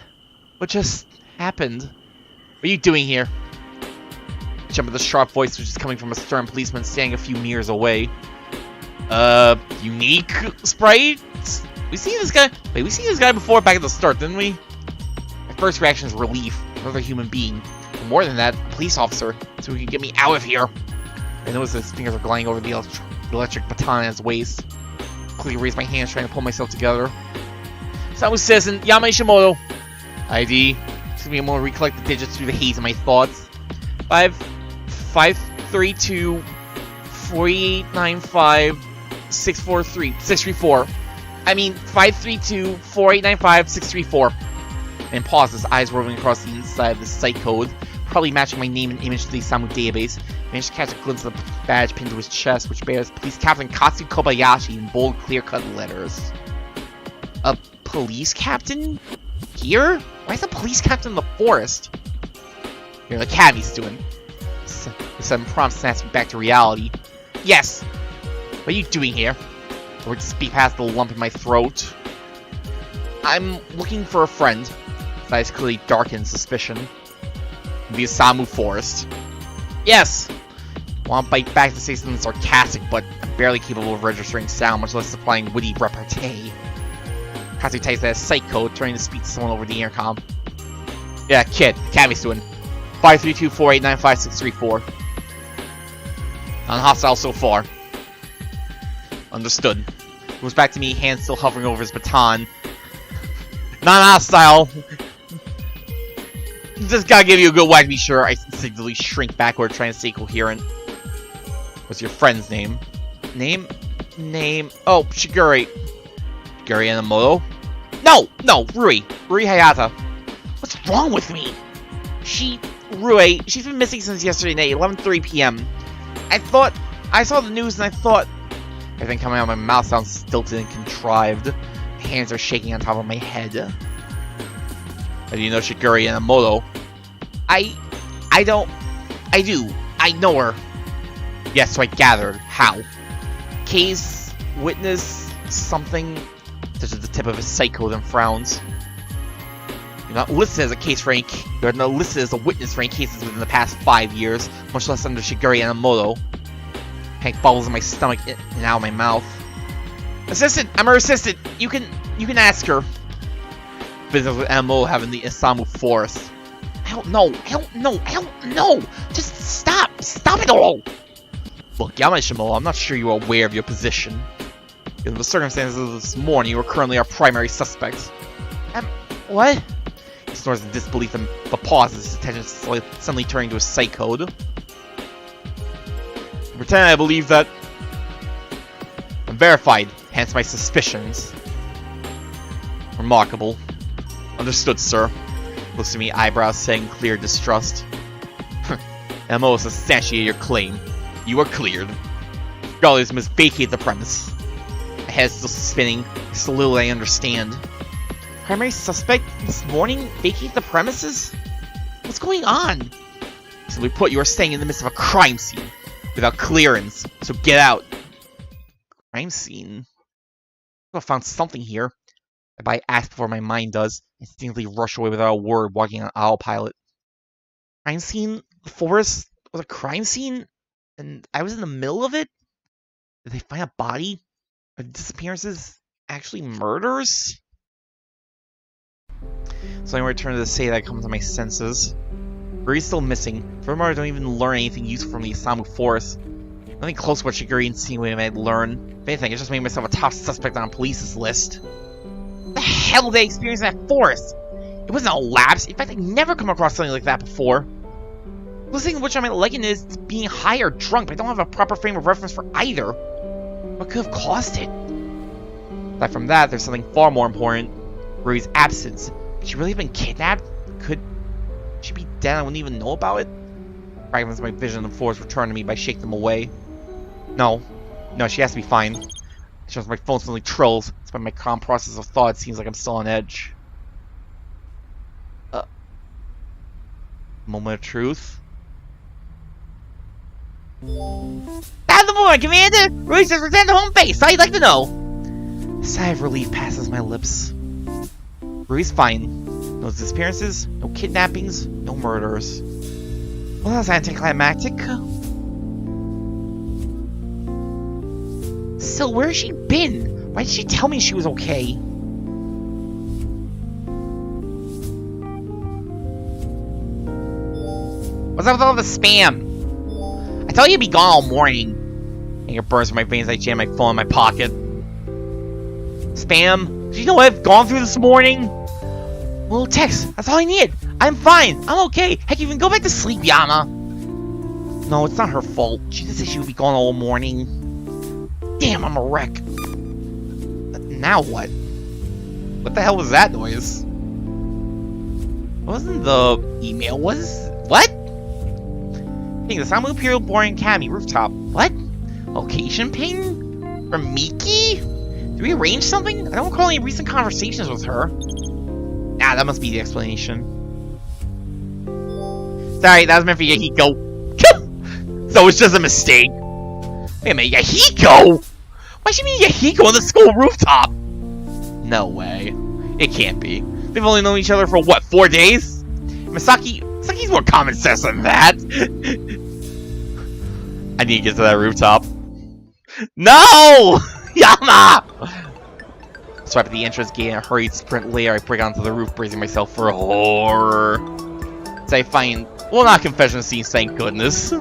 just happened? What are you doing here? I jump at the sharp voice, which is coming from a stern policeman standing a few meters away. Unique sprite? We seen this guy? Wait, we seen this guy before back at the start, didn't we? My first reaction is relief. Another human being. But more than that, a police officer, so he can get me out of here. I notice his fingers are gliding over the electric baton at his waist. Quickly raise my hands, trying to pull myself together. Isamu Citizen, Yama Ishimoto. ID. It's gonna be a moment to recollect the digits through the haze of my thoughts. 532 4895 634. I mean 532 4895 634. And pauses, eyes roving across the inside of the site code, probably matching my name and image to the Isamu database. Managed to catch a glimpse of the badge pinned to his chest, which bears Police Captain Katsu Kobayashi in bold, clear-cut letters. A police captain? Here? Why is a police captain in the forest? You're an academy student. The sudden prompt snaps me back to reality. Yes! What are you doing here? Or just speak past the lump in my throat. I'm looking for a friend. His eyes clearly darken in suspicion. In the Isamu forest. Yes! I want to bite back to say something sarcastic, but I'm barely capable of registering sound, much less supplying witty repartee. Katsu types that site code, trying to speak to someone over the intercom. Yeah, kid, academy student. 532 4895 634. Non-hostile so far. Understood. He goes back to me, hands still hovering over his baton. Non-hostile! Just gotta give you a good whack to be sure. I instinctively shrink backward, trying to stay coherent. What's your friend's name? Name? Oh, Shiguri. Shiguri Enomoto? No! Rui Hayata. What's wrong with me? Rui, she's been missing since yesterday night, 11:30 p.m. I saw the news and I thought... Everything coming out of my mouth sounds stilted and contrived. My hands are shaking on top of my head. How do you know Shiguri Enomoto? I do. I know her. Yes, so I gathered. How? Case, witness, something. Touches the tip of his psycho, then frowns. You're not listed as a case for any. You're not listed as a witness for any cases within the past 5 years, much less under Shiguri Enomoto. Panic bubbles in my stomach and out of my mouth. Assistant, I'm her assistant. You can ask her. Business with Enomoto having the Isamu forest. I don't know. Just stop it all. Look, Yama Ishimoto, I'm not sure you are aware of your position. Given the circumstances of this morning, you are currently our primary suspect. What? He snores in disbelief but pauses, his attention suddenly turning to his site code. Pretend I believe that I'm verified, hence my suspicions. Remarkable. Understood, sir. Looks at me, eyebrows saying clear distrust. MO has substantiated your claim. You are cleared. Regardless, must vacate the premise. My head is still spinning. Just a little I understand. Primary suspect this morning? Vacate the premises? What's going on? Simply put, you are staying in the midst of a crime scene. Without clearance, so get out. Crime scene? I found something here. I act before my mind does, instinctively rush away without a word, walking on autopilot. Crime scene? The forest was a crime scene? And I was in the middle of it? Did they find a body? Are disappearances actually murders? So I return to the say that I come to my senses. Shiguri's still missing. Furthermore, I don't even learn anything useful from the Isamu forest. Nothing close to what Shiguri insinuated I'd learn. If anything, I just made myself a top suspect on a police's list. What the hell did they experience in that forest? It wasn't a lapse. In fact, I'd never come across something like that before. Listening to which I might liken is being high or drunk, but I don't have a proper frame of reference for either. What could have caused it? Aside from that, there's something far more important. Rui's absence. Could she really have been kidnapped? Could she be dead and I wouldn't even know about it? Fragments of my vision of the forest return to me by shaking them away. No, she has to be fine. It shows my phone suddenly trills. Despite my calm process of thought, it seems like I'm still on edge. Moment of truth. That's the boy, Commander! Rui says return to home base. I'd like to know. A sigh of relief passes my lips. Rui's fine. No disappearances, no kidnappings, no murders. Well, that was anticlimactic. Still, where has she been? Why did she tell me she was okay? What's up with all the spam? I tell you to be gone all morning. Anger burns in my veins. I jam my phone in my pocket. Spam? Do you know what I've gone through this morning? A little text. That's all I need. I'm fine. I'm okay. Heck, even go back to sleep, Yama. No, it's not her fault. She just said she would be gone all morning. Damn, I'm a wreck. Now what? What the hell was that noise? Wasn't the email? What? Hey, the Isamu Imperial Boarding Academy rooftop. What? Location ping? From Miki? Did we arrange something? I don't recall any recent conversations with her. Ah, that must be the explanation. Sorry, that was meant for Yahiko. So it's just a mistake. Wait a minute, Yahiko? Why should be Yahiko on the school rooftop? No way. It can't be. They've only known each other for what, 4 days? Masaki's more common sense than that. I need to get to that rooftop. No! Yama! Swipe at the entrance gate and a hurried sprint later. I break onto the roof, bracing myself for horror. So I find, well, not confession scenes, thank goodness.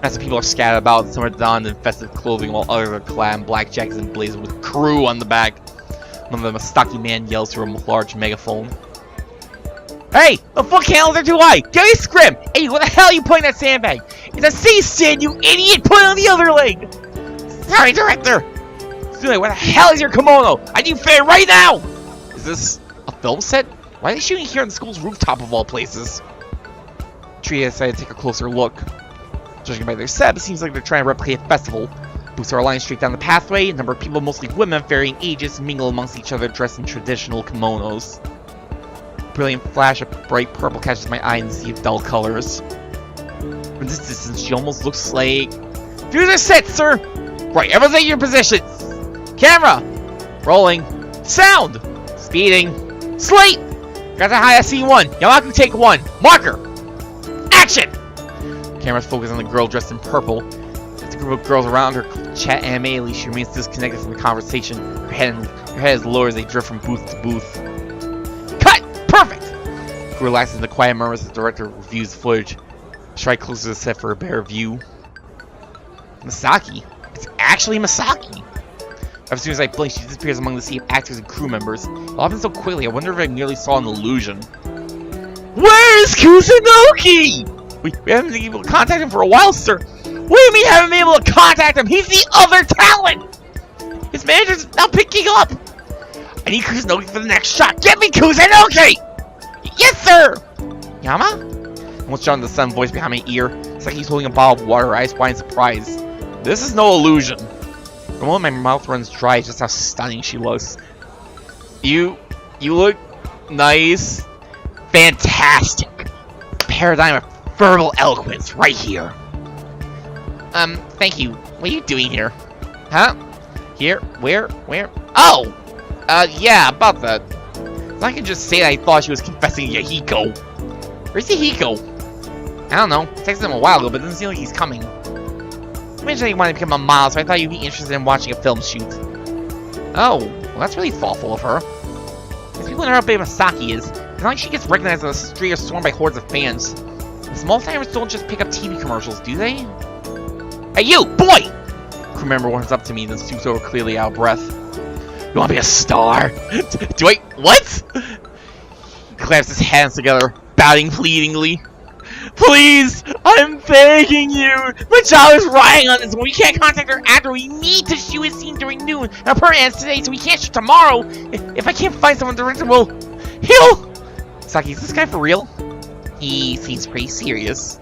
As the people are scattered about, some are donned in festive clothing, while others are clad in black jackets and blazing with crew on the back. One of them, a stocky man, yells through a large megaphone. Hey! The foot candles are too high! Get a scrim! Hey, what the hell are you putting that sandbag? It's a C-stand, you idiot! Put it on the other leg! Sorry, director! Dude, what the hell is your kimono? I need fair right now! Is this a film set? Why are they shooting here on the school's rooftop of all places? Tree decided to take a closer look. Judging by their set, it seems like they're trying to replicate a festival. Booths are aligned straight down the pathway. A number of people, mostly women of varying ages, mingle amongst each other dressed in traditional kimonos. A brilliant flash of bright purple catches my eye in the sea of dull colors. From this distance, she almost looks like... Do the set, sir! Right, everyone's at your positions! Camera! Rolling. Sound! Speeding. Slate! Got to high scene 1. Yamaku take 1. Marker! Action! Camera's focused on the girl dressed in purple. As the group of girls around her chat animatedly, she remains disconnected from the conversation. Her head is lower as they drift from booth to booth. Cut! Perfect! Who relaxes in the quiet murmurs as the director reviews the footage. Strike closer to the set for a better view. Masaki? It's actually Masaki! As soon as I blink, she disappears among the sea of actors and crew members. It all happened so quickly, I wonder if I nearly saw an illusion. Where's Kusunoki? We haven't been able to contact him for a while, sir. What do you mean haven't been able to contact him? He's the other talent! His manager's not picking up! I need Kusunoki for the next shot. Get me Kusunoki! Yes, sir! Yama? Almost shouting the sun voice behind my ear. It's like he's holding a bottle of water, eyes wide in surprise. This is no illusion. For a moment, my mouth runs dry just how stunning she looks. You look nice. Fantastic. Paradigm of verbal eloquence right here. Thank you. What are you doing here? Huh? Here? Where? Oh! Yeah, about that. So I can just say that I thought she was confessing to Yahiko. Where's Yahiko? I don't know. I texted him a while ago, but it doesn't seem like he's coming. You mentioned that you wanted to become a model, so I thought you'd be interested in watching a film shoot. Oh, well that's really thoughtful of her. Because people know how big Masaki is. It's not like she gets recognized on the street or swarmed by hordes of fans. The small timers don't just pick up TV commercials, do they? Hey you, boy! Crew member runs up to me, then stoops over clearly out of breath. You wanna be a star? Do I? What? He clamps his hands together, bowing pleadingly. Please! I'm begging you! My job is riding on this. When we can't contact our actor, we need to shoot a scene during noon. Our permit ends today, so we can't shoot tomorrow. If I can't find someone director, well, he'll... Saki, is this guy for real? He seems pretty serious.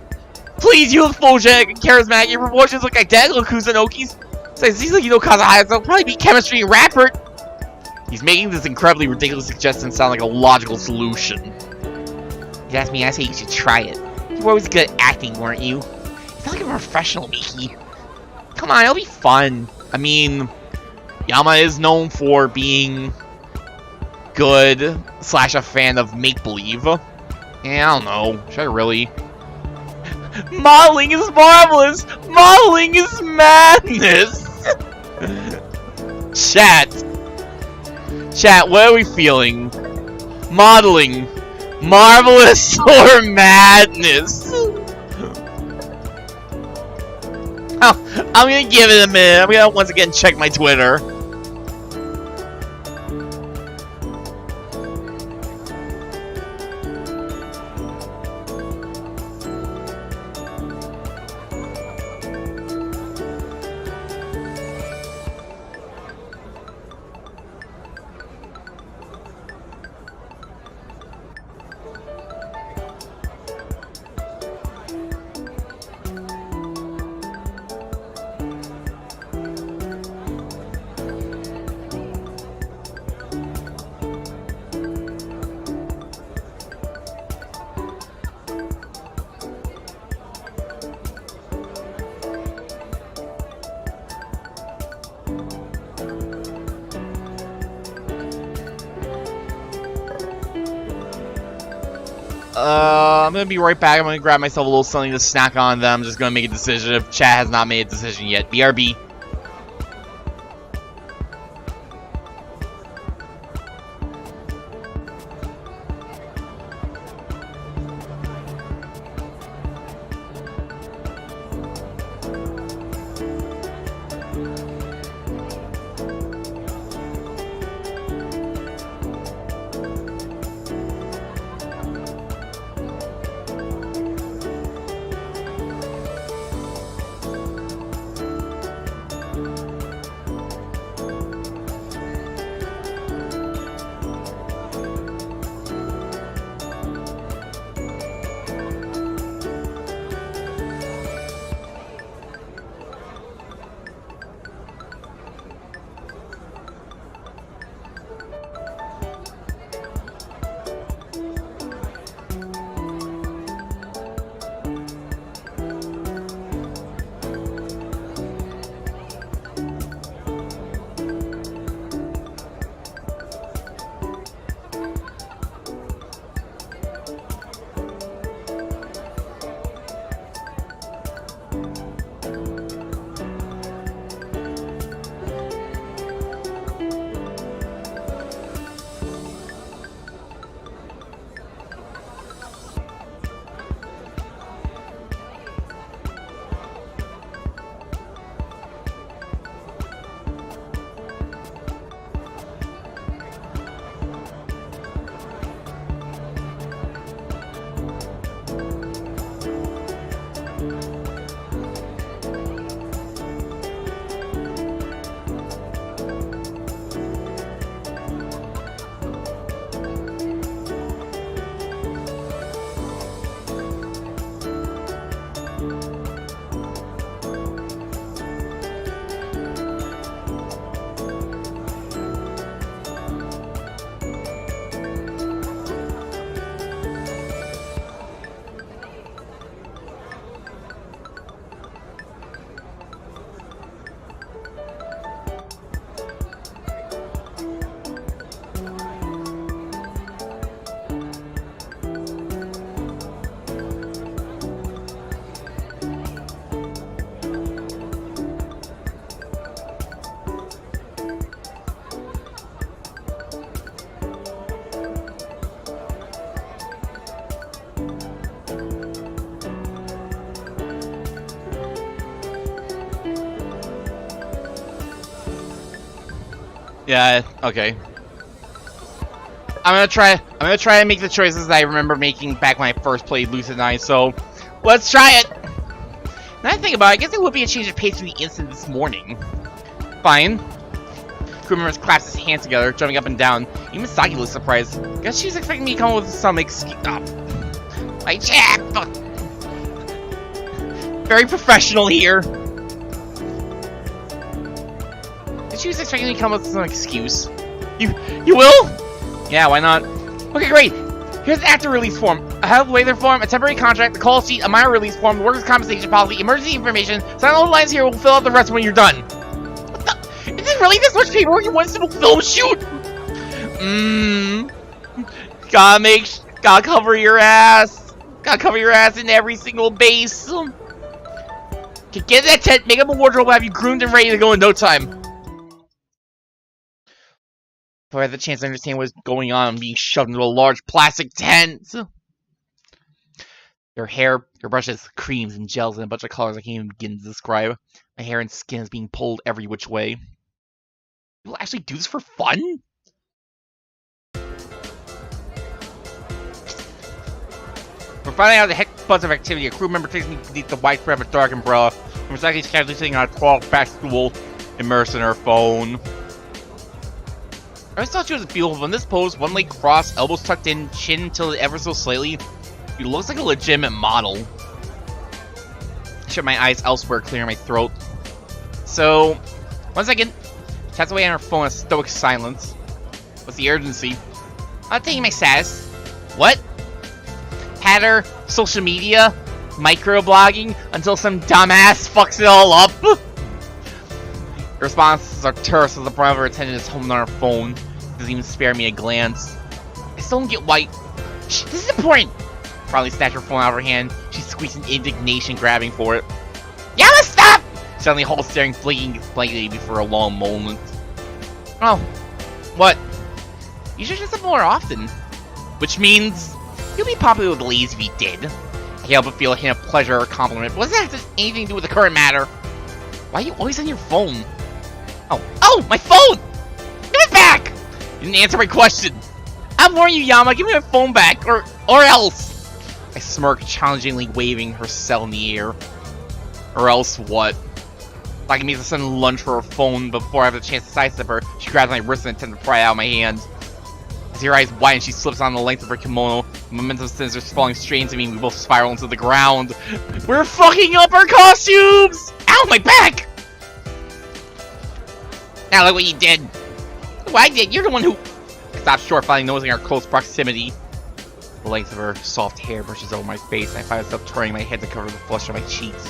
Please, you look photogenic and charismatic. Your proportions look identical to Kusunoki's. So it seems like you know Kazahaya, so it'll probably be chemistry and rapper. He's making this incredibly ridiculous suggestion sound like a logical solution. You asked me, I say you should try it. You were always good at acting, weren't you? You feel like a professional, Miki. Come on, it'll be fun. I mean, Yama is known for being good / a fan of make-believe. Yeah, I don't know. Should I really? Modeling is marvelous! Modeling is madness! Chat, what are we feeling? Modeling, marvelous or madness? I'm gonna give it a minute. I'm gonna once again check my Twitter. I'm gonna be right back. I'm gonna grab myself a little something to snack on. Then I'm just gonna make a decision if chat has not made a decision yet. BRB. Yeah, okay. I'm gonna try and make the choices that I remember making back when I first played Lucid9, so let's try it! Now I think about it, I guess it would be a change of pace from the instant this morning. Fine. Crew members clasped his hands together, jumping up and down. Even Saki was surprised. Guess she's expecting me to come up with some excuse. Oh. My chap! Very professional here. She was expecting me to come up with some excuse. You will? Yeah, why not? Okay, great. Here's the active release form. A health waiver form, a temporary contract, the call sheet, a minor release form, the workers' compensation policy, emergency information. Sign all the lines here. We'll fill out the rest when you're done. What the? Is it really this much paperwork in one simple film shoot? Gotta cover your ass. Gotta cover your ass in every single base. Okay, get in that tent, make up a wardrobe, have you groomed and ready to go in no time. If I had the chance to understand what was going on, I'm being shoved into a large plastic tent. There Your hair, your brush has creams and gels and a bunch of colors I can't even begin to describe. My hair and skin is being pulled every which way. You'll actually do this for fun? We're finding out the heck buzz of activity. A crew member takes me beneath the widespread of a dark umbrella. I'm exactly casually sitting on a 12-back stool, immersed in her phone. I always thought she was beautiful. In this pose, one leg crossed, elbows tucked in, chin tilted ever so slightly. She looks like a legitimate model. I shut my eyes elsewhere, clearing my throat. So, 1 second. Taps away on her phone in stoic silence. What's the urgency? I'm taking my status. What? Patter, social media, microblogging, until some dumbass fucks it all up? Her responses are terse as the brow of her attendant is holding on her phone. Doesn't even spare me a glance. I still don't get why. Shh, this is important! Probably snatched her phone out of her hand. She squeezed in indignation, grabbing for it. Yama, stop! Suddenly halts, staring blankly for a long moment. Oh, what? You should do this more often. Which means you'll be popular with the ladies if you did. I can't help but feel a hint of pleasure or compliment. What does that have anything to do with the current matter? Why are you always on your phone? Oh, my phone! Give it back! You didn't answer my question. I'm warning you, Yama. Give me my phone back, or else. I smirk, challengingly waving her cell in the air. Or else what? Like me to sudden lunge for her phone before I have the chance to sidestep her. She grabs my wrist and attempts to pry it out of my hand. As her eyes widen, she slips on the length of her kimono. The momentum scissors falling straight into me, and we both spiral into the ground. We're fucking up our costumes! Ow, my back! Now look what you did. What I did, you're the one who... I stop short, finally noticing our close proximity. The length of her soft hair brushes over my face, and I find myself turning my head to cover the flush on my cheeks.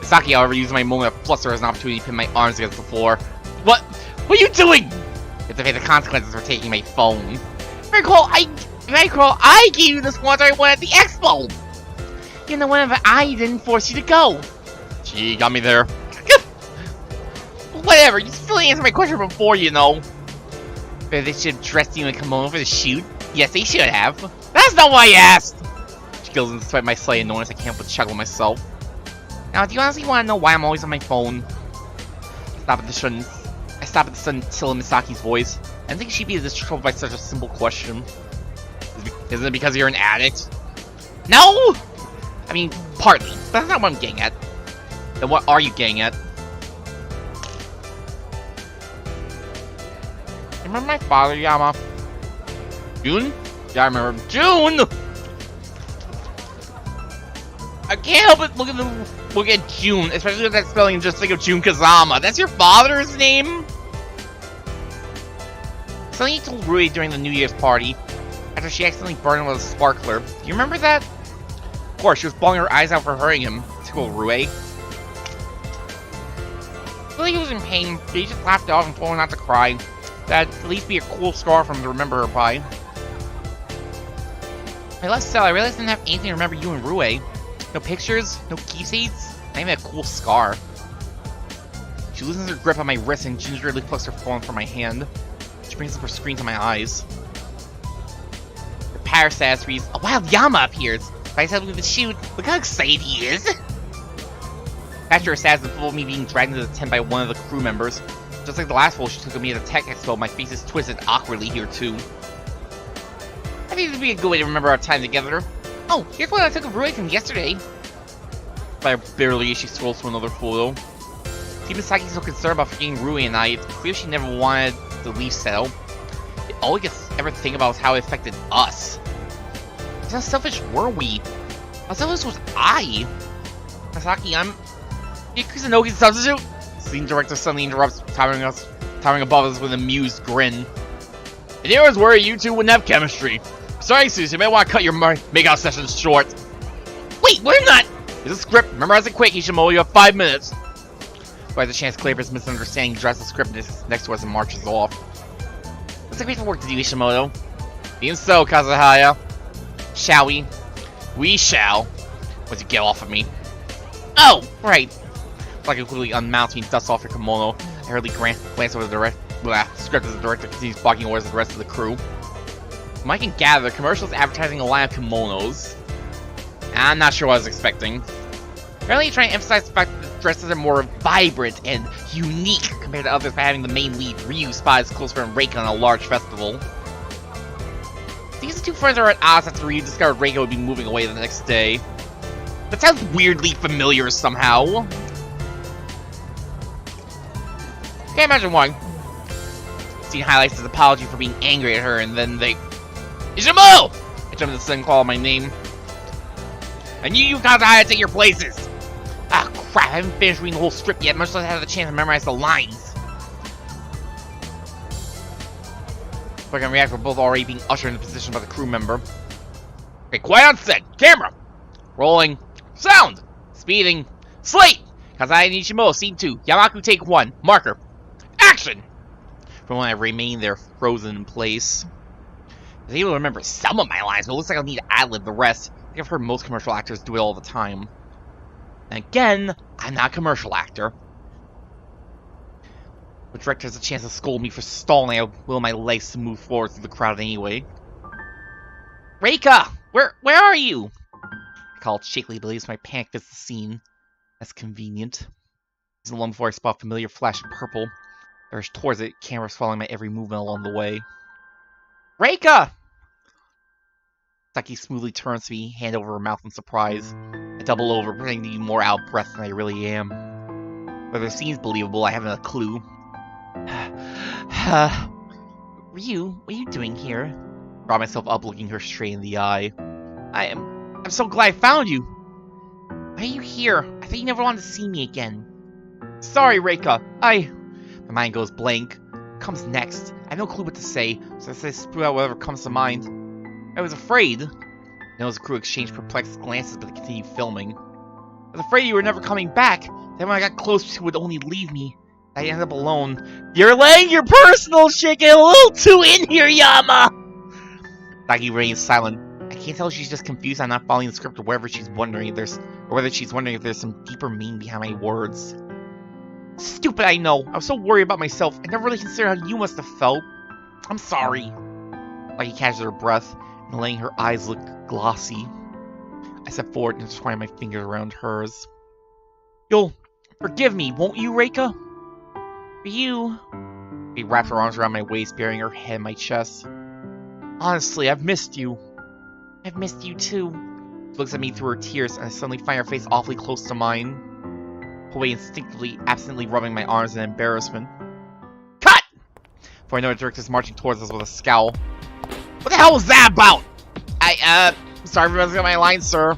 Misaki, however, uses my moment of fluster as an opportunity to pin my arms against the floor. What are you doing? You have to pay the consequences for taking my phone. If I recall, I gave you this once I went at the expo. You're the one I didn't force you to go. Gee, got me there. Whatever, you still answered my question before, you know. But they should have dressed you in a kimono for the shoot. Yes, they should have. That's not what I asked! She goes in despite my slight annoyance. I can't but chuckle myself. Now, do you honestly want to know why I'm always on my phone? I stop at the sudden chill in Misaki's voice. I didn't think she'd be this troubled by such a simple question. Isn't it because you're an addict? No! I mean, partly. But that's not what I'm getting at. Then what are you getting at? Remember my father, Yama? June? Yeah, I remember him. June! I can't help but look at June, especially with that spelling and just think of Jun Kazama. That's your father's name? Something he told Rui during the New Year's party, after she accidentally burned him with a sparkler. Do you remember that? Of course, she was bawling her eyes out for hurting him. Typical Rui. Really, he was in pain, but he just laughed it off and told her not to cry. That'd at least be a cool scar for him to remember her by. I left cell, I realized I didn't have anything to remember you and Rui. No pictures, no keepsakes, not even a cool scar. She loosens her grip on my wrist and gingerly plucks her phone from my hand. She brings up her screen to my eyes. The power status reads, a wild Yama appears. If I said we would shoot, look how excited he is. After her status is full of me being dragged into the tent by one of the crew members. Just like the last fool she took of me at the tech expo, my face is twisted awkwardly here too. I think this would be a good way to remember our time together. Oh, here's what I took of Rui from yesterday. Barely as she scrolls to another photo. See Misaki's so concerned about forgetting Rui and I, it's clear she never wanted to leave Seto. All we could ever think about was how it affected us. How selfish were we? How selfish was I? Misaki, I'm Kusunoki's substitute? Scene director suddenly interrupts, towering above us with an amused grin. And here was where you two wouldn't have chemistry. Sorry, Susie, you may want to cut your make-out sessions short. Wait, we're not! It's a script. Memorize it quick, Ishimoto. You have 5 minutes. Who has a chance to clear up his misunderstanding, draws the script next to us and marches off. Looks like we have work to do, Ishimoto. Even so, Kazuhaya. Shall we? We shall. Once you get off of me. Oh, right. Like it quickly unmounts me and dusts off your kimono. I hurriedly glance over the script as the director continues barking orders to the rest of the crew. From what I can gather, the commercial is advertising a line of kimonos. I'm not sure what I was expecting. Apparently trying to emphasize the fact that the dresses are more vibrant and unique compared to others by having the main lead Ryu spot his close friend Reika on a large festival. These two friends are at odds after Ryu discovered Reika would be moving away the next day. That sounds weirdly familiar somehow. Can't imagine why. Scene highlights his apology for being angry at her, and then they... Isamu! I jumped in the sun and called my name. I knew you guys had to take your places! Ah, crap, I haven't finished reading the whole script yet, much less I had the chance to memorize the lines. If I can react, we're both already being ushered into position by the crew member. Okay, quiet on set! Camera! Rolling. Sound! Speeding. Slate! Kazai Nishimo, Scene 2. Yamaku, Take 1. Marker. Action! From when I remain there, frozen in place. I was able to remember some of my lines, but it looks like I'll need to ad-lib the rest. I think I've heard most commercial actors do it all the time. And again, I'm not a commercial actor. The director has a chance to scold me for stalling. I will my legs to move forward through the crowd anyway. Reika! Where are you? I called shakily, but leaves my panic fits the scene. That's convenient. It's long before I spot a familiar flash of purple. I rush towards it, cameras following my every movement along the way. Reika! Saki smoothly turns to me, hand over her mouth in surprise. I double over, pretending to be more out of breath than I really am. Whether it seems believable, I haven't a clue. Ryu, what are you doing here? I brought myself up, looking her straight in the eye. I'm so glad I found you! Why are you here? I thought you never wanted to see me again. Sorry, Reika. My mind goes blank. What comes next? I have no clue what to say, so I spew out whatever comes to mind. I was afraid. I know the crew exchanged perplexed glances, but they continued filming. I was afraid you were never coming back. Then when I got close, you would only leave me. I ended up alone. You're letting your personal shit get a little too in here, Yama! Saki remains silent. I can't tell if she's just confused I'm not following the script or whether she's wondering if there's some deeper meaning behind my words. Stupid, I know. I was so worried about myself. I never really considered how you must have felt. I'm sorry. Like he catches her breath and letting her eyes look glossy. I step forward and intertwine my fingers around hers. You'll forgive me, won't you, Reika? For you. She wraps her arms around my waist, burying her head in my chest. Honestly, I've missed you. I've missed you too. She looks at me through her tears, and I suddenly find her face awfully close to mine. Pull away instinctively, absently rubbing my arms in embarrassment. Cut! Before I know, the director's marching towards us with a scowl. What the hell was that about? Sorry for messing up my lines, sir.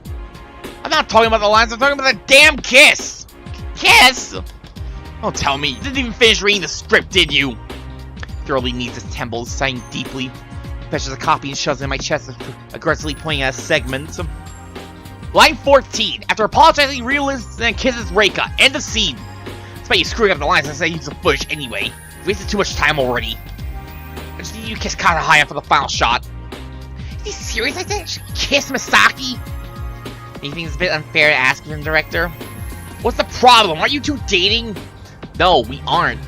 I'm not talking about the lines, I'm talking about the damn kiss! Kiss? Don't tell me, you didn't even finish reading the script, did you? Thoroughly knees his temples, sighing deeply. Fetches a copy and shoves it in my chest, aggressively pointing at a segment. Line 14. After apologizing, realizes and kisses Reika. End of scene. Despite you screwing up the lines, I say use the footage anyway. You wasted too much time already. I just need you to kiss kinda high up for the final shot. Is he serious? I think I should kiss Misaki? You think it's a bit unfair to ask him, director? What's the problem? Aren't you two dating? No, we aren't.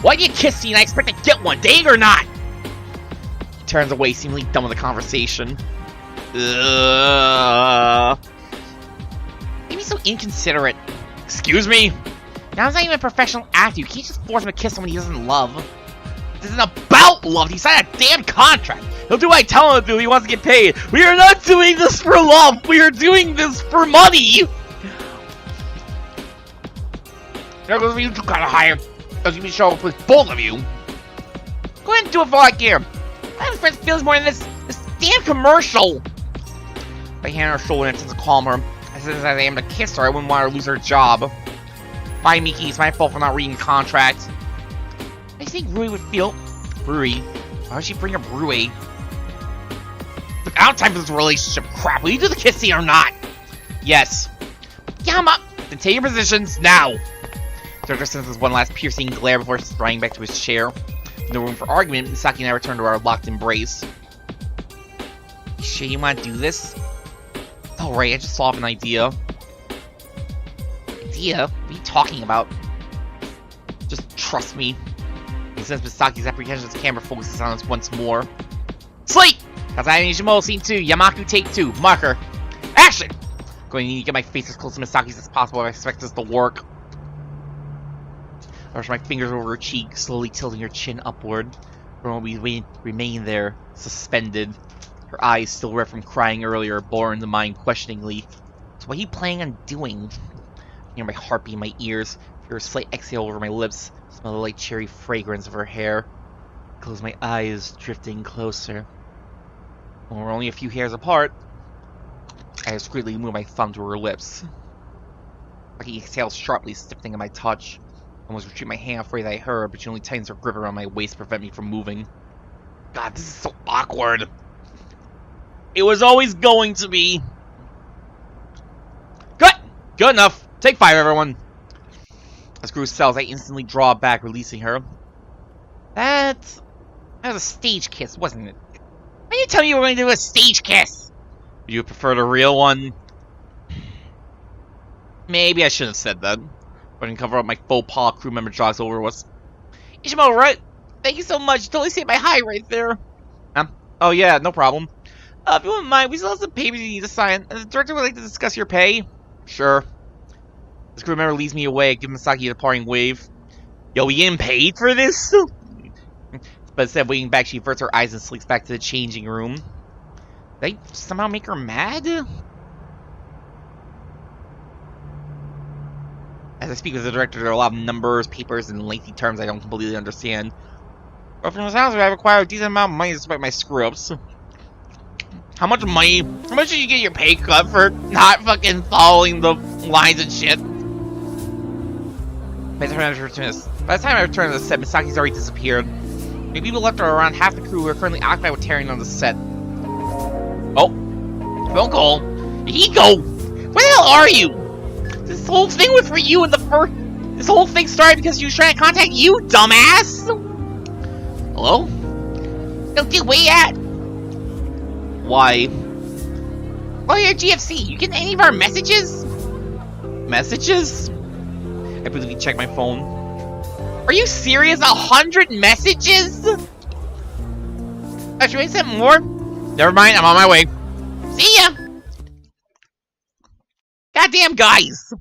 Why do you kiss me and I expect to get one, dating or not? He turns away, seemingly done with the conversation. Maybe so inconsiderate. Excuse me? Now, I'm not even a professional actor. You can't just force him to kiss someone he doesn't love. This isn't about love. He signed a damn contract. He'll do what I tell him to do. He wants to get paid. We are not doing this for love. We are doing this for money. There goes you two kind of higher. Doesn't even show up with both of you. Go ahead and do it for all I care. I have friends feels more than this damn commercial. I hand her shoulder and attempt to calm her. As I am to kiss her, I wouldn't want her to lose her job. Fine, Miki, it's my fault for not reading the contract. I think Rui would feel... Rui? Why would she bring up Rui? Look, I don't have time for this relationship crap. Will you do the kissing or not? Yes. Yama! Then take your positions, now! Director senses one last piercing glare before striding back to his chair. No room for argument, Misaki and I return to our locked embrace. You sure you want to do this? Alright, I just thought of an idea. Idea? What are you talking about? Just trust me. He senses Misaki's apprehension as the camera focuses on us once more. Sleep! Kazai Nishimo, Scene 2, Yamaku, Take 2, Marker. Action! Going to need to get my face as close to Misaki's as possible if I expect this to work. I brush my fingers over her cheek, slowly tilting her chin upward. For a moment we remain there, suspended. Her eyes, still red from crying earlier, bore into mine questioningly. So what are you planning on doing? I hear my heartbeat in my ears, feel her slight exhale over my lips, smell the light cherry fragrance of her hair. I close my eyes, drifting closer. When we're only a few hairs apart, I discreetly move my thumb to her lips. He exhales sharply, stiffening at my touch. I almost retreat my hand, afraid I heard, but she only tightens her grip around my waist to prevent me from moving. God, this is so awkward. It was always going to be. Good! Good enough. Take 5, everyone. As Gru sells, I instantly draw back, releasing her. That was a stage kiss, wasn't it? Why did you tell me you were going to do a stage kiss? Would you prefer the real one? Maybe I shouldn't have said that. But I can cover up my faux pas crew member jogs over was. Isamu, right? Thank you so much. You totally saved my high right there. Oh yeah, no problem. If you wouldn't mind, we still have some papers you need to sign, and the director would like to discuss your pay. Sure. This crew member leads me away, giving Misaki a departing wave. Yo, we getting paid for this? But instead of waiting back, she averts her eyes and slinks back to the changing room. Did I somehow make her mad? As I speak with the director, there are a lot of numbers, papers, and lengthy terms I don't completely understand. But from the sounds of it, I require a decent amount of money despite my screw-ups. How much money? How much did you get your pay cut for not fucking following the lines and shit? By the time I return to the set, Misaki's already disappeared. Maybe people left her around half the crew who are currently occupied with tearing down the set. Oh. Phone call. Yahiko! Where the hell are you? This whole thing was for you in the first... This whole thing started because she was trying to contact you, dumbass! Hello? Don't get way at... Why? Oh, you're GFC. You get any of our messages? Messages? I briefly checked my phone. Are you serious? 100 messages? Should I send more? Never mind, I'm on my way. See ya! Goddamn guys!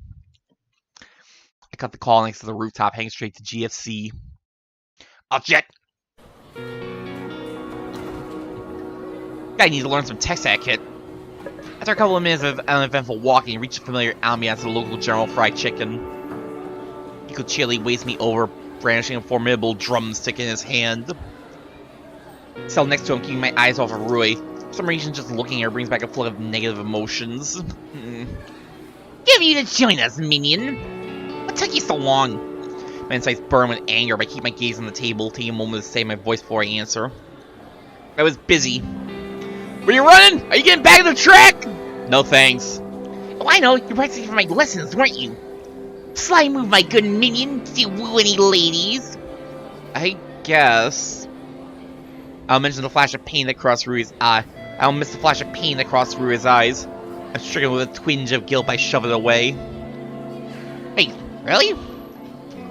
I cut the call next to the rooftop, heading straight to GFC. I'll check. I need to learn some text etiquette. After a couple of minutes of uneventful walking, I reached the familiar ambiance of the local General Fried Chicken. Yahiko chilly waves me over, brandishing a formidable drumstick in his hand. Still next to him, keeping my eyes off of Rui. For some reason, just looking at her brings back a flood of negative emotions. Give you to join us, minion! What took you so long? My insides burn with anger, but I keep my gaze on the table, taking a moment to save my voice before I answer. I was busy. Were you running? Are you getting back on the track? No thanks. Oh, I know. You're practicing for my lessons, weren't you? Sly move, my good minion. Do you woo any ladies? I guess. I'll mention the flash of pain that crossed Rui's eye. I'll miss the flash of pain that crossed Rui's eyes. I'm stricken with a twinge of guilt, I shove it away. Hey, really?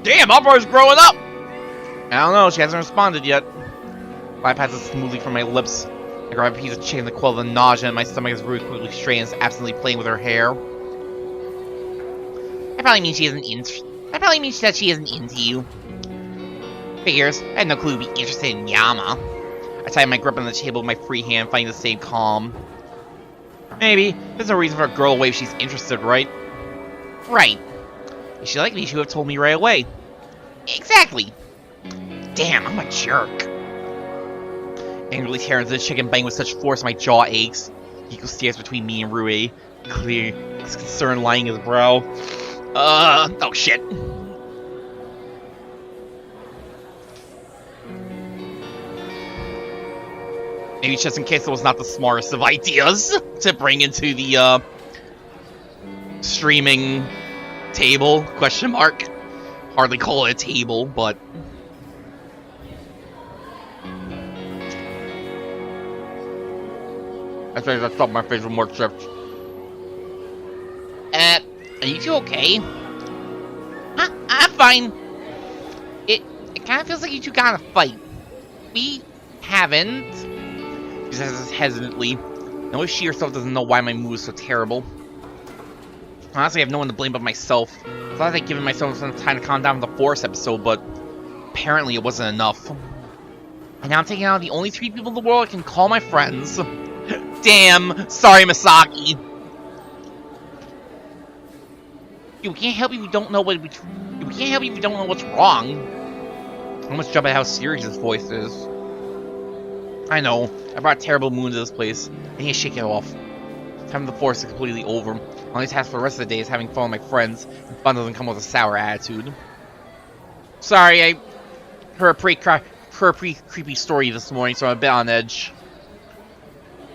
Damn, Uproar's growing up! I don't know, she hasn't responded yet. Life passes smoothly from my lips. I grab a piece of chicken to quell the nausea in my stomach as Rui quickly straightens, absently playing with her hair. That probably means she isn't that she isn't into you. Figures. I had no clue you'd be interested in Yama. I tighten my grip on the table with my free hand, finding the same calm. Maybe. There's no reason for a girl to wave she's interested, right? Right. If she liked me, she would have told me right away. Exactly. Damn, I'm a jerk. Angrily tear into the chicken, bang with such force my jaw aches. Yahiko stares between me and Rui, clear concern lying his brow. Oh shit. Maybe just in case it was not the smartest of ideas to bring into the streaming table, question mark. Hardly call it a table, but I think I stopped my face with more chips. Are you two okay? Huh? I'm fine. It kind of feels like you two got in a fight. We haven't. She says hesitantly. No, if she herself doesn't know why my mood is so terrible. Honestly, I have no one to blame but myself. I thought I'd given myself some time to calm down from the forest episode, but apparently it wasn't enough. And now I'm taking out the only 3 people in the world I can call my friends. Damn! Sorry, Misaki! We can't help you if we don't know what we can't help you if we don't know what's wrong. I almost jump at how serious his voice is. I know, I brought a terrible mood to this place. I need to shake it off. Time in the forest is completely over. My only task for the rest of the day is having fun with my friends, and fun doesn't come with a sour attitude. Sorry, I heard a pretty creepy story this morning, so I'm a bit on edge.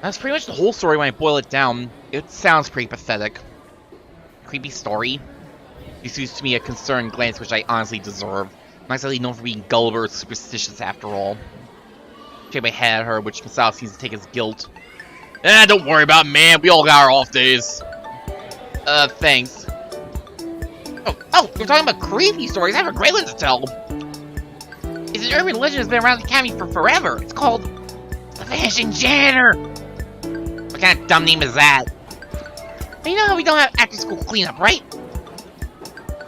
That's pretty much the whole story when I boil it down. It sounds pretty pathetic. Creepy story? He sees to me a concerned glance which I honestly deserve. I'm not exactly known for being gullible or superstitious after all. Shake my head at her, which Masao seems to take as guilt. Don't worry about it, man. We all got our off days. Thanks. Oh, you're talking about creepy stories. I have a great one to tell. It's an urban legend that's been around the academy for forever. It's called The Vanishing Janitor. What kind of dumb name is that? You know how we don't have after-school cleanup, right?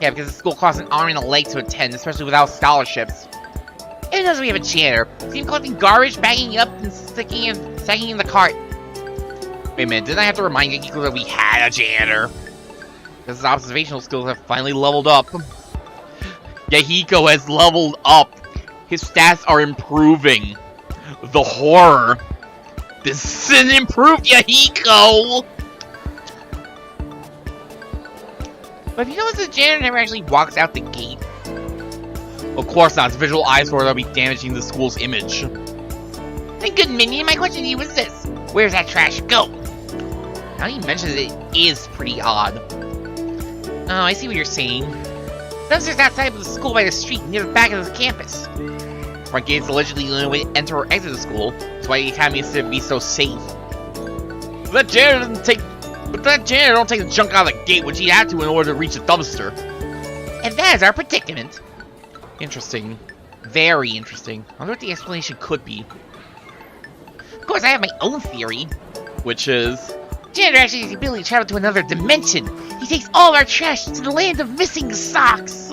Yeah, because the school costs an arm and a leg to attend, especially without scholarships. Even though we have a janitor, see him collecting garbage, bagging it up, and stacking in the cart. Wait a minute, didn't I have to remind Yahiko that we had a janitor? Because his observational skills have finally leveled up. Yahiko has leveled up. His stats are improving. The horror. This isn't improved, Yahiko! But if you notice, the janitor never actually walks out the gate. Of course not. It's visual eyesore that'll be damaging the school's image. Then good minion, my question to you is this. Where's that trash go? Now you mentioned it is pretty odd. Oh, I see what you're saying. Dumpsters outside of the school by the street near the back of the campus. Front gate is allegedly the only way to enter or exit the school. That's why the academy is to be so safe. But that janitor don't take the junk out of the gate, which he'd have to in order to reach the dumpster. And that is our predicament. Interesting. Very interesting. I wonder what the explanation could be. Of course, I have my own theory. Which is? Janitor actually has the ability to travel to another dimension. He takes all of our trash to the land of missing socks.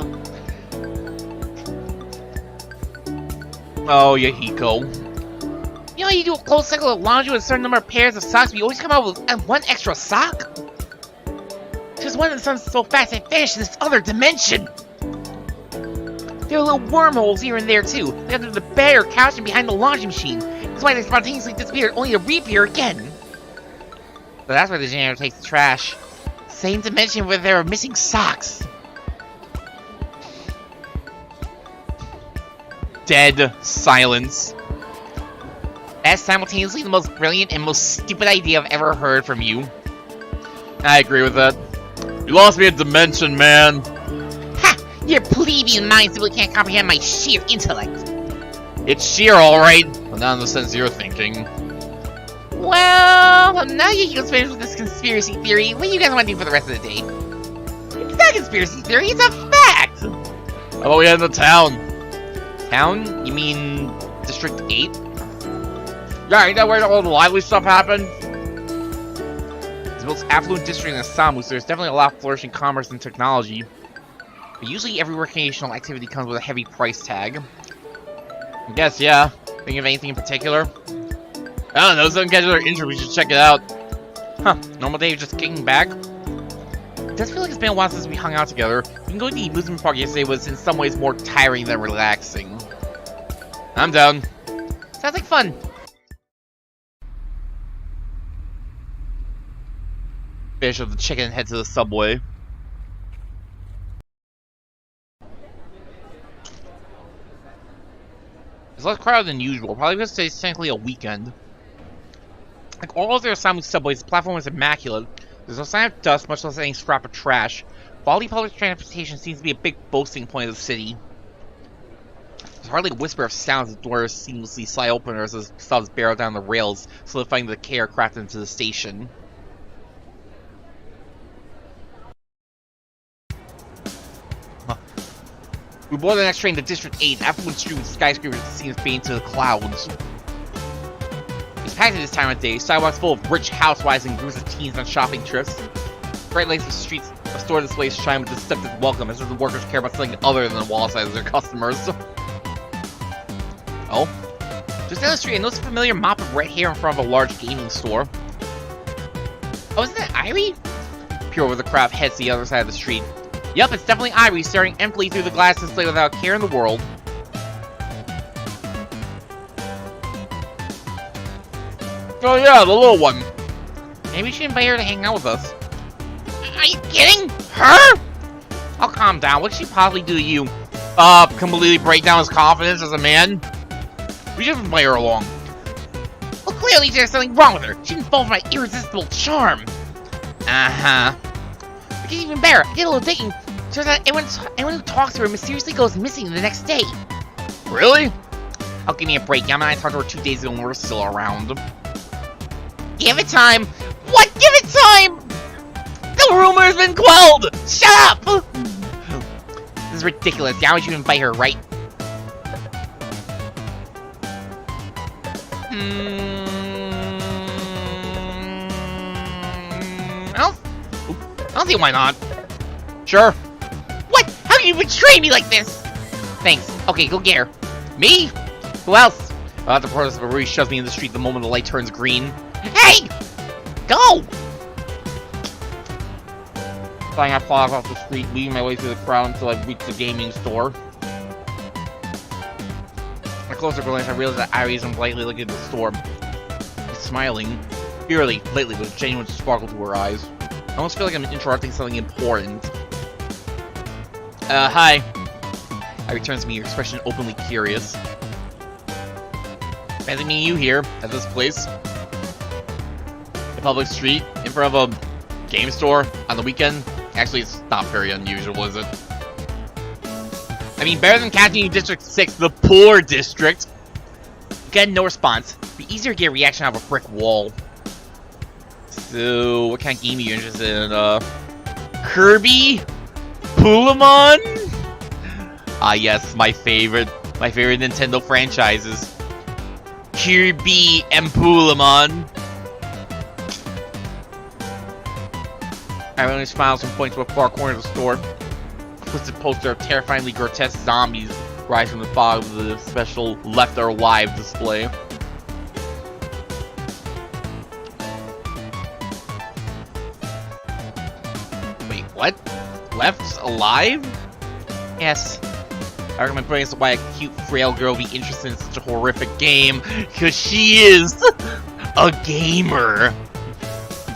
Oh, Yahiko. You know, you do a close cycle of laundry with a certain number of pairs of socks, but you always come out with one extra sock? Because one of the suns so fast they vanish in this other dimension. There are little wormholes here and there too, like under the bed or couch and behind the laundry machine. That's why they spontaneously disappeared, only to reappear again. But that's where the janitor takes the trash. Same dimension where there are missing socks. Dead silence. That's simultaneously the most brilliant and most stupid idea I've ever heard from you. I agree with that. You lost me a dimension, man. Ha! Your plebeian mind simply can't comprehend my sheer intellect. It's sheer, alright, but not in the sense you're thinking. Well, now Yahiko's finished with this conspiracy theory. What do you guys want to do for the rest of the day? It's not a conspiracy theory, it's a fact! How about we head into town? Town? You mean District 8? Yeah, ain't that where all the lively stuff happened? It's the most affluent district in Isamu, so there's definitely a lot of flourishing commerce and technology. But usually every recreational activity comes with a heavy price tag. I guess, yeah. Think of anything in particular? I don't know, some guys are injured, we should check it out. Huh, normal day of just kicking back? It does feel like it's been a while since we hung out together. Even going to the amusement park yesterday was in some ways more tiring than relaxing. I'm down. Sounds like fun. Finish up the chicken and head to the subway. It's less crowded than usual, probably because today's technically a weekend. Like all of their Isamu subways, the platform is immaculate. There's no sign of dust, much less any scrap of trash. Quality public transportation seems to be a big boasting point of the city. There's hardly a whisper of sound as the doors seamlessly slide open as the subs barrel down the rails, solidifying the care crafted into the station. We board the next train to District 8, affluent street with skyscrapers seen fading to the clouds. It's packed at this time of day, sidewalks full of rich housewives and groups of teens on shopping trips. Bright lights of streets A store displays shine with deceptive welcome, as if the workers care about something other than the wall size of their customers. Oh? Just down the street, I noticed a familiar mop of red hair in front of a large gaming store. Oh, isn't that Airi? Peer over the crowd of heads to the other side of the street. Yup, it's definitely Airi, staring emptily through the glass display without a care in the world. Oh yeah, the little one. Maybe we should invite her to hang out with us. Are you kidding? Her? I'll calm down. What could she possibly do to you? Completely break down his confidence as a man? We should invite her along. Well, clearly there's something wrong with her. She didn't fall for my irresistible charm. Uh-huh. It gets even better. I did a little digging. Turns out anyone who talks to her mysteriously goes missing the next day. Really? Oh, give me a break. Yama and I talked to her 2 days ago and we're still around. Give it time! What? Give it time! The rumor has been quelled! Shut up! This is ridiculous. Now we should invite her, right? I don't see why not. Sure. What? How can you betray me like this? Thanks. Okay, go get her. Me? Who else? The protest of Airi shoves me in the street the moment the light turns green. Hey! Go! Flying I plow off the street, leading my way through the crowd until I reach the gaming store. At a closer glance, I realize that Airi isn't politely looking at the store. She's smiling, eerily, lately, with a genuine sparkle to her eyes. I almost feel like I'm interrupting something important. Hi. Airi turns to me, her expression openly curious. Fancy meeting you here, at this place. A public street, in front of a game store, on the weekend. Actually, it's not very unusual, is it? I mean, better than catching you in District 6, the poor district. Again, no response. It'd be easier to get a reaction out of a brick wall. So, what kind of game are you interested in? Kirby? Pulamon? Ah, yes, my favorite Nintendo franchises. Kirby and Pulamon. Everyone smiles and points to a far corner of the store. A twisted poster of terrifyingly grotesque zombies rise from the fog of the special Left or Alive display. Wait, what? Left's alive? Yes. I recommend putting this why a cute, frail girl would be interested in such a horrific game, because she is a gamer.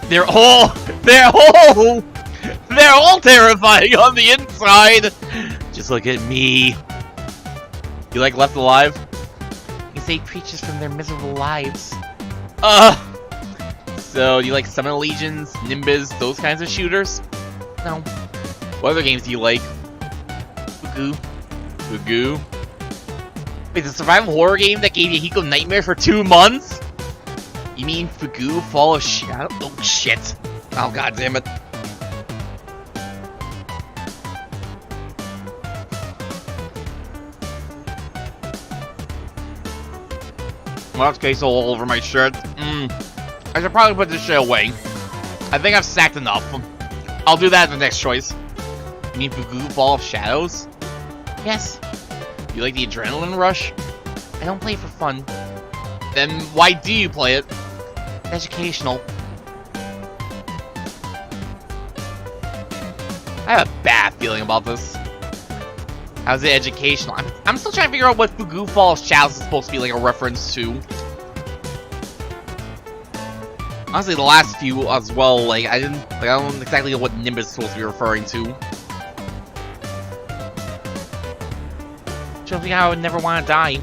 They're all terrifying on the inside. Just look at me. You like Left Alive? You save creatures from their miserable lives. So you like Summon Legions, Nimbus, those kinds of shooters? No. What other games do you like? Fugu? Wait, the survival horror game that gave Yahiko nightmares for 2 months? You mean Fugu Fall of Shadow? Oh shit. Oh god damn it. Well, that's case all over my shirt. I should probably put this shit away. I think I've stacked enough. I'll do that as the next choice. You mean Fugu Fall of Shadows? Yes. You like the adrenaline rush? I don't play it for fun. Then why do you play it? Educational. I have a bad feeling about this. How's it educational? I'm still trying to figure out what Fugu Fall of Shadows is supposed to be like a reference to. Honestly, the last few as well, like I don't exactly know what Nimbus is supposed to be referring to. She'll think I would never want to die.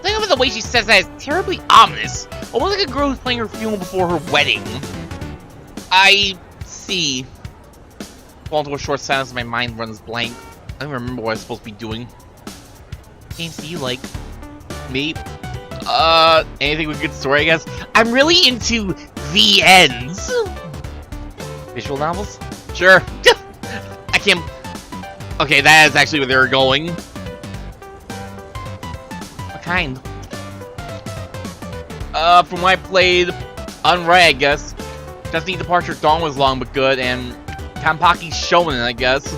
Think of it the way she says that is terribly ominous. Almost like a girl who's playing her funeral before her wedding. I see. Fall into a short silence, my mind runs blank. I don't remember what I was supposed to be doing. What games do you like? Me? Anything with a good story, I guess? I'm really into the ends. Visual novels? Sure. I can't... Okay, that is actually where they were going. What kind? From what I played, Unread, I guess. Destiny Departure Dawn was long but good, and Kanpaki Shonen, I guess.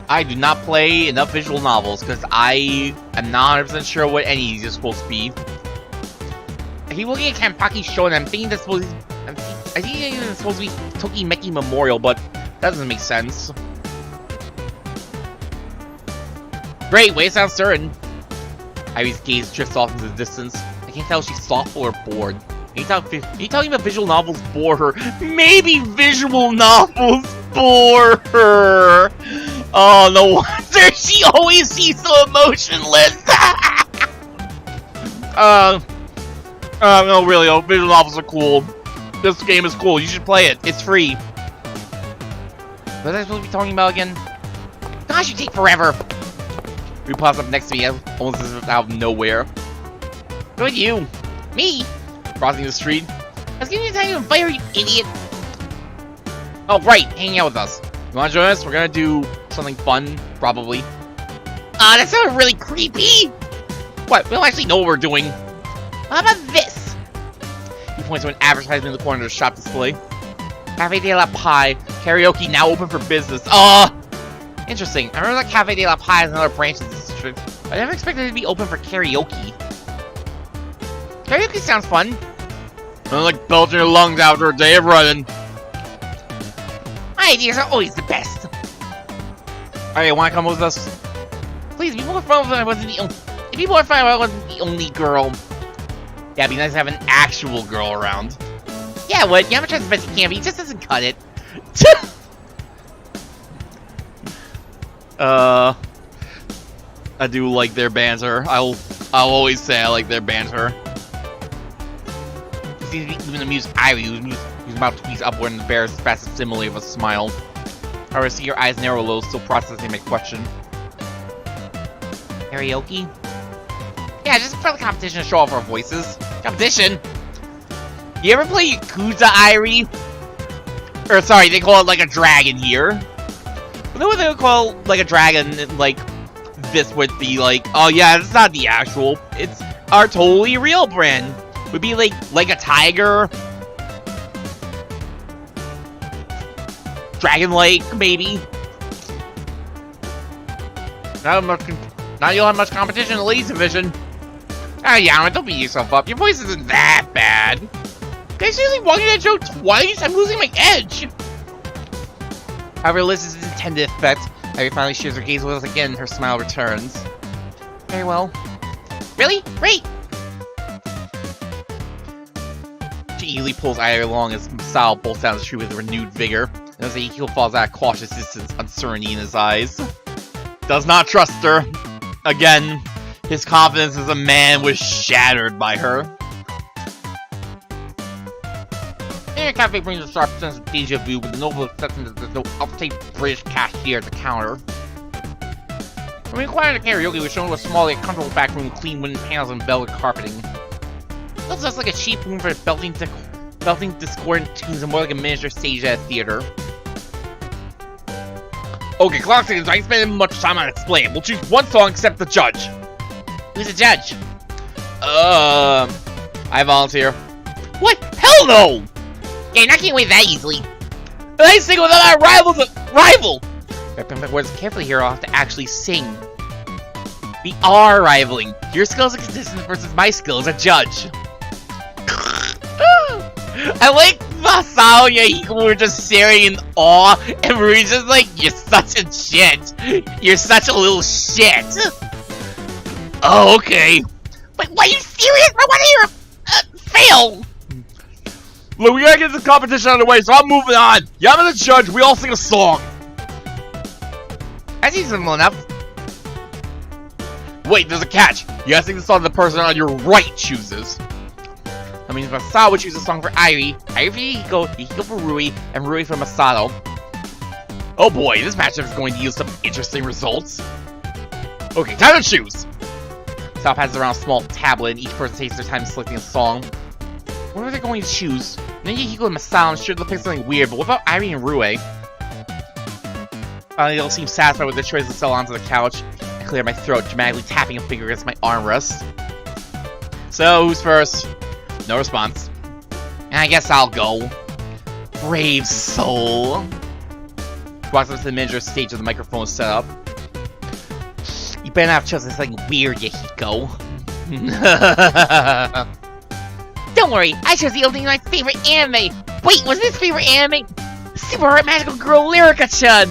I do not play enough visual novels because I am not 100% sure what any of these are supposed to be. I keep looking at Kanpaki Shonen. I'm thinking that's supposed to be, I think it's supposed to be Tokimeki Memorial, but that doesn't make sense. Great, way sounds certain. Ivy's gaze drifts off into the distance. I can't tell if she's thoughtful or bored. Are you telling me that visual novels bore her? Maybe visual novels bore her! Oh, no wonder she always seems so emotionless! No, really, visual novels are cool. This game is cool, you should play it. It's free. What was I supposed to be talking about again? Gosh, you take forever! He pops up next to me, almost as if out of nowhere. Who are you? Me? Crossing the street. I was giving you time to invite her, you idiot! Oh, right, hanging out with us. You wanna join us? We're gonna do something fun, probably. That sounded really creepy! What? We don't actually know what we're doing. How about this? He points to an advertisement in the corner of the shop display. Cafe de la Pie. Karaoke now open for business. Interesting. I remember that Cafe de la Pie has another branch in this district. I never expected it to be open for karaoke. Karaoke sounds fun. I like belching your lungs after a day of running. My ideas are always the best. Alright, wanna come with us? Please, be more fun if I wasn't the only. It'd be more fun if I wasn't the only girl. Yeah, it'd be nice to have an actual girl around. Yeah, what? Yamcha's the best he can be. He just doesn't cut it. I do like their banter. I'll always say I like their banter. He seems to be even amused Airi, who's about to squeeze upward and bears fast simile of a smile. However, I see your eyes narrow a little, still processing my question. Karaoke? Yeah, just for the competition to show off our voices. Competition? You ever play Yakuza, Airi? Or sorry, they call it like a dragon here. But what they would call like a dragon, like this would be like, oh yeah, it's not the actual, it's our totally real brand. Would be like a tiger, dragon-like maybe. Not you'll have much competition in the ladies division. Oh yeah, don't beat yourself up. Your voice isn't that bad. Can I seriously walk in that joke twice? I'm losing my edge. However, Liz is intended effect. Airi finally shares her gaze with us again, and her smile returns. Very well. Really? Great! She easily pulls Airi along as Masao bolts down the street with renewed vigor, and as Yahiko falls at a cautious distance, uncertainty in his eyes. Does not trust her. Again, his confidence as a man was shattered by her. The cafe brings a sharp sense of deja vu with the noble exception that there's no uptight British cashier at the counter. When we inquired at karaoke, we were shown a small, comfortable back room with clean wooden panels and velvet carpeting. It looks just like a cheap room for belting discordant tunes and more like a miniature stage at a theater. Okay, clock seconds, I ain't spending much time on explaining. We'll choose one song except the judge. Who's the judge? I volunteer. What? Hell no! Yeah, you're not getting away that easily. But I sing without our rival! I pick my words carefully here, I'll have to actually sing. We are rivaling. Your skill as a contestant versus my skill as a judge. I like Masao and Yahiko were just staring in awe, and Rui's just like, you're such a shit. You're such a little shit. Oh, okay. Wait, what, are you serious? I want to hear fail. Look, we gotta get this competition underway, so I'm moving on. Yama's the judge, we all sing a song. That's simple enough. Wait, there's a catch. You gotta sing the song the person on your right chooses. That means Masao would choose a song for Airi, Airi for Yahiko for Rui, and Rui for Masato. Oh boy, this matchup is going to yield some interesting results. Okay, time to choose. Masao passes around a small tablet, and each person takes their time selecting a song. What are they going to choose? Then Yahiko and Masao, I'm sure they'll pick something weird, but what about Airi and Rui? Finally, they'll seem satisfied with their choice to settle onto the couch. I clear my throat, dramatically tapping a finger against my armrest. So, who's first? No response. I guess I'll go. Brave soul. Walks up to the manager's stage with the microphone set up. You better not have chosen something weird, Yahiko. Don't worry, I chose the opening of my favorite anime. Wait, was this favorite anime? Super Heart Magical Girl Lyrica-chan!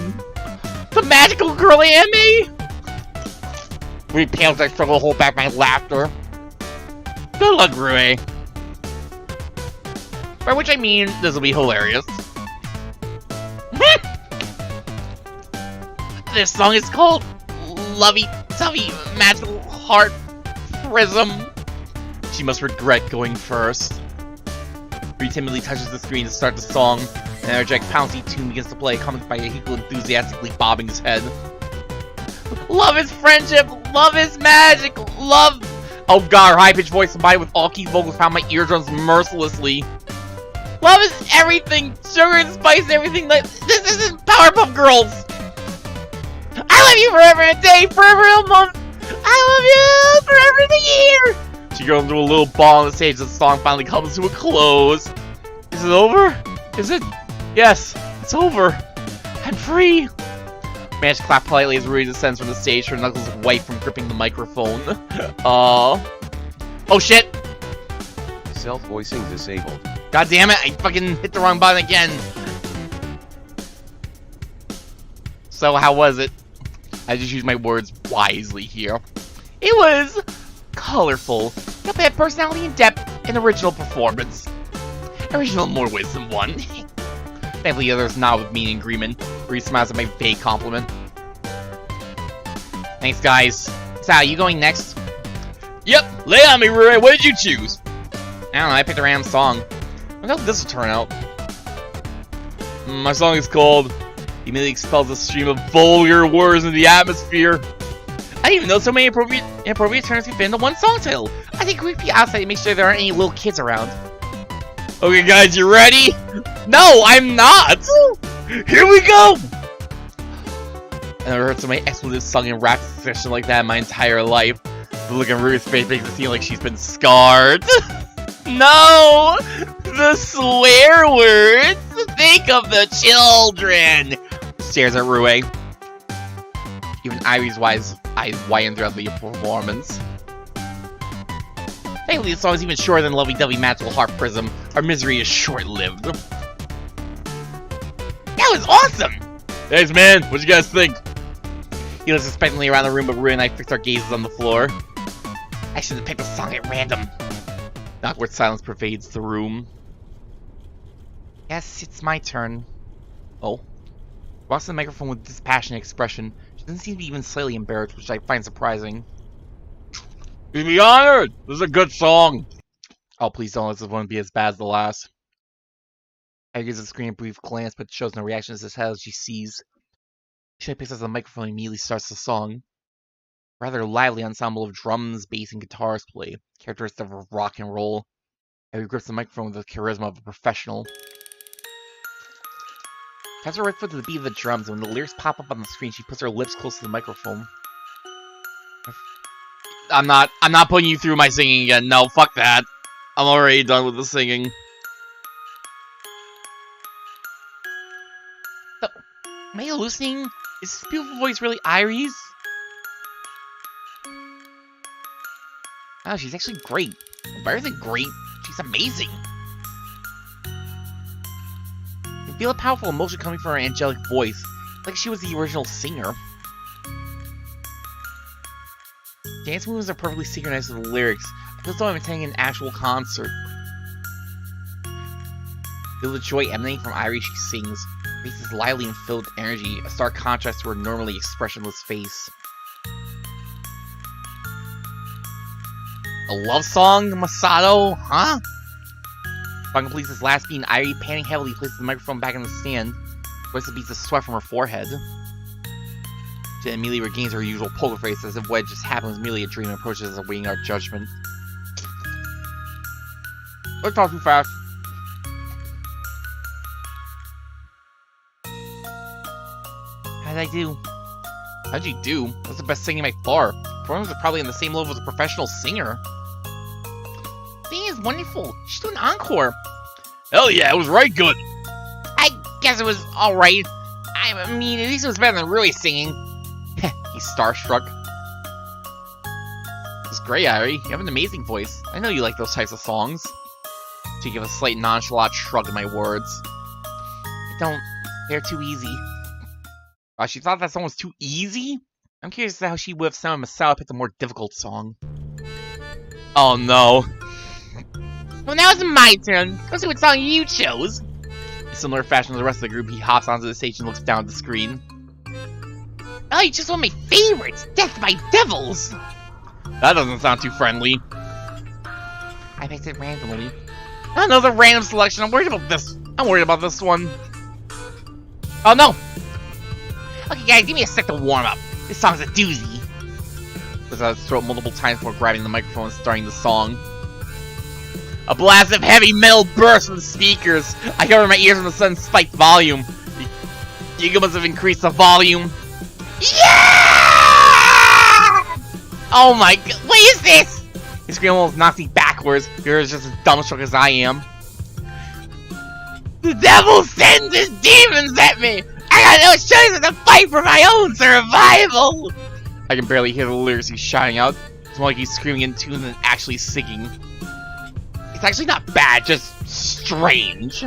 The magical girl anime? Really pale as I struggle to hold back my laughter. Good luck, Rue. By which I mean, this will be hilarious. This song is called Lovey-Dovey Magical Heart Prism. She must regret going first. Rui timidly touches the screen to start the song. An energetic pouncy tune begins to play, accompanied by Yahiko enthusiastically bobbing his head. Love is friendship! Love is magic! Love... Oh god, her high-pitched voice combined with all-key vocals pound my eardrums mercilessly. Love is everything! Sugar and spice and everything like... This isn't Powerpuff Girls! I love you forever and a day, forever and a month! I love you forever and a year! She goes into a little ball on the stage as the song finally comes to a close. Is it over? Is it? Yes, it's over. I'm free. Managed to clap politely as Rui descends from the stage, her knuckles white from gripping the microphone. Oh shit! Self-voicing disabled. God damn it, I fucking hit the wrong button again. So how was it? I just used my words wisely here. It was colorful, got bad personality and depth, and original performance. Original more wisdom one. Thankfully the others nod with me in agreement. Rui smiles at my vague compliment. Thanks guys. Sal, you going next? Yep, lay on me, Rui. What did you choose? I don't know, I picked a random song. Look how this will turn out. My song is called He immediately expels a stream of vulgar words into the atmosphere. I didn't even know so many inappropriate terms could fit into one song title. I think we'd be outside to make sure there aren't any little kids around. Okay guys, you ready? No, I'm not! Here we go! I never heard so many expletives sung in rap succession like that in my entire life. The look on Rue's face makes it seem like she's been scarred. No! The swear words! Think of the children! Stares at Rue. Even Airi's eyes widen throughout the performance. Thankfully, the song is even shorter than Lovey-Dovey Magical Heart Prism. Our misery is short-lived. That was awesome! Thanks, man. What you guys think? He looks expectantly around the room, but Rue and I fix our gazes on the floor. I should have picked a song at random. An awkward silence pervades the room. Yes, it's my turn. Oh. Walks to the microphone with dispassionate expression. She doesn't seem to be even slightly embarrassed, which I find surprising. You'd be honored! This is a good song! Oh, please don't let this one be as bad as the last. I gives the screen a brief glance, but shows no reaction as she sees. She picks up the microphone and immediately starts the song. A rather lively ensemble of drums, bass, and guitars play, characteristic of rock and roll. Airi grips the microphone with the charisma of a professional. Taps her right foot to the beat of the drums, and when the lyrics pop up on the screen, she puts her lips close to the microphone. I'm not putting you through my singing again. No, fuck that. I'm already done with the singing. So, am I hallucinating? Is this beautiful voice really Airi's? Oh, she's actually great. Better than great. She's amazing. You feel a powerful emotion coming from her angelic voice, like she was the original singer. Dance moves are perfectly synchronized with the lyrics. I feel as though I'm attending an actual concert. Feel the joy emanating from Airi she sings. Her face is lively and filled with energy, a stark contrast to her normally expressionless face. A love song, Masato? Huh? Upon completes this last beat, Airi, panting heavily, places the microphone back in the stand. Voice beats the sweat from her forehead. She immediately regains her usual poker face, as if what just happened was merely a dream and approaches as awaiting our judgment. Don't talk too fast. How did I do? How'd you do? That's the best singing by far. Performers are probably on the same level as a professional singer. wonderful. She's doing an encore. Hell yeah, it was right good. I guess it was alright. I mean, at least it was better than really singing. He's starstruck. It's great, Airi. You have an amazing voice. I know you like those types of songs. She gave a slight nonchalant shrug to my words. I don't. They're too easy. She thought that song was too easy? I'm curious as to how she would have sounded if Masao picked a more difficult song. Oh no. Well, now it's my turn. Go see what song you chose. In similar fashion to the rest of the group, he hops onto the stage and looks down at the screen. Oh, you just one of my favorites, Death by Devils. That doesn't sound too friendly. I picked it randomly. Another random selection. I'm worried about this. I'm worried about this one. Oh no! Okay, guys, give me a sec to warm up. This song's a doozy. Was at his throat multiple times before grabbing the microphone and starting the song. A blast of heavy metal burst from the speakers. I covered my ears from the sudden spiked volume. Yahiko must have increased the volume. Yeah! Oh my god, what is this? His scream almost knocked me backwards. You're just as dumbstruck as I am. The devil sends his demons at me! I got no choice but to fight for my own survival! I can barely hear the lyrics he's shouting out. It's more like he's screaming in tune than actually singing. It's actually not bad, just strange.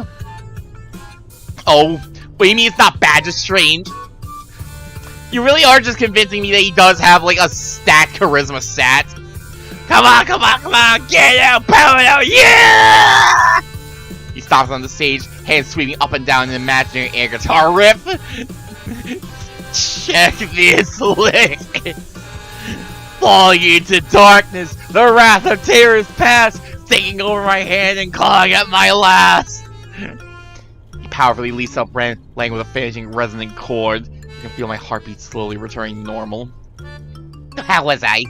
Oh, what do you mean it's not bad, just strange? You really are just convincing me that he does have, like, a stat charisma stat. Come on, come on, come on, get out, power out, yeah! He stops on the stage, hands sweeping up and down an imaginary air guitar riff. Check this list. Falling into darkness, the wrath of terror is past, taking over my hand and clawing at my last. He powerfully leaps up, laying with a finishing resonant chord. I can feel my heartbeat slowly returning normal. How was I?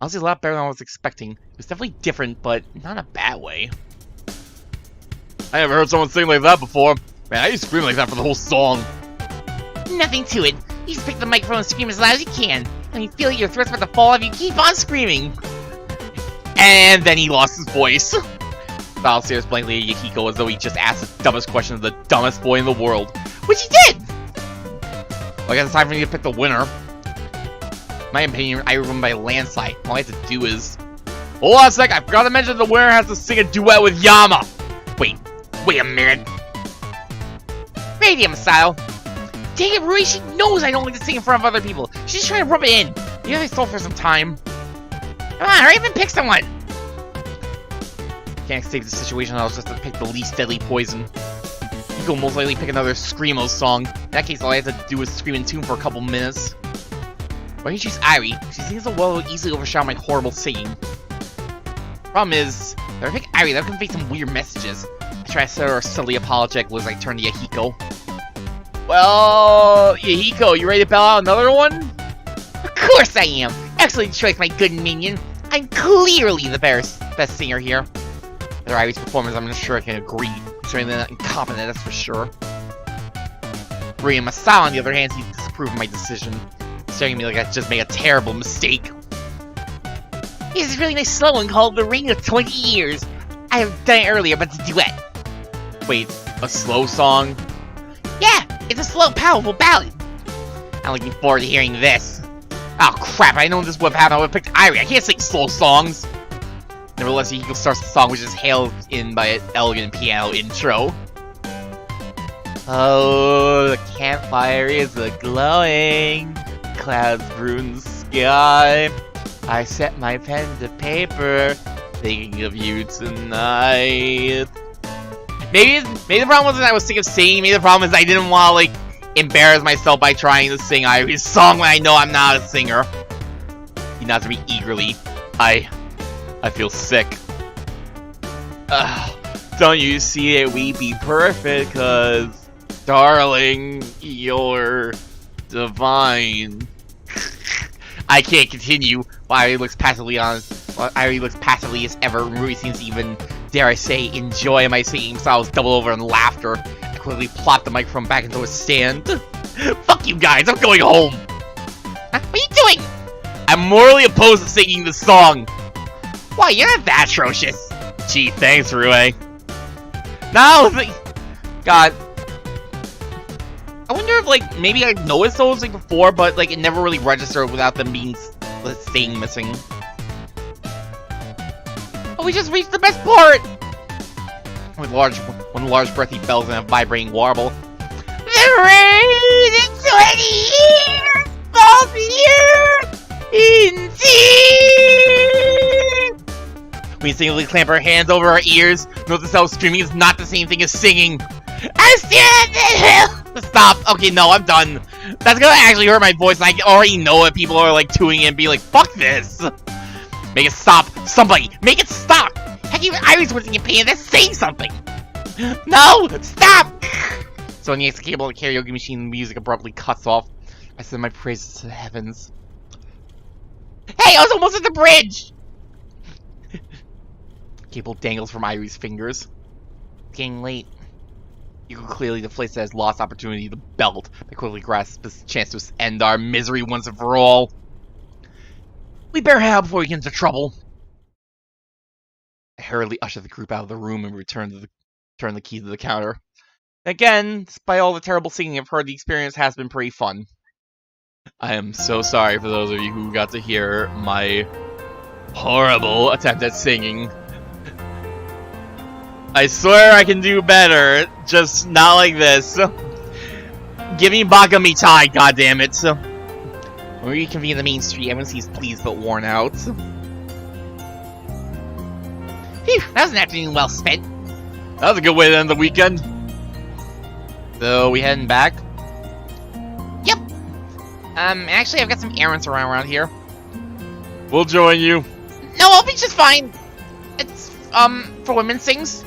Honestly, a lot better than I was expecting. It was definitely different, but not in a bad way. I never heard someone sing like that before. Man, I used to scream like that for the whole song. Nothing to it. You just pick the microphone and scream as loud as you can. And you feel like your throat's about to fall off, you keep on screaming. And then he lost his voice. Val stares blankly at Yahiko as though he just asked the dumbest question of the dumbest boy in the world. Which he did! Well, I guess it's time for me to pick the winner. In my opinion, I won by a landslide. All I have to do is... Hold on a sec, I forgot to mention the winner has to sing a duet with Yama. Wait a minute. Radium style. Dang it, Rui, she knows I don't like to sing in front of other people. She's just trying to rub it in. You know, they stole for some time. Come on, hurry up and pick someone. Can't save the situation, I was just to pick the least deadly poison. You can most likely pick another Screamo song. In that case, all I have to do is scream in tune for a couple minutes. Why don't you choose Airi? She sings so well, it will easily overshadow my horrible singing. Problem is, if I pick Airi, that can convey some weird messages. I try to set her subtly apologetic as I turn to Yahiko. Well, Yahiko, you ready to bail out another one? Of course I am. Excellent choice, my good minion. I'm clearly the best singer here. After Airi's performance, I'm not sure I can agree. Certainly not incompetent, that's for sure. Rui and Masao, on the other hand, seem to disapprove of my decision, staring at me like I just made a terrible mistake. Here's this really nice slow one called The Ring of 20 Years. I have done it earlier, but it's a duet. Wait, a slow song? Yeah, it's a slow, powerful ballad. I'm looking forward to hearing this. Oh crap, I know this would have happened, I would have picked Airi. I can't sing slow songs. Nevertheless, Yahiko starts the song, which is hailed in by an elegant piano intro. Oh, the campfire is a-glowing. Clouds brew in the sky. I set my pen to paper, thinking of you tonight. Maybe the problem wasn't I was sick of singing. Maybe the problem is I didn't want to, like, embarrass myself by trying to sing Airi's song when I know I'm not a singer. He nods at me eagerly. I feel sick. Don't you see it? We be perfect, cause, darling, you're divine. I can't continue. While Airi looks passively as ever, Rui seems to even, dare I say, enjoy my singing, so I was double over in laughter. I quickly plopped the microphone back into its stand. Fuck you guys, I'm going home! What are you doing? I'm morally opposed to singing this song. Why, you're not that atrocious. Gee, thanks, Rue. No! God. I wonder if, like, maybe I noticed those, like, before, but, like, it never really registered without them being, staying missing. Oh, we just reached the best part! One large breathy bells and a vibrating warble. The rain in 20 years falls here in tears. We instinctively clamp our hands over our ears. Notice how streaming is not the same thing as singing. I stand at the hill. Stop. Okay, no, I'm done. That's gonna actually hurt my voice, and I already know it. People are like tuning in and be like, fuck this. Make it stop. Somebody, make it stop. Heck, even Iris wasn't in pain. That's saying something. No, stop. So when the exit cable of the karaoke machine, the music abruptly cuts off. I send my praises to the heavens. Hey, I was almost at the bridge. Cable dangles from Airi's fingers. It's getting late. You can clearly deflate that has lost opportunity to belt by quickly grasp this chance to end our misery once and for all. We better head out before we get into trouble. I hurriedly usher the group out of the room and turn the key to the counter. Again, despite all the terrible singing I've heard, the experience has been pretty fun. I am so sorry for those of you who got to hear my horrible attempt at singing. I swear I can do better, just not like this. Give me Baka Mitai, goddammit. When we reconvene the main street, everyone seems pleased but worn out. Phew, that was an afternoon well spent. That was a good way to end the weekend. So, we heading back? Yep. Actually, I've got some errands around here. We'll join you. No, I'll be just fine. It's, for women's things.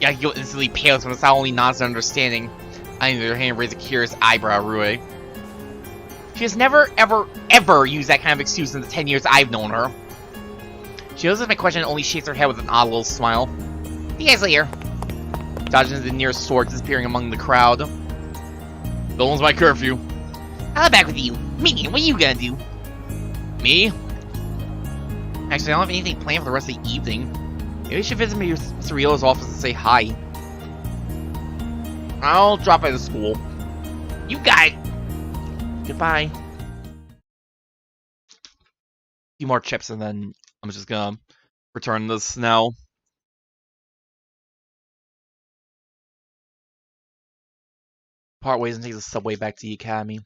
Yahiko instantly pales when it's not only nods and understanding. I, on the other hand, raise a curious eyebrow, Rue. She has never, ever used that kind of excuse in the 10 years I've known her. She notices my question and only shakes her head with an odd little smile. See you guys later. Dodging into the nearest sword, disappearing among the crowd. Dolan's my curfew. I'll be back with you. Minion, what are you gonna do? Me? Actually, I don't have anything planned for the rest of the evening. Maybe I should visit Mr. Rio's office and say hi. I'll drop by the school. You got it. Goodbye. A few more chips and then I'm just gonna return this now. Part ways and take the subway back to the academy.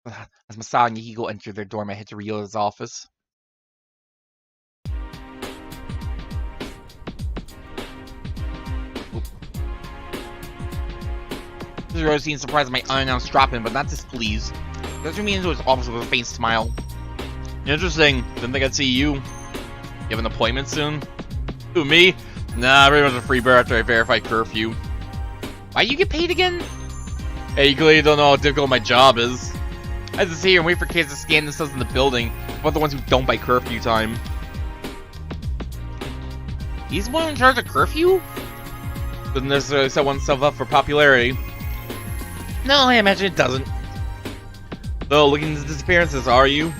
As Masao and Yahiko enter their dorm, I head to Ryo's office. Ryo seems surprised at my unannounced drop-in, but not displeased. He doesn't me into his office with a faint smile. Interesting. Didn't think I'd see you. You have an appointment soon? Who, me? Nah, everyone's a free bird after I verify curfew. Why you get paid again? Hey, you clearly don't know how difficult my job is. I just sit here and wait for kids to scan themselves in the building, about the ones who don't by curfew time. He's the one in charge of curfew? Doesn't necessarily set oneself up for popularity. No, I imagine it doesn't. Though, looking into disappearances, are you?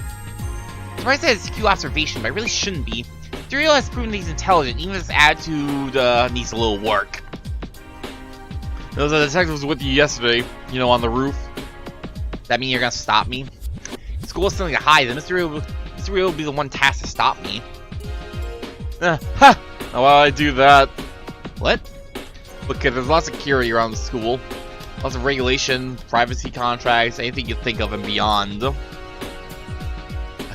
Surprised that it's a Q observation, but I really shouldn't be. Rio has proven that he's intelligent, even if his attitude needs a little work. Those detectives with you yesterday, you know, on the roof. Does that mean you're gonna stop me? School is something to hide, and Mr. Rio will be the one tasked to stop me. Ha! How will I do that? What? Look, there's lots of security around the school. Lots of regulation, privacy contracts, anything you think of and beyond.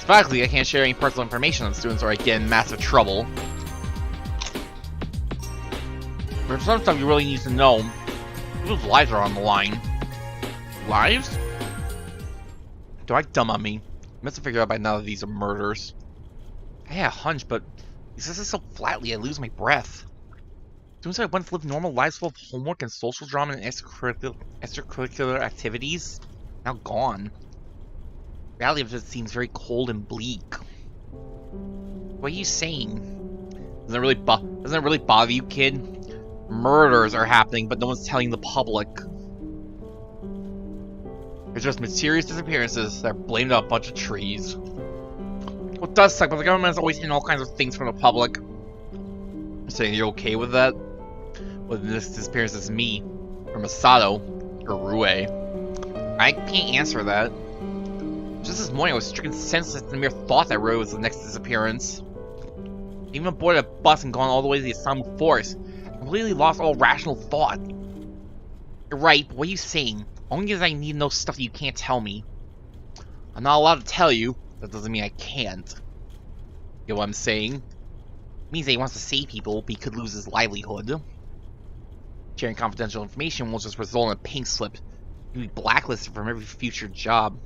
Faculty, I can't share any personal information on students or I get in massive trouble. There's some stuff you really need to know. People's lives are on the line. Lives? Do I dumb on me? I must have figured out by now that these are murders. I had a hunch, but he says it so flatly I lose my breath. Students I once lived normal lives full of homework and social drama and extracurricular activities, now gone. Reality of it seems very cold and bleak. What are you saying? Doesn't it really bother you, kid? Murders are happening, but no one's telling the public. There's just mysterious disappearances that are blamed on a bunch of trees. Well, it does suck, but the government is always hiding all kinds of things from the public. Saying you're okay with that? With this disappearance as me, or Masato, or Rue? I can't answer that. Just this morning I was stricken senseless at the mere thought that Rue was the next disappearance. I even boarded a bus and gone all the way to the Isamu Forest. I completely lost all rational thought. You're right, but what are you saying? Only because I need to know stuff that you can't tell me. I'm not allowed to tell you. That doesn't mean I can't. You know what I'm saying? It means that he wants to save people, but he could lose his livelihood. Sharing confidential information will just result in a pink slip. You'll be blacklisted from every future job.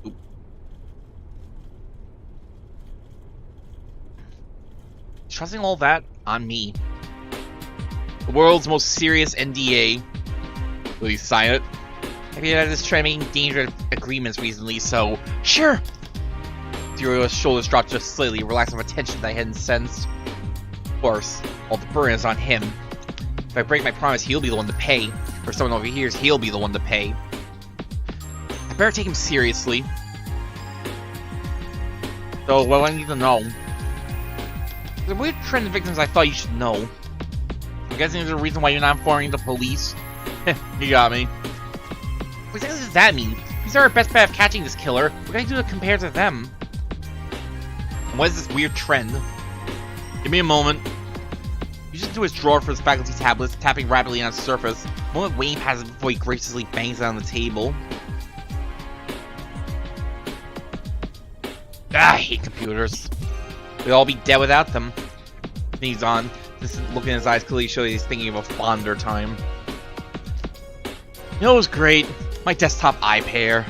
Oop. Trusting all that on me. The world's most serious NDA. Will you sign it? I've been just trying making dangerous agreements recently, so sure. Zero's shoulders dropped just slightly, relaxing from a tension that I hadn't sensed. Of course, all the burden is on him. If I break my promise, he'll be the one to pay. Or someone overhears, he'll be the one to pay. I better take him seriously. So, what do I need to know? There's a weird trend of victims I thought you should know. I'm guessing there's a reason why you're not informing the police. You got me. What exactly does that mean? These are our best bet of catching this killer. What can I do to compare to them? And what is this weird trend? Give me a moment. You just do his drawer for his faculty tablets, tapping rapidly on its surface. A moment Wayne passes before he graciously bangs it on the table. I hate computers. We'd all be dead without them. He's on. This look in his eyes clearly shows he's thinking of a fonder time. You know, it was great. My desktop iPair.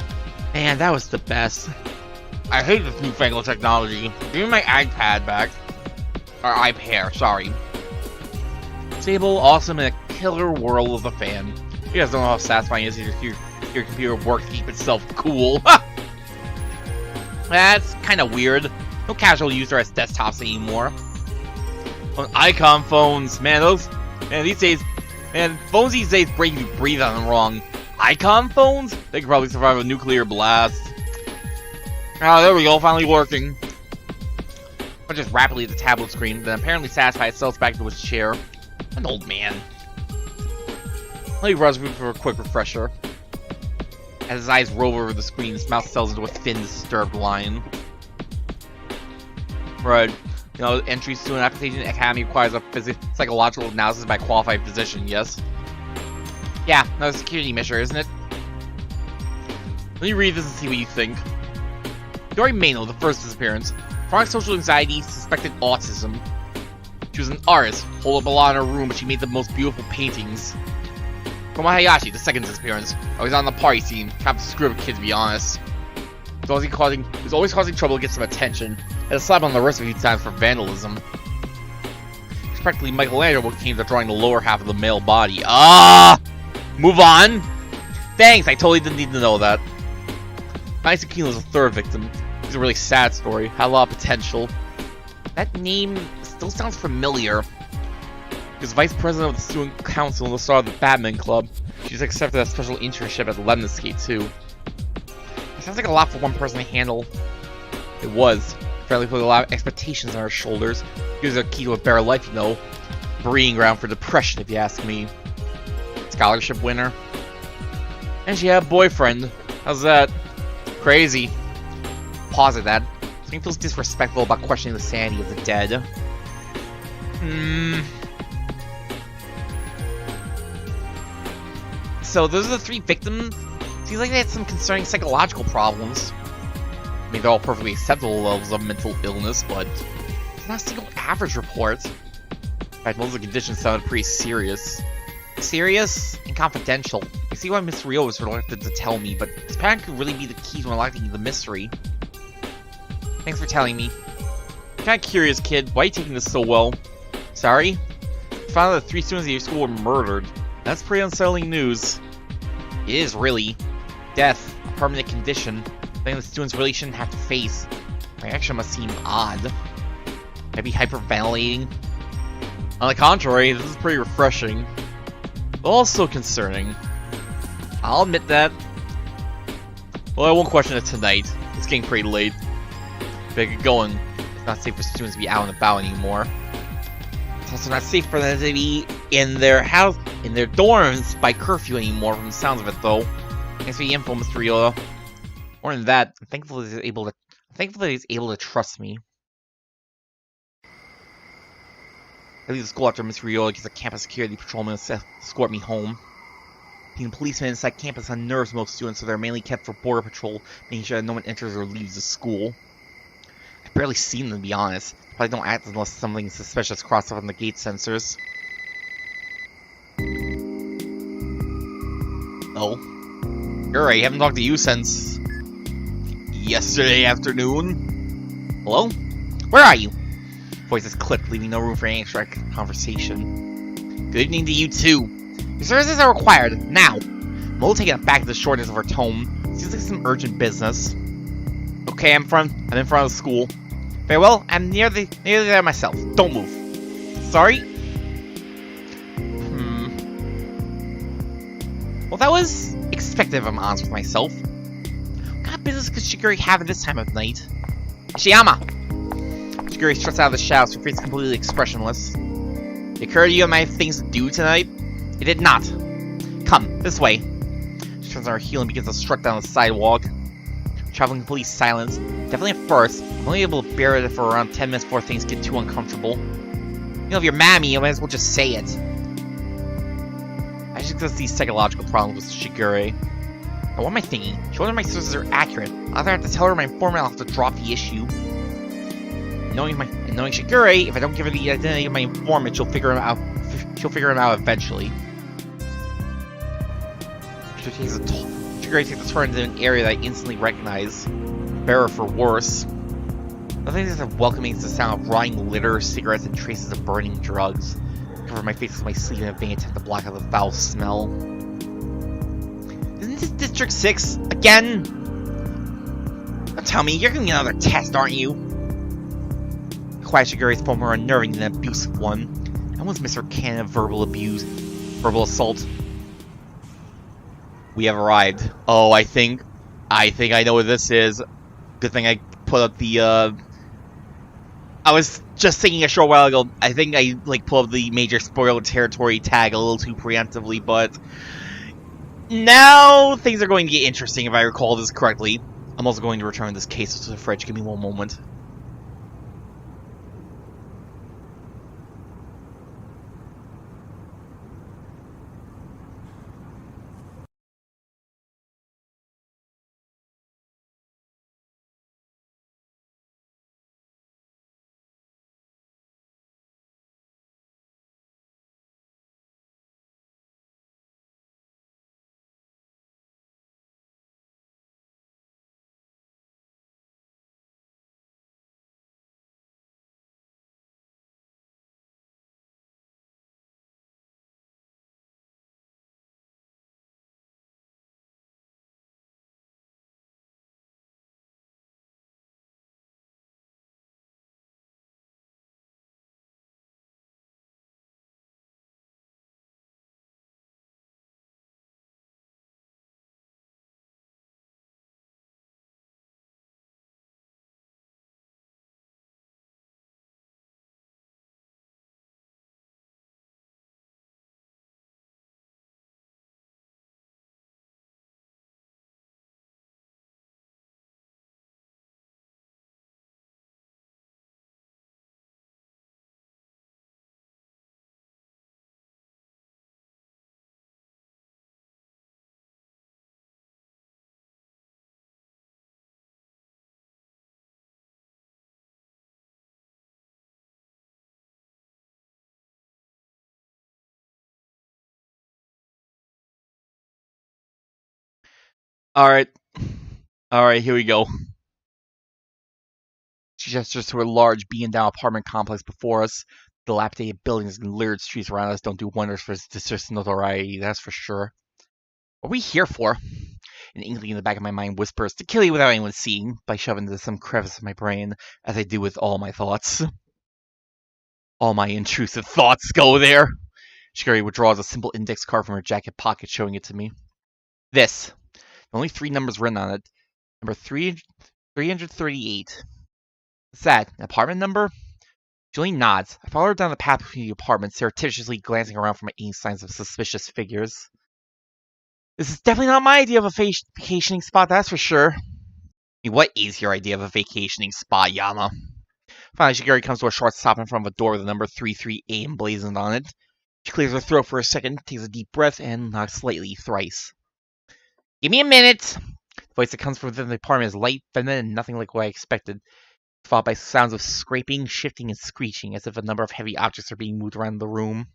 Man, that was the best. I hate this newfangled technology. Give me my iPad back. Or iPair, sorry. Stable, awesome, and a killer whirl of a fan. You guys don't know how satisfying it is to hear your computer work to keep itself cool. That's kind of weird. No casual user has desktops anymore. Icon phones, man, these days, phones these days break if you breathe on them wrong. Icon phones? They could probably survive a nuclear blast. Oh, there we go, finally working. But just rapidly at the tablet screen, then apparently satisfied itself back to his chair. An old man. Let me run for a quick refresher. As his eyes rove over the screen, his mouth settles into a thin, disturbed line. Right. You know, entries to an application academy requires a psychological analysis by a qualified physician, yes? Yeah, another security measure, isn't it? Let me read this and see what you think. Dori Mano, the first disappearance. Chronic social anxiety, suspected autism. She was an artist, holed up a lot in her room, but she made the most beautiful paintings. Koma Hayashi, the second disappearance. Always on the party scene, kind of screw up a kid to be honest. He was always causing trouble to get some attention. Had a slap on the wrist a few times for vandalism. It's practically Michelangelo when it came to drawing the lower half of the male body. Move on! Thanks, I totally didn't need to know that. Isakino was the third victim. It's a really sad story, had a lot of potential. That name still sounds familiar. She was vice president of the student council and the star of the badminton club. She's accepted a special internship at Lemniscate too. It sounds like a lot for one person to handle. It was. Apparently put a lot of expectations on her shoulders. She was a key to a better life, you know. Breeding ground for depression, if you ask me. Scholarship winner. And she had a boyfriend. How's that? Crazy. Pause at that. Something feels disrespectful about questioning the sanity of the dead. So those are the three victims? Seems like they had some concerning psychological problems. I mean, they're all perfectly acceptable levels of mental illness, but it's not a single average report. In fact, most of the conditions sounded pretty serious. Serious and confidential. I see why Miss Rio was reluctant to tell me, but this pattern could really be the key to unlocking the mystery. Thanks for telling me. I'm kinda curious, kid. Why are you taking this so well? Sorry? I found out that 3 students at your school were murdered. That's pretty unsettling news. It is, really. Death, a permanent condition, something the students really shouldn't have to face. My reaction must seem odd. Maybe hyperventilating? On the contrary, this is pretty refreshing. But also concerning. I'll admit that. Well, I won't question it tonight. It's getting pretty late. Better get going. It's not safe for students to be out and about anymore. It's also not safe for them to be in their house, in their dorms by curfew anymore, from the sounds of it, though. Thanks for the info, Mr. Yoda. More than that, I'm thankful that he's able to trust me. I leave the school after Mr. Yoda gets a campus security patrolman to escort me home. Being policemen inside campus unnerves most students, so they're mainly kept for border patrol, making sure that no one enters or leaves the school. I've barely seen them, to be honest. Probably don't act unless something suspicious crosses up on the gate sensors. Oh. You're right, I haven't talked to you since yesterday afternoon. Hello? Where are you? Voices clipped, leaving no room for any extra conversation. Good evening to you too. Your services are required, now. Mo taken aback at the shortness of her tone. Seems like some urgent business. Okay, I'm in front of the school. Very well, I'm nearly there myself. Don't move. Sorry? Well, that was expected if I'm honest with myself. What kind of business could Shiguri have at this time of night? Shiyama! Shiguri struts out of the shadows, her face completely expressionless. It occurred to you I have things to do tonight? It did not. Come, this way. She turns on her heel and begins to strut down the sidewalk. Traveling in complete silence. Definitely at first. I'm only able to bear it for around 10 minutes before things get too uncomfortable. You know, if you're mad at me, you might as well just say it. I just discuss these psychological problems with Shigure. Now, what am I thinking? She wonders if my sources are accurate. I'll either have to tell her my informant, I'll have to drop the issue. Knowing Shigure, if I don't give her the identity of my informant, she'll figure him out. She'll figure him out eventually. Shigure takes a turn into an area that I instantly recognize. Better for worse. Nothing is as welcoming as the sound of rotting litter, cigarettes, and traces of burning drugs. I cover my face with my sleeve in a vain attempt to block out the foul smell. Isn't this District 6 again? Don't tell me, you're giving me another test, aren't you? The quiet Shigure's form more unnerving than an abusive one. I almost miss her can of verbal assault. We have arrived. Oh, I think I know what this is. Good thing I put up the, I was just thinking a short while ago, I think I, pulled up the major spoiler territory tag a little too preemptively, but now things are going to get interesting if I recall this correctly. I'm also going to return this case to the fridge. Give me one moment. Alright, here we go. She gestures to a large beaten-down apartment complex before us. The dilapidated buildings and littered streets around us don't do wonders for its notoriety, that's for sure. What are we here for? An inkling in the back of my mind whispers, to kill you without anyone seeing, by shoving into some crevice of my brain, as I do with all my thoughts. All my intrusive thoughts go there. Shigure withdraws a simple index card from her jacket pocket, showing it to me. This. Only 3 numbers written on it. Number 338. What's that? An apartment number? Julie nods. I follow her down the path between the apartments, surreptitiously glancing around for any signs of suspicious figures. This is definitely not my idea of a vacationing spot, that's for sure. What is your idea of a vacationing spot, Yama? Finally, Shigeri comes to a short stop in front of a door with the number 33A emblazoned on it. She clears her throat for a second, takes a deep breath, and knocks slightly thrice. Give me a minute! The voice that comes from within the apartment is light, feminine, and nothing like what I expected, followed by sounds of scraping, shifting, and screeching, as if a number of heavy objects are being moved around the room.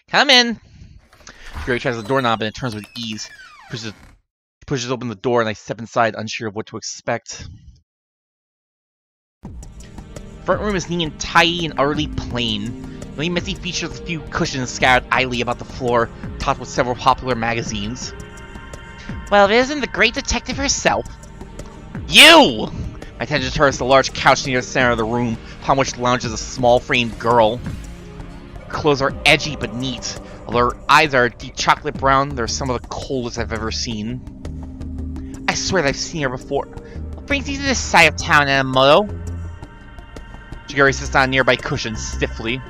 Come in! Shigeri tries the doorknob and it turns with ease. She pushes open the door and I step inside, unsure of what to expect. The front room is neat and tidy and utterly plain. The only messy feature is a few cushions scattered idly about the floor, topped with several popular magazines. Well, if it isn't the great detective herself. You! My attention turns to the large couch near the center of the room, upon which lounges a small-framed girl. Her clothes are edgy but neat. Although her eyes are deep chocolate brown, they're some of the coldest I've ever seen. I swear that I've seen her before. What brings you to this side of town, Minamoto? Shigeri sits on a nearby cushion stiffly.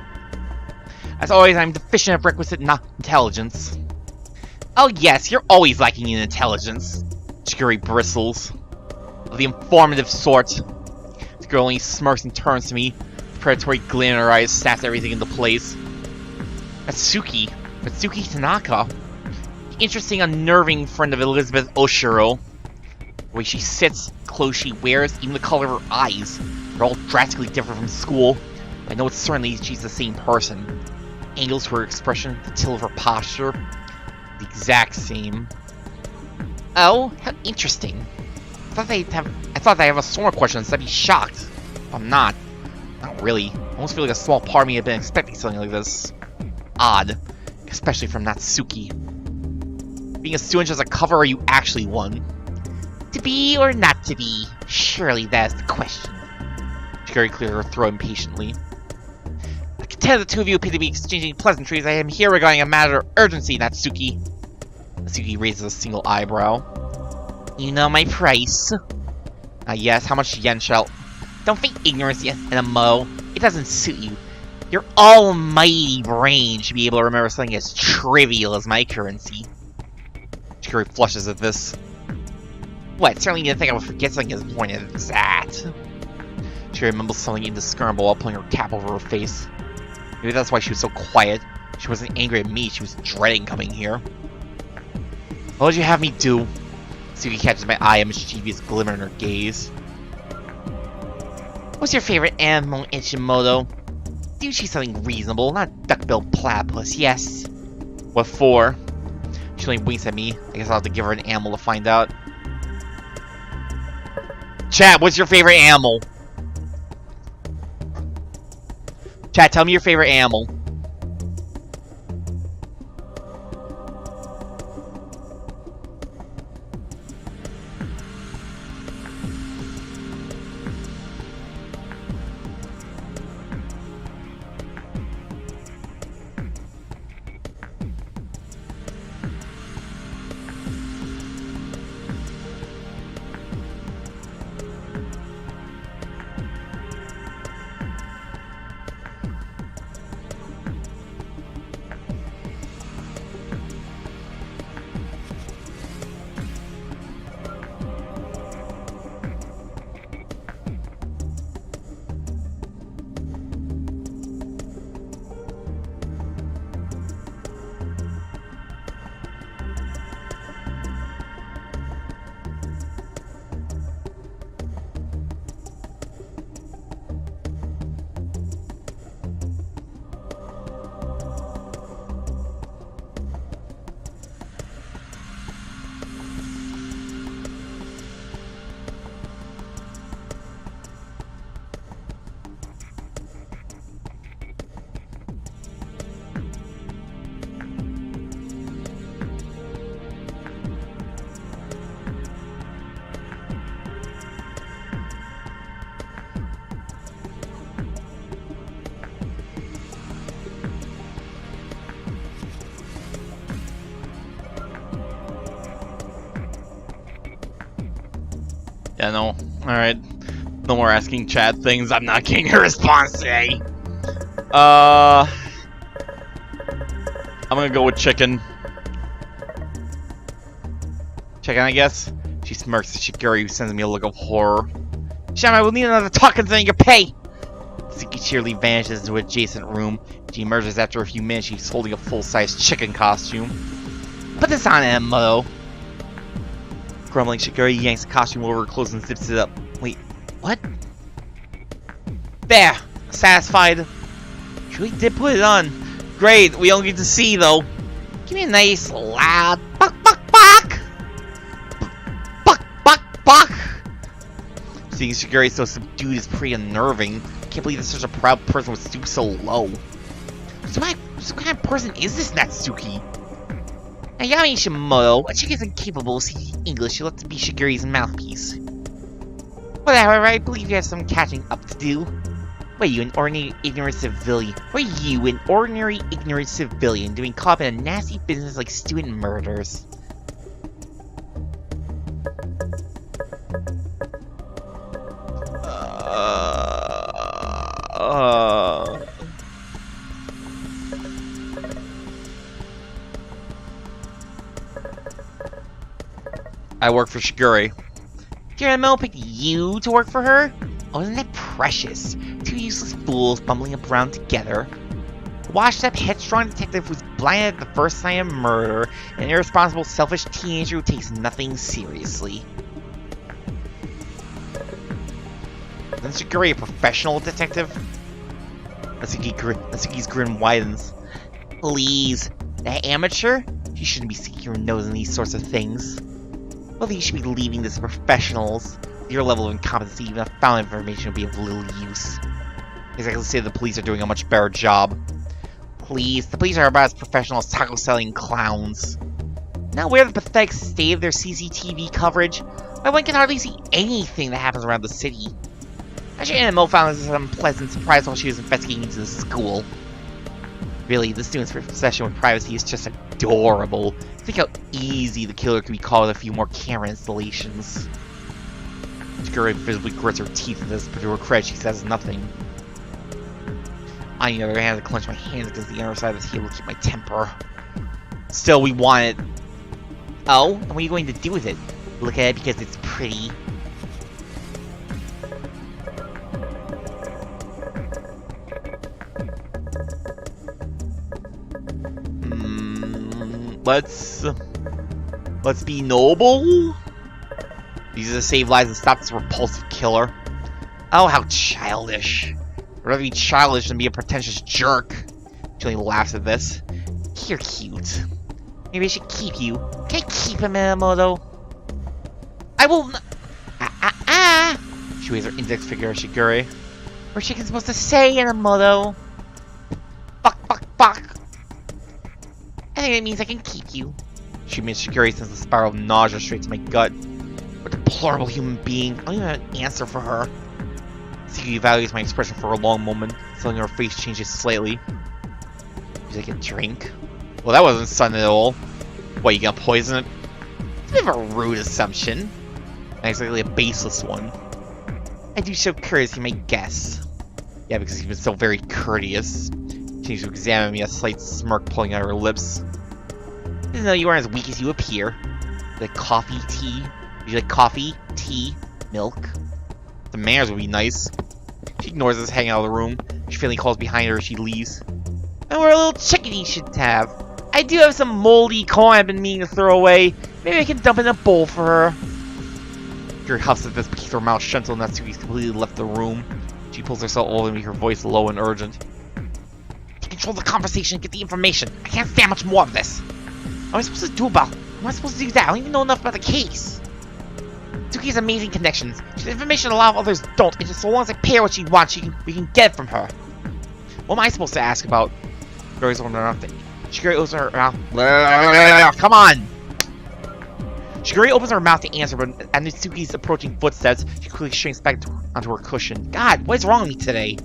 As always, I'm deficient of requisite intelligence. Oh yes, you're always lacking in intelligence. Shigeri bristles. Of the informative sort. The girl only smirks and turns to me. The predatory glint in her eyes snaps everything into place. Natsuki Tanaka. The interesting, unnerving friend of Elizabeth Oshiro. The way she sits, clothes she wears, even the color of her eyes. They're all drastically different from school. I know it's certainly she's the same person. Angles to her expression, the tilt of her posture. The exact same. Oh, how interesting. I thought they'd have a swarm of questions. I'd be shocked. But I'm not. Not really. I almost feel like a small part of me had been expecting something like this. Odd. Especially from Natsuki. Being a student as a cover, or are you actually one? To be or not to be? Surely that is the question. Shigeri cleared her throat impatiently. I can tell the two of you appear to be exchanging pleasantries. I am here regarding a matter of urgency, Natsuki. Natsuki raises a single eyebrow. You know my price. Yes, how much yen shall... Don't feign ignorance, Minamoto. It doesn't suit you. Your almighty brain should be able to remember something as trivial as my currency. Shigeri flushes at this. What, certainly you didn't think I would forget something as important as that. Shigeri mumbles something indiscernible while pulling her cap over her face. Maybe that's why she was so quiet. She wasn't angry at me, she was dreading coming here. What would you have me do? Suki catches my eye, a mischievous glimmer in her gaze. What's your favorite animal, Ichimoto? Do choose something reasonable, not duck-billed platypus, yes. What for? She only winks at me. I guess I'll have to give her an animal to find out. Chat, what's your favorite animal? Chat, tell me your favorite animal. Yeah, no. Alright. No more asking chat things. I'm not getting a response today. I'm gonna go with chicken. Chicken, I guess. She smirks at Shiguri, who sends me a look of horror. Shama, we'll need another talk and then you pay! Suki cheerily vanishes into an adjacent room. She emerges after a few minutes. She's holding a full-size chicken costume. Put this on, Emoto. Grumbling, Shiguri yanks the costume over her clothes and zips it up. Wait, what? There! Satisfied. She really did put it on. Great, we don't get to see, though. Give me a nice, loud buck, buck, buck! Buck, buck, buck! Seeing Shiguri so subdued is pretty unnerving. Can't believe that such a proud person would stoop so low. So what kind of person is this Natsuki? Ayami Shimoto, a chick is incapable of speaking English. She'll have to be Shiguri's mouthpiece. Whatever, I believe you have some catching up to do. What are you, an ordinary ignorant civilian? What are you, an ordinary ignorant civilian, doing caught up in a nasty business like student murders? I work for Shiguri. Jiramel picked you to work for her? Oh, isn't that precious? Two useless fools bumbling around together. A washed-up, headstrong detective who's blinded at the first sign of murder, and an irresponsible, selfish teenager who takes nothing seriously. Isn't Shiguri a professional detective? Natsuki's grin widens. Please, that amateur? You shouldn't be sticking your nose in these sorts of things. Well, you should be leaving this to professionals. Your level of incompetency, even if found information, would be of little use. Exactly say the police are doing a much better job. Please, the police are about as professional as taco-selling clowns. Not aware of the pathetic state of their CCTV coverage, why one can hardly see anything that happens around the city. Actually, NMO found this unpleasant surprise while she was investigating into the school. Really, the student's obsession with privacy is just adorable. Think how easy the killer could be caught with a few more camera installations. Shiguri visibly grits her teeth at this, but to her credit, she says nothing. On the other hand, I clench my hands against the inner side of the table to keep my temper. Still, we want it. Oh? And what are you going to do with it? Look at it because it's pretty. Let's be noble? These are to save lives and stop this repulsive killer. Oh, how childish. I'd rather be childish than be a pretentious jerk. She only laughs at this. You're cute. Maybe I should keep you. Can I keep him, Minamoto? I will not. She waves her index finger at Shiguri. What's she supposed to say, Minamoto? Fuck. I think that means I can keep you. She makes Shiguri sends a spiral of nausea straight to my gut. What a deplorable human being. I don't even have an answer for her. Suki evaluates my expression for a long moment, suddenly her face changes slightly. She's like, a drink? Well, that wasn't sudden at all. What, you gonna poison it? It's a bit of a rude assumption. Not exactly a baseless one. I do show courtesy, my guess. Yeah, because he's been so very courteous. She needs to examine me, a slight smirk pulling out her lips. Didn't know you aren't as weak as you appear. Like coffee, tea? Would you like coffee, tea, milk? The manners would be nice. She ignores us hanging out of the room. She faintly calls behind her as she leaves. And we're a little chicken you should have. I do have some moldy corn I've been meaning to throw away. Maybe I can dump it in a bowl for her. Shiguri huffs at this but keeps her mouth shut until Natsuki's completely left the room. She pulls herself over and makes her voice low and urgent. Control the conversation and get the information. I can't stand much more of this. What am I supposed to do about it? What am I supposed to do that? I don't even know enough about the case. Suki has amazing connections. She has information a lot of others don't. And just so long as I pay her what she wants, we can get it from her. What am I supposed to ask about? Shiguri's opening her mouth. Shiguri opens her mouth. Come on! Shiguri opens her mouth to answer, but at Natsuki's approaching footsteps, she quickly shrinks back onto her cushion. God, what is wrong with me today?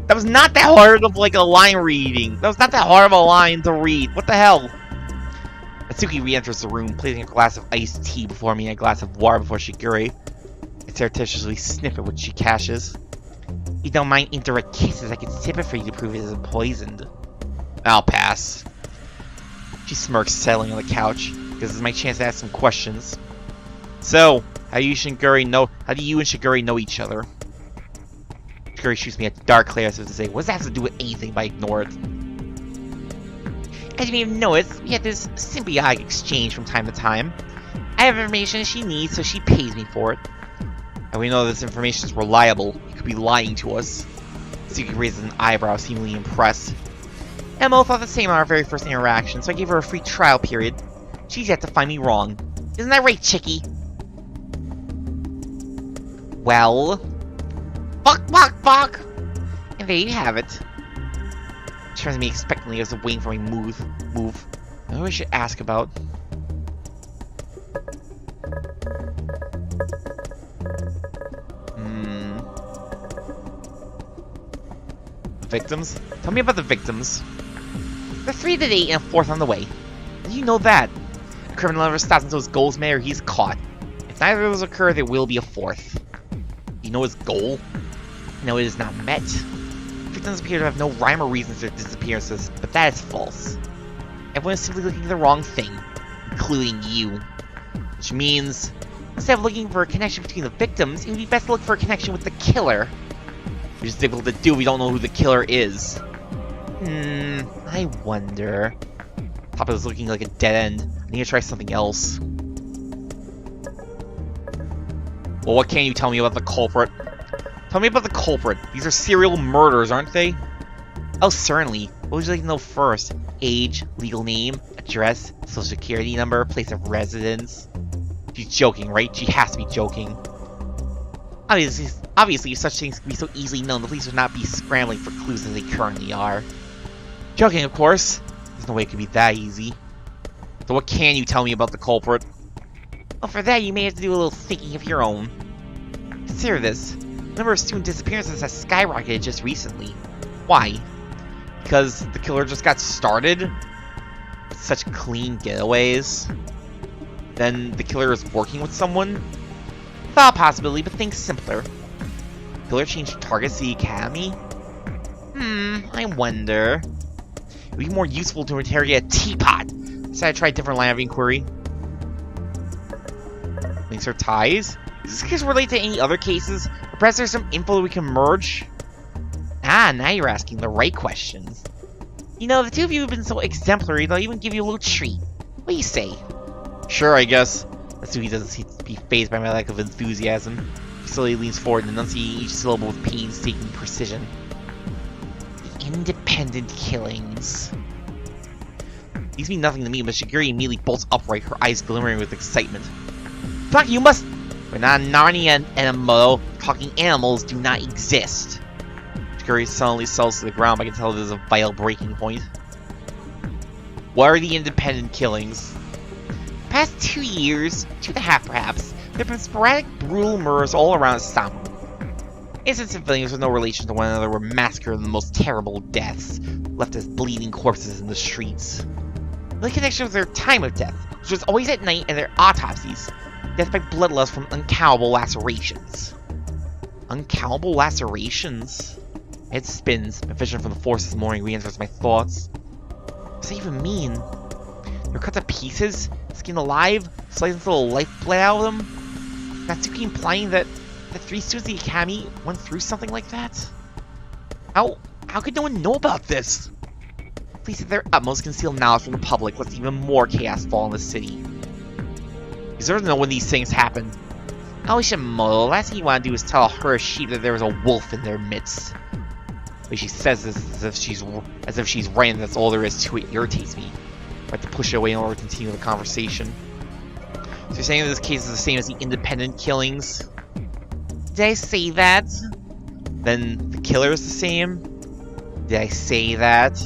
That was not that hard of like a line reading. That was not that hard of a line to read. What the hell? Natsuki re-enters the room, placing a glass of iced tea before me and a glass of water before Shiguri. I surreptitiously sniff at what she caches. You don't mind indirect kisses, I can sip it for you to prove it isn't poisoned. I'll pass. She smirks, settling on the couch. This is my chance to ask some questions. So, how do you and Shiguri know each other? Shiguri shoots me a dark glare as if to say, what does that have to do with anything if I ignore it? As you may have noticed, we have this symbiotic exchange from time to time. I have information she needs, so she pays me for it. And we know this information is reliable. He could be lying to us. Suki raises an eyebrow, seemingly impressed. Emma thought the same on our very first interaction, so I gave her a free trial period. She's yet to find me wrong. Isn't that right, Chickie? Well... Fuck! And there you have it. Turns to me expectantly as if waiting for me to move. I know what I should ask about. Victims? Tell me about the victims. There are 3 to date and a 4th on the way. How do you know that? A criminal never stops until his goal is met or he's caught. If neither of those occur, there will be a 4th. You know his goal? No, it is not met. Victims appear to have no rhyme or reason for their disappearances, but that is false. Everyone is simply looking for the wrong thing, including you. Which means, instead of looking for a connection between the victims, it would be best to look for a connection with the killer. Which is difficult to do if we don't know who the killer is. I wonder. Papa is looking like a dead end. I need to try something else. Well, what can you tell me about the culprit? Tell me about the culprit. These are serial murders, aren't they? Oh, certainly. What would you like to know first? Age, legal name, address, social security number, place of residence. She's joking, right? She has to be joking. Obviously, if such things can be so easily known, the police would not be scrambling for clues as they currently are. Joking, of course. There's no way it could be that easy. So what can you tell me about the culprit? Well, for that, you may have to do a little thinking of your own. Consider this. The number of student disappearances has skyrocketed just recently. Why? Because the killer just got started? With such clean getaways? Then the killer is working with someone? Thought possibility, but think simpler. The killer changed targets to the academy? I wonder. It would be more useful to interrogate a teapot. So I tried a different line of inquiry. Links or ties? Is this case relate to any other cases? Or perhaps there's some info that we can merge? Ah, now you're asking the right questions. You know, the two of you have been so exemplary, they'll even give you a little treat. What do you say? Sure, I guess. Natsuki doesn't seem to be fazed by my lack of enthusiasm. He slowly leans forward and enunciates each syllable with painstaking precision. The independent killings. These mean nothing to me, but Shiguri immediately bolts upright, her eyes glimmering with excitement. Fuck, you must... We're not Narnia and Enemoto. Talking animals do not exist. Shiguri suddenly settles to the ground, but I can tell there's a vital breaking point. What are the independent killings? Past 2 years, 2.5 perhaps, there have been sporadic, brutal murders all around Isamu. Innocent civilians with no relation to one another were massacred in the most terrible deaths, left as bleeding corpses in the streets. The only connection was their time of death, which was always at night, and their autopsies. Death by bloodlust from uncountable lacerations. Uncountable lacerations? My head spins. My vision from the forest this morning re-enters my thoughts. What does that even mean? They were cut to pieces? Skinned alive? Slicing the lifeblood out of them? Natsuki implying that the 3 students of the academy went through something like that? How could no one know about this? Please at their utmost conceal knowledge from the public, lest even more chaos fall in the city. You deserve to know when these things happen. Aishimoto, the last thing you want to do is tell her sheep that there was a wolf in their midst. The way she says this as if she's right and that's all there is to it irritates me. I have to push it away in order to continue the conversation. So you're saying that this case is the same as the independent killings? Did I say that? Then the killer is the same? Did I say that?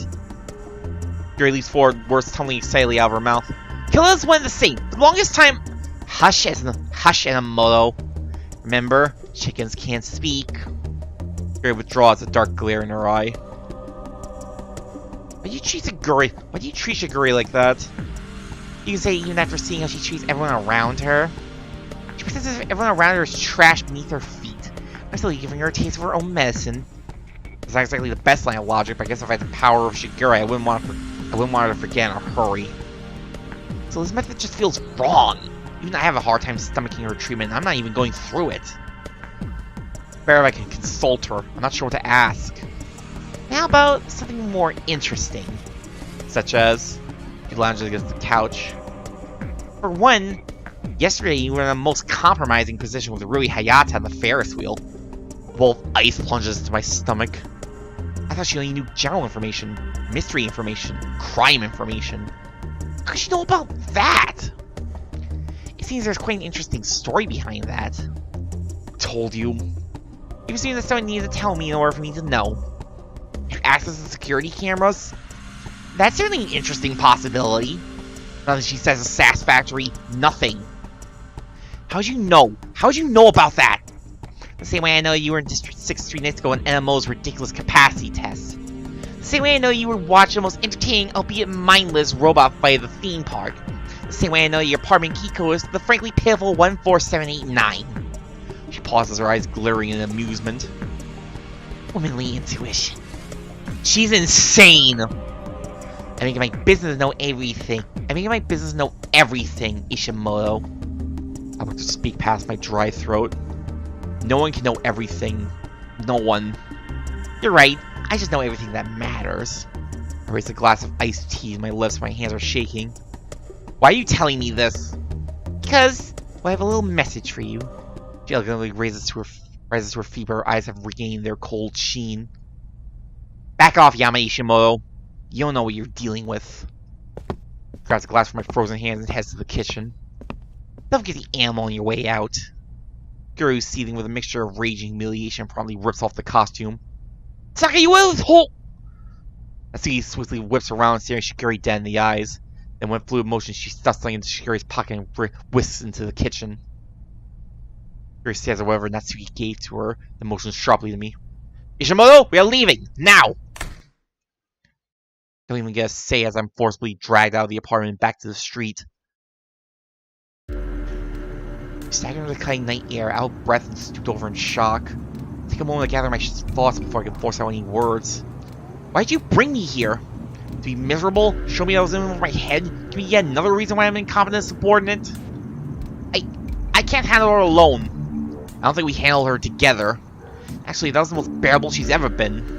Yuri leaps forward, words tumbling excitedly out of her mouth. Killer is one and the same. The longest time... Hush, Enemoto. Remember, chickens can't speak. Yuri withdraws, a dark glare in her eye. Why do you treat Shiguri like that? You can say even after seeing how she treats everyone around her. She She says as if everyone around her is trash beneath her feet. I'm still giving her a taste of her own medicine. It's not exactly the best line of logic, but I guess if I had the power of Shigure, I wouldn't want her to forget in a hurry. So this method just feels wrong. Even I have a hard time stomaching her treatment, and I'm not even going through it. Better if I can consult her. I'm not sure what to ask. How about something more interesting? Such as, you lounge against the couch. For one, yesterday you were in the most compromising position with Rui Hayata on the Ferris wheel. Both ice plunges into my stomach. I thought she only knew general information, mystery information, crime information. How could she know about that? It seems there's quite an interesting story behind that. Told you. Even seems that someone needed to tell me in order for me to know. You access the security cameras? That's certainly an interesting possibility. Nothing she says is satisfactory. Nothing. How'd you know? How'd you know about that? The same way I know you were in District 6 3 nights ago on NMO's ridiculous capacity test. The same way I know you were watching the most entertaining, albeit mindless, robot fight at the theme park. The same way I know your apartment key code is the frankly pitiful 14789. She pauses, her eyes glittering in amusement. Womanly intuition. She's insane! I make it my business to know everything. I make it my business to know everything, Ishimoto. I want to speak past my dry throat. No one can know everything. No one. You're right. I just know everything that matters. I raise a glass of iced tea to my lips. My hands are shaking. Why are you telling me this? Because, well, I have a little message for you. She elegantly rises to her feet, but her eyes have regained their cold sheen. Back off, Yama Ishimoto. You don't know what you're dealing with. Grabs a glass from my frozen hands and heads to the kitchen. Don't get the ammo on your way out. Guru, seething with a mixture of rage and humiliation, promptly rips off the costume. Saka, you asshole! Natsuki swiftly whips around, staring Shigure dead in the eyes. Then, with fluid motion, she stuffs something into Shigure's pocket and whisks into the kitchen. Shigure says whatever Natsuki gave to her, then motions sharply to me. Ishimoto, we are leaving! Now! Don't even get a say as I'm forcibly dragged out of the apartment and back to the street. Staggering into the cutting night air, out of breath and stooped over in shock. Take a moment to gather my thoughts before I can force out any words. Why'd you bring me here? To be miserable? Show me I was in over my head? Give me yet another reason why I'm an incompetent subordinate? I can't handle her alone. I don't think we handled her together. Actually, that was the most bearable she's ever been.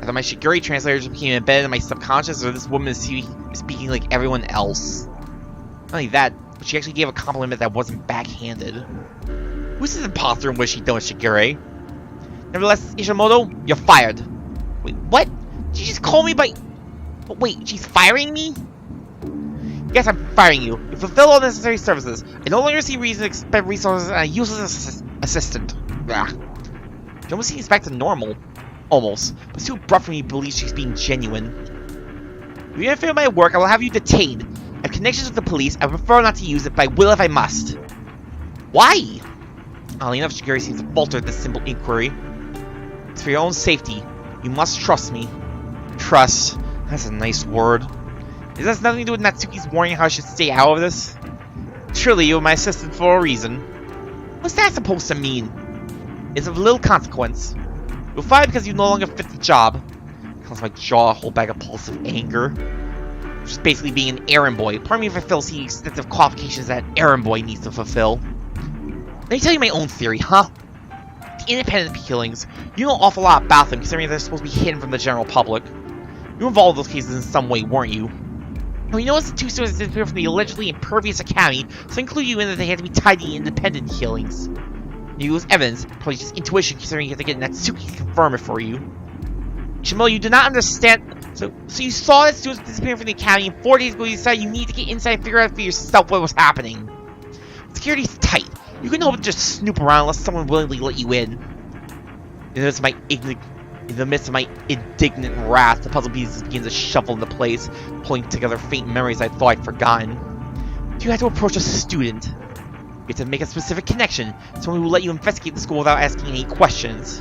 Either my Shigure translator just became embedded in my subconscious, or this woman is speaking like everyone else. Not only that, but she actually gave a compliment that wasn't backhanded. Who's this imposter and what she done with Shigure? Nevertheless, Ishimoto, you're fired. Wait, what? Did you just call me by... But wait, she's firing me? Yes, I'm firing you. You fulfill all necessary services. I no longer see reason to expend resources on a useless assistant. Ugh. She almost seems back to normal. Almost. But it's too abrupt for me to believe she's being genuine. If you interfere with my work, I will have you detained. I have connections with the police. I prefer not to use it, but I will if I must. Why? Oddly enough, Shigure seems to falter at this simple inquiry. It's for your own safety. You must trust me. Trust. That's a nice word. This has nothing to do with Natsuki's warning how I should stay out of this. Surely you were my assistant for a reason. What's that supposed to mean? It's of little consequence. You're fired because you no longer fit the job. I clench my jaw, a whole bag of pulsive anger. Which is basically being an errand boy. Part of me fulfills the extensive qualifications that an errand boy needs to fulfill. Let me tell you my own theory, huh? The independent killings, you know an awful lot about them considering they're supposed to be hidden from the general public. You were involved in those cases in some way, weren't you? And we know it's the two students that disappeared from the allegedly impervious academy, so include you in that they had to be tied to the independent killings. You use evidence, probably just intuition considering you have to get Natsuki to confirm it for you. Ishimoto, you do not understand. So you saw that students disappearing from the academy, and 4 days ago you decided you need to get inside and figure out for yourself what was happening. Security's tight. You couldn't hope to just snoop around unless someone willingly let you in. In the midst of my indignant wrath, the puzzle pieces begin to shuffle into place, pulling together faint memories I thought I'd forgotten. You had to approach a student. You had to make a specific connection, someone who will let you investigate the school without asking any questions.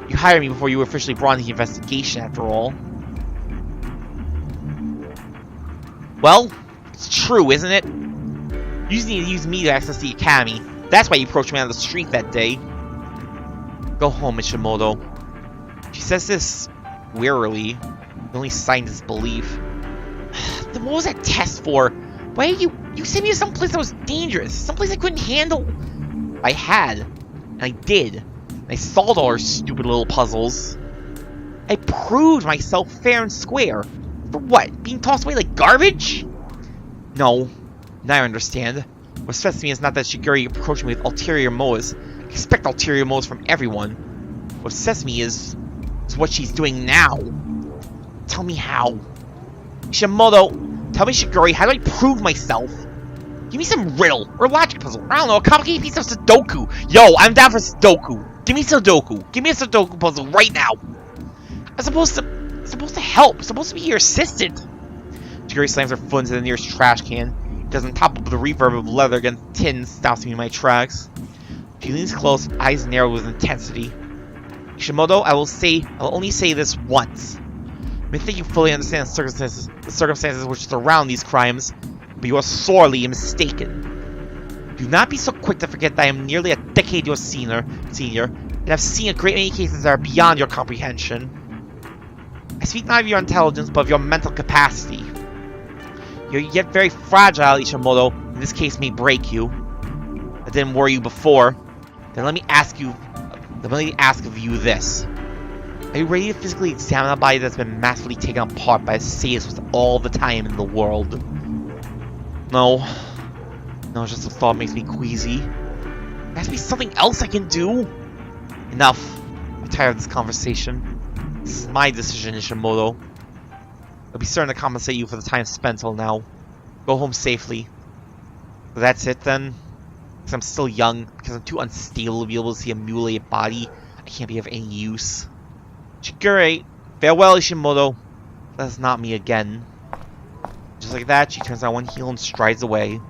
You hired me before you were officially brought into the investigation, after all. Well, it's true, isn't it? You just need to use me to access the academy. That's why you approached me on the street that day. Go home, Ishimoto. She says this wearily. The only sign is belief. Then what was that test for? Why you sent me to some place that was dangerous, someplace I couldn't handle. I had, and I did. And I solved all her stupid little puzzles. I proved myself fair and square. For what? Being tossed away like garbage? No. Now I understand. What upsets me is not that Shigure approached me with ulterior motives. I expect ulterior motives from everyone. What upsets me is what she's doing now. Tell me how. Ishimoto, tell me, Shigure, how do I prove myself? Give me some riddle or logic puzzle. I don't know, a complicated piece of Sudoku. Yo, I'm down for Sudoku. Give me Sudoku. Give me a Sudoku puzzle right now. I'm supposed to help. I'm supposed to be your assistant. Shigure slams her foot into the nearest trash can. It doesn't top up the reverb of leather against tin, stops me in my tracks. She leans close, eyes narrowed with intensity. Ishimoto, I will only say this once. I may think you fully understand the circumstances which surround these crimes, but you are sorely mistaken. Do not be so quick to forget that I am nearly a decade your senior, and have seen a great many cases that are beyond your comprehension. I speak not of your intelligence, but of your mental capacity. You're yet very fragile, Ishimoto, and this case may break you. I didn't worry you before. Then let me ask of you this. Are you ready to physically examine a body that's been massively taken apart by a sadist with all the time in the world? No. No, it's just the thought makes me queasy. There has to be something else I can do. Enough. I'm tired of this conversation. This is my decision, Ishimoto. I'll be certain to compensate you for the time spent till now. Go home safely. But that's it then? Because I'm still young, because I'm too unstable to be able to see a mutilated body, I can't be of any use. Shigure, farewell, Ishimoto. That's not me again. Just like that, she turns on one heel and strides away.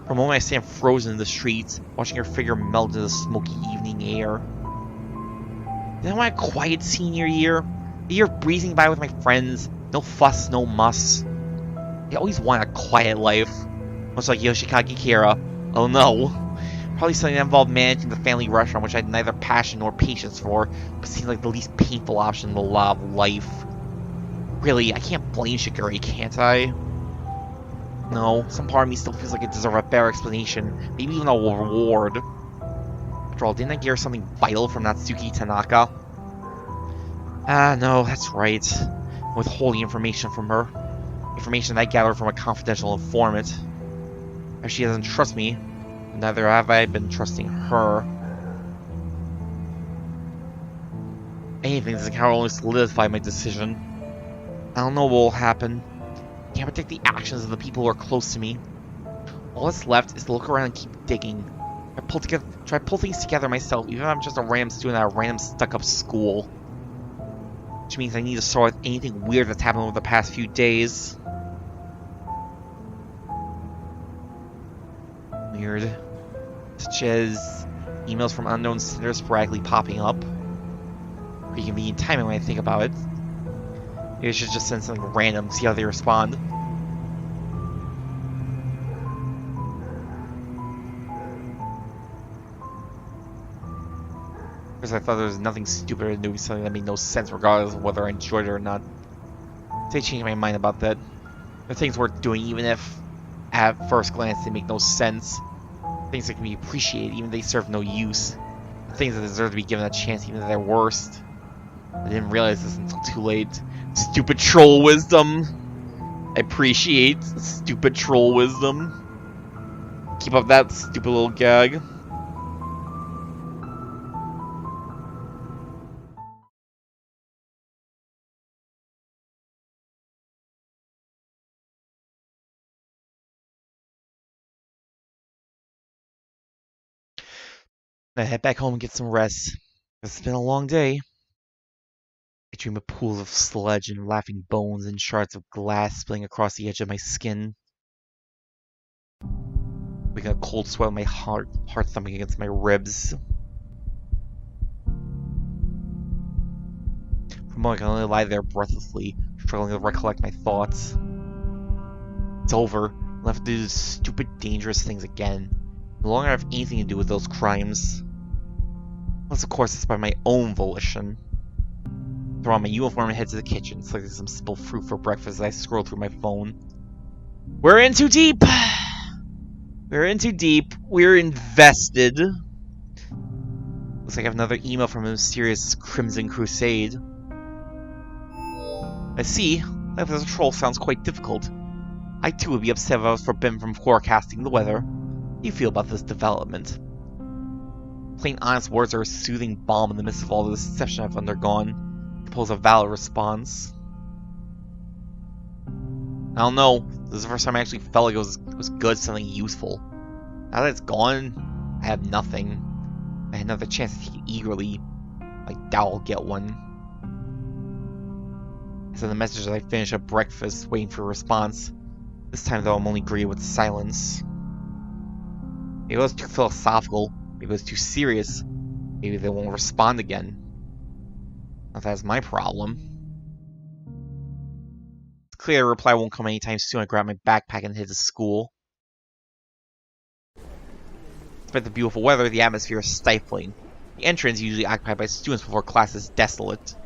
For a moment I stand frozen in the streets, watching her figure melt into the smoky evening air. Then I want a quiet senior year. A year breezing by with my friends. No fuss, no muss. I always want a quiet life. Much like Yoshikage Kira. Oh no. Probably something that involved managing the family restaurant, which I had neither passion nor patience for, but seemed like the least painful option in the law of life. Really, I can't blame Shigure, can't I? No, some part of me still feels like it deserves a better explanation, maybe even a reward. After all, didn't I hear something vital from Natsuki Tanaka? Ah, no, that's right. I'm withholding information from her. Information that I gathered from a confidential informant. If she doesn't trust me, neither have I been trusting her. Anything that can only solidify my decision. I don't know what will happen. I can't predict the actions of the people who are close to me. All that's left is to look around and keep digging. Try pull things together myself, even if I'm just a random student at a random stuck-up school. Which means I need to sort out anything weird that's happened over the past few days. Weird. Such as emails from unknown senders sporadically popping up. Pretty convenient timing when I think about it. Maybe I should just send something random, see how they respond. Because I thought there was nothing stupid in doing something that made no sense regardless of whether I enjoyed it or not. So I changed my mind about that. There are things worth doing even if, at first glance, they make no sense. Things that can be appreciated even if they serve no use. Things that deserve to be given a chance even at their worst. I didn't realize this until too late. Stupid troll wisdom. I appreciate stupid troll wisdom. Keep up that stupid little gag. I head back home and get some rest. It's been a long day. I dream of pools of sludge and laughing bones and shards of glass spilling across the edge of my skin. Waking a cold sweat in my heart thumping against my ribs. For a moment I can only lie there breathlessly, struggling to recollect my thoughts. It's over. Left to do stupid, dangerous things again. No longer have anything to do with those crimes. Unless, of course, it's by my own volition. Throw on my uniform and head to the kitchen, selecting some simple fruit for breakfast as I scroll through my phone. We're in too deep! We're in too deep. We're invested. Looks like I have another email from a mysterious Crimson Crusade. I see. Life as a troll sounds quite difficult. I too would be upset if I was forbidden from forecasting the weather. How do you feel about this development? Plain honest words are a soothing balm in the midst of all the deception I've undergone. Compose a valid response. I don't know. This is the first time I actually felt like it was good, something useful. Now that it's gone, I have nothing. I had another chance to take it eagerly. I doubt I'll get one. I send the message as I finish up breakfast, waiting for a response. This time, though, I'm only greeted with silence. Maybe it was too philosophical. Maybe it was too serious. Maybe they won't respond again. Not that's my problem. It's clear a reply won't come anytime soon. I grab my backpack and head to school. Despite the beautiful weather, the atmosphere is stifling. The entrance is usually occupied by students before class is desolate.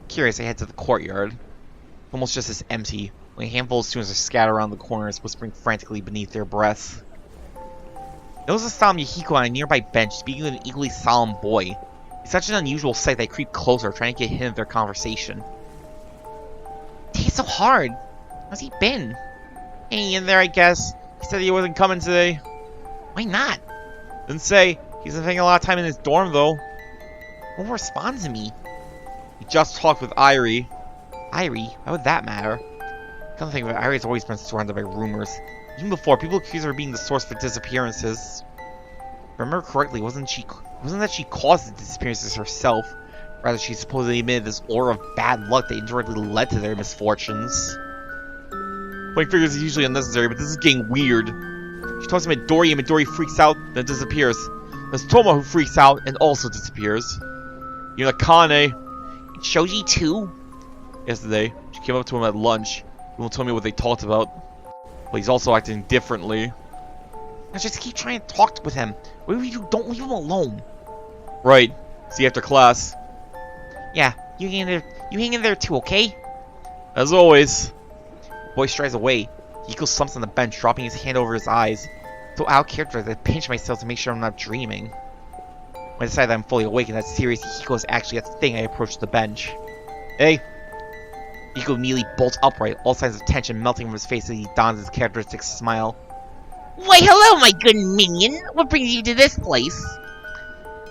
Curious, I head to the courtyard. Almost just as empty, when a handful of students are scattered around the corners, whispering frantically beneath their breath. There was a solemn Yahiko on a nearby bench, speaking with an equally solemn boy. It's such an unusual sight that I creep closer, trying to get a hint of their conversation. It's so hard. How's he been? Hanging in there, I guess. He said he wasn't coming today. Why not? Didn't say. He's been spending a lot of time in his dorm, though. Won't respond to me. He just talked with Airi. Airi? Why would that matter? Come to think of it, Airi's always been surrounded by rumors. Even before, people accuse her of being the source for disappearances. If I remember correctly, wasn't that she caused the disappearances herself? Rather, she supposedly admitted this aura of bad luck that indirectly led to their misfortunes. Playing figures is usually unnecessary, but this is getting weird. She talks to Midori, and Midori freaks out, then disappears. There's Toma who freaks out and also disappears. Even Akane. And Shoji too? Yesterday, she came up to him at lunch. He won't tell me what they talked about. But he's also acting differently. I just keep trying to talk with him. Whatever you do, don't leave him alone. Right. See you after class. Yeah, you hang in there too, okay? As always. The boy strides away. Yahiko slumps on the bench, dropping his hand over his eyes. So out of character, I pinch myself to make sure I'm not dreaming. When I decide that I'm fully awake and that serious Yahiko is actually a thing, I approach the bench. Hey. Yahiko immediately bolts upright, all signs of tension melting from his face as he dons his characteristic smile. Why, hello, my good minion! What brings you to this place?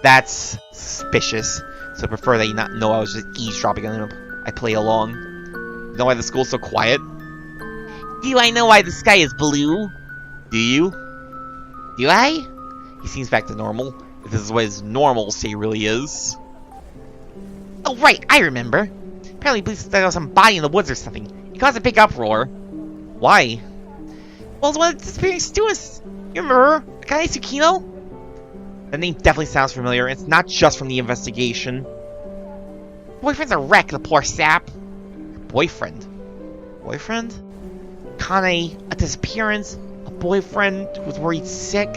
That's suspicious, so I prefer that you not know I was just eavesdropping on him. I play along. You know why the school's so quiet? Do I know why the sky is blue? Do you? Do I? He seems back to normal. If this is what his normal state really is. Oh right, I remember. Apparently police said there was some body in the woods or something. It caused a big uproar. Why? Well, it's one of the disappearing students. You remember her? Akane Tsukino? That name definitely sounds familiar. It's not just from the investigation. Boyfriend's a wreck, the poor sap. Boyfriend? Boyfriend? Akane, a disappearance, a boyfriend who was worried sick.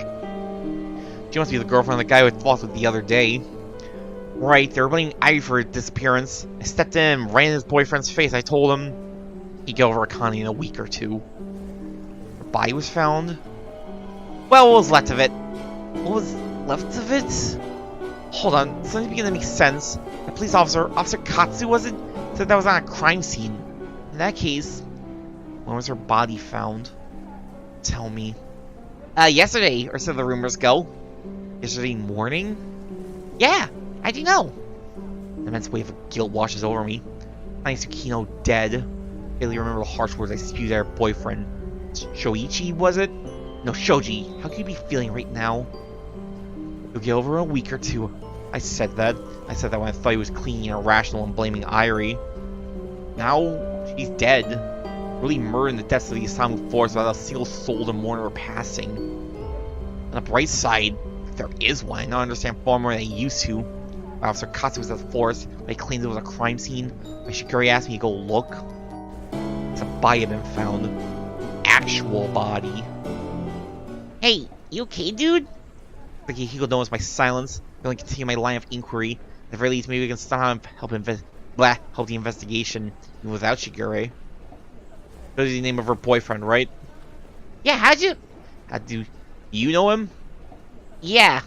She must be the girlfriend of the guy who I fought with the other day. Right, they were blaming Airi for her disappearance. I stepped in and ran in his boyfriend's face. I told him he'd get over Akane in a week or two. Her body was found. Well, what was left of it? What was left of it? Hold on, something's beginning to make sense. The police officer, Officer Katsu, was it? Said that was on a crime scene. In that case, when was her body found? Tell me. Yesterday, or so the rumors go. Yesterday morning? Yeah, how do you know? An immense wave of guilt washes over me. Akane Tsukino dead. I barely remember the harsh words I spewed at her boyfriend. Shoichi, was it? No, Shoji. How could you be feeling right now? You'll get over in a week or two. I said that. I said that when I thought he was clean and irrational and blaming Airi. Now, she's dead. Really murdering the deaths of the Isamu force without a single soul to mourn her passing. On the bright side, if there is one, I now understand far more than I used to. When Officer Katsu was at the force, when he claimed it was a crime scene, when Shiguri asked me to go look. It's a body had been found. actual body. Hey, you okay, dude? Like Yahiko noticed my silence. I'm going to continue my line of inquiry. At the very least, maybe we can somehow help help the investigation even without Shigure. That's the name of her boyfriend, right? Yeah, how'd you... How do you know him? Yeah.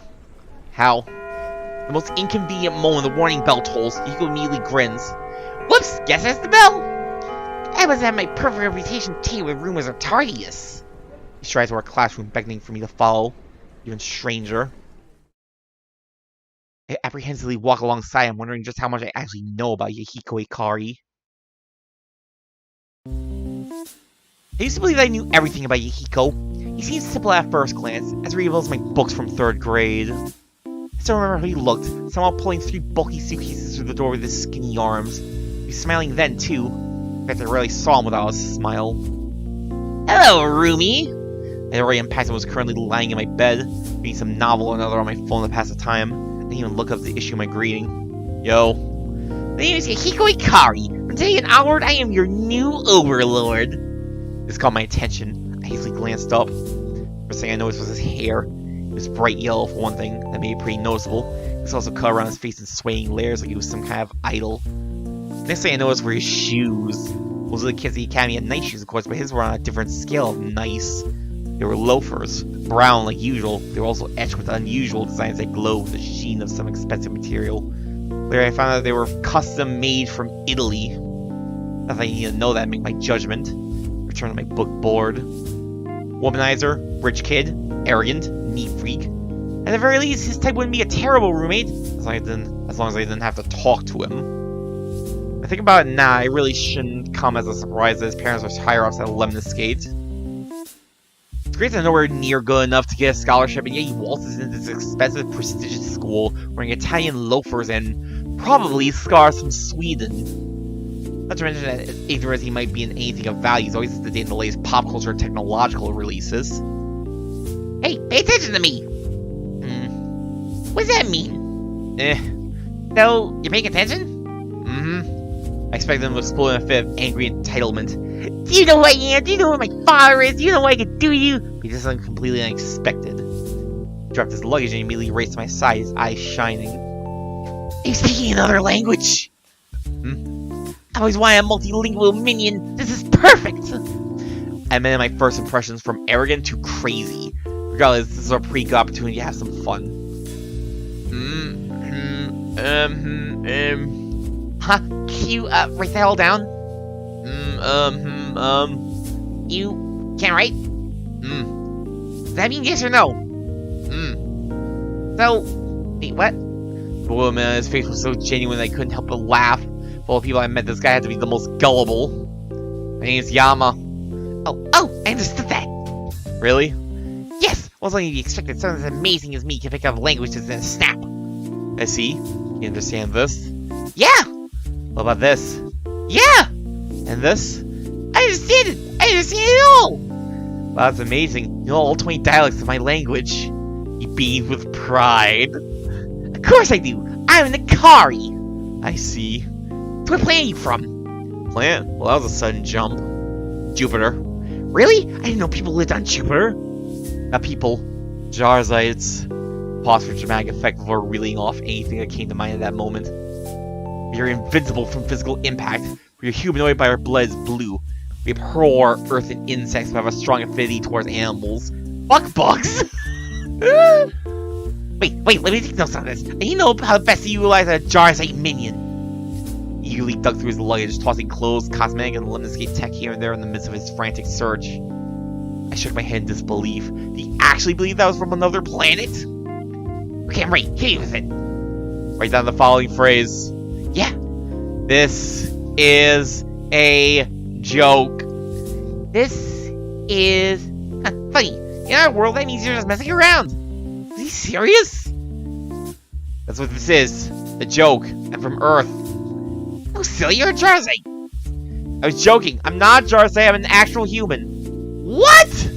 How? The most inconvenient moment the warning bell tolls, Yahiko immediately grins. Whoops, guess that's the bell. I was at my perfect reputation tea with rumors are tardiest. He strides to our classroom, beckoning for me to follow. Even stranger. I apprehensively walk alongside him, wondering just how much I actually know about Yahiko Ikari. I used to believe that I knew everything about Yahiko. He seems simple at first glance, as he reveals my books from 3rd grade. I still remember how he looked, somehow pulling 3 bulky suitcases through the door with his skinny arms. He was smiling then, too. In fact, I rarely saw him without a smile. Hello, roomie. I already unpacked and was currently lying in my bed, reading some novel or another on my phone to pass the time. I didn't even look up to issue my greeting. Yo. My name is Yahiko Ikari. From today onward, I am your new overlord. This caught my attention. I hastily glanced up. First thing I noticed was his hair. It was bright yellow for one thing, that made it pretty noticeable. It was also cut around his face in swaying layers like he was some kind of idol. Next thing I noticed were his shoes. Most of the kids at the academy had nice shoes, of course, but his were on a different scale of nice. They were loafers, brown like usual. They were also etched with unusual designs that glowed with the sheen of some expensive material. Later I found out they were custom made from Italy. Not that I need to know that to make my judgment. Return to my book board. Womanizer, rich kid, arrogant, neat freak. At the very least, his type wouldn't be a terrible roommate, as long as I didn't have to talk to him. I think about it now, it really shouldn't come as a surprise that his parents were higher-ups at Lemon Escape. It's great that nowhere near good enough to get a scholarship, and yet he waltzes into this expensive, prestigious school wearing Italian loafers and probably scars from Sweden. Not to mention that as ignorant as he might be in anything of value, he's always up to date in the latest pop culture and technological releases. Hey, pay attention to me! What does that mean? So, you're paying attention? I expect them to explode in a fit of angry entitlement. Do you know who I am? Do you know who my father is? Do you know what I can do to you? But he did something completely unexpected. He dropped his luggage and immediately raced to my side, his eyes shining. Are you speaking another language? I always wanted a multilingual minion. This is perfect! I met my first impressions from arrogant to crazy. Regardless, this is a pretty good opportunity to have some fun. Huh? Can you, write that all down? You can't write? Does that mean yes or no? So, wait, what? The woman, his face was so genuine that I couldn't help but laugh. Of all the people I met, this guy had to be the most gullible. My name's Yama. Oh, I understood that. Really? Yes, wasn't to be expected. Someone as amazing as me can pick up languages in a snap. I see. You understand this? Yeah! What about this? Yeah! And this? I understand it! I understand it all! Wow, that's amazing. You know all 20 dialects of my language. He beamed with pride. Of course I do! I'm an Ikari! I see. So what planet are you from? Planet? Well, that was a sudden jump. Jupiter. Really? I didn't know people lived on Jupiter. Not people. Jarzites. Pause for dramatic effect before reeling off anything that came to mind at that moment. We are invincible from physical impact. We are humanoid, but our blood is blue. We abhor earth and insects, but have a strong affinity towards animals. Fuck bugs! wait, let me take notes on this. I need to know how best to utilize a Jarzite minion. He eagerly dug through his luggage, tossing clothes, cosmetic, and lemon-escape tech here and there in the midst of his frantic search. I shook my head in disbelief. Did he actually believe that was from another planet? Okay, I'm ready. Hit me with it. Write down the following phrase. Yeah. This is a joke. This is... funny. In our world, that means you're just messing around. Is he serious? That's what this is. A joke. I'm from Earth. Oh, silly, you're a Jarzite. I was joking. I'm not Jarzite. I'm an actual human. What?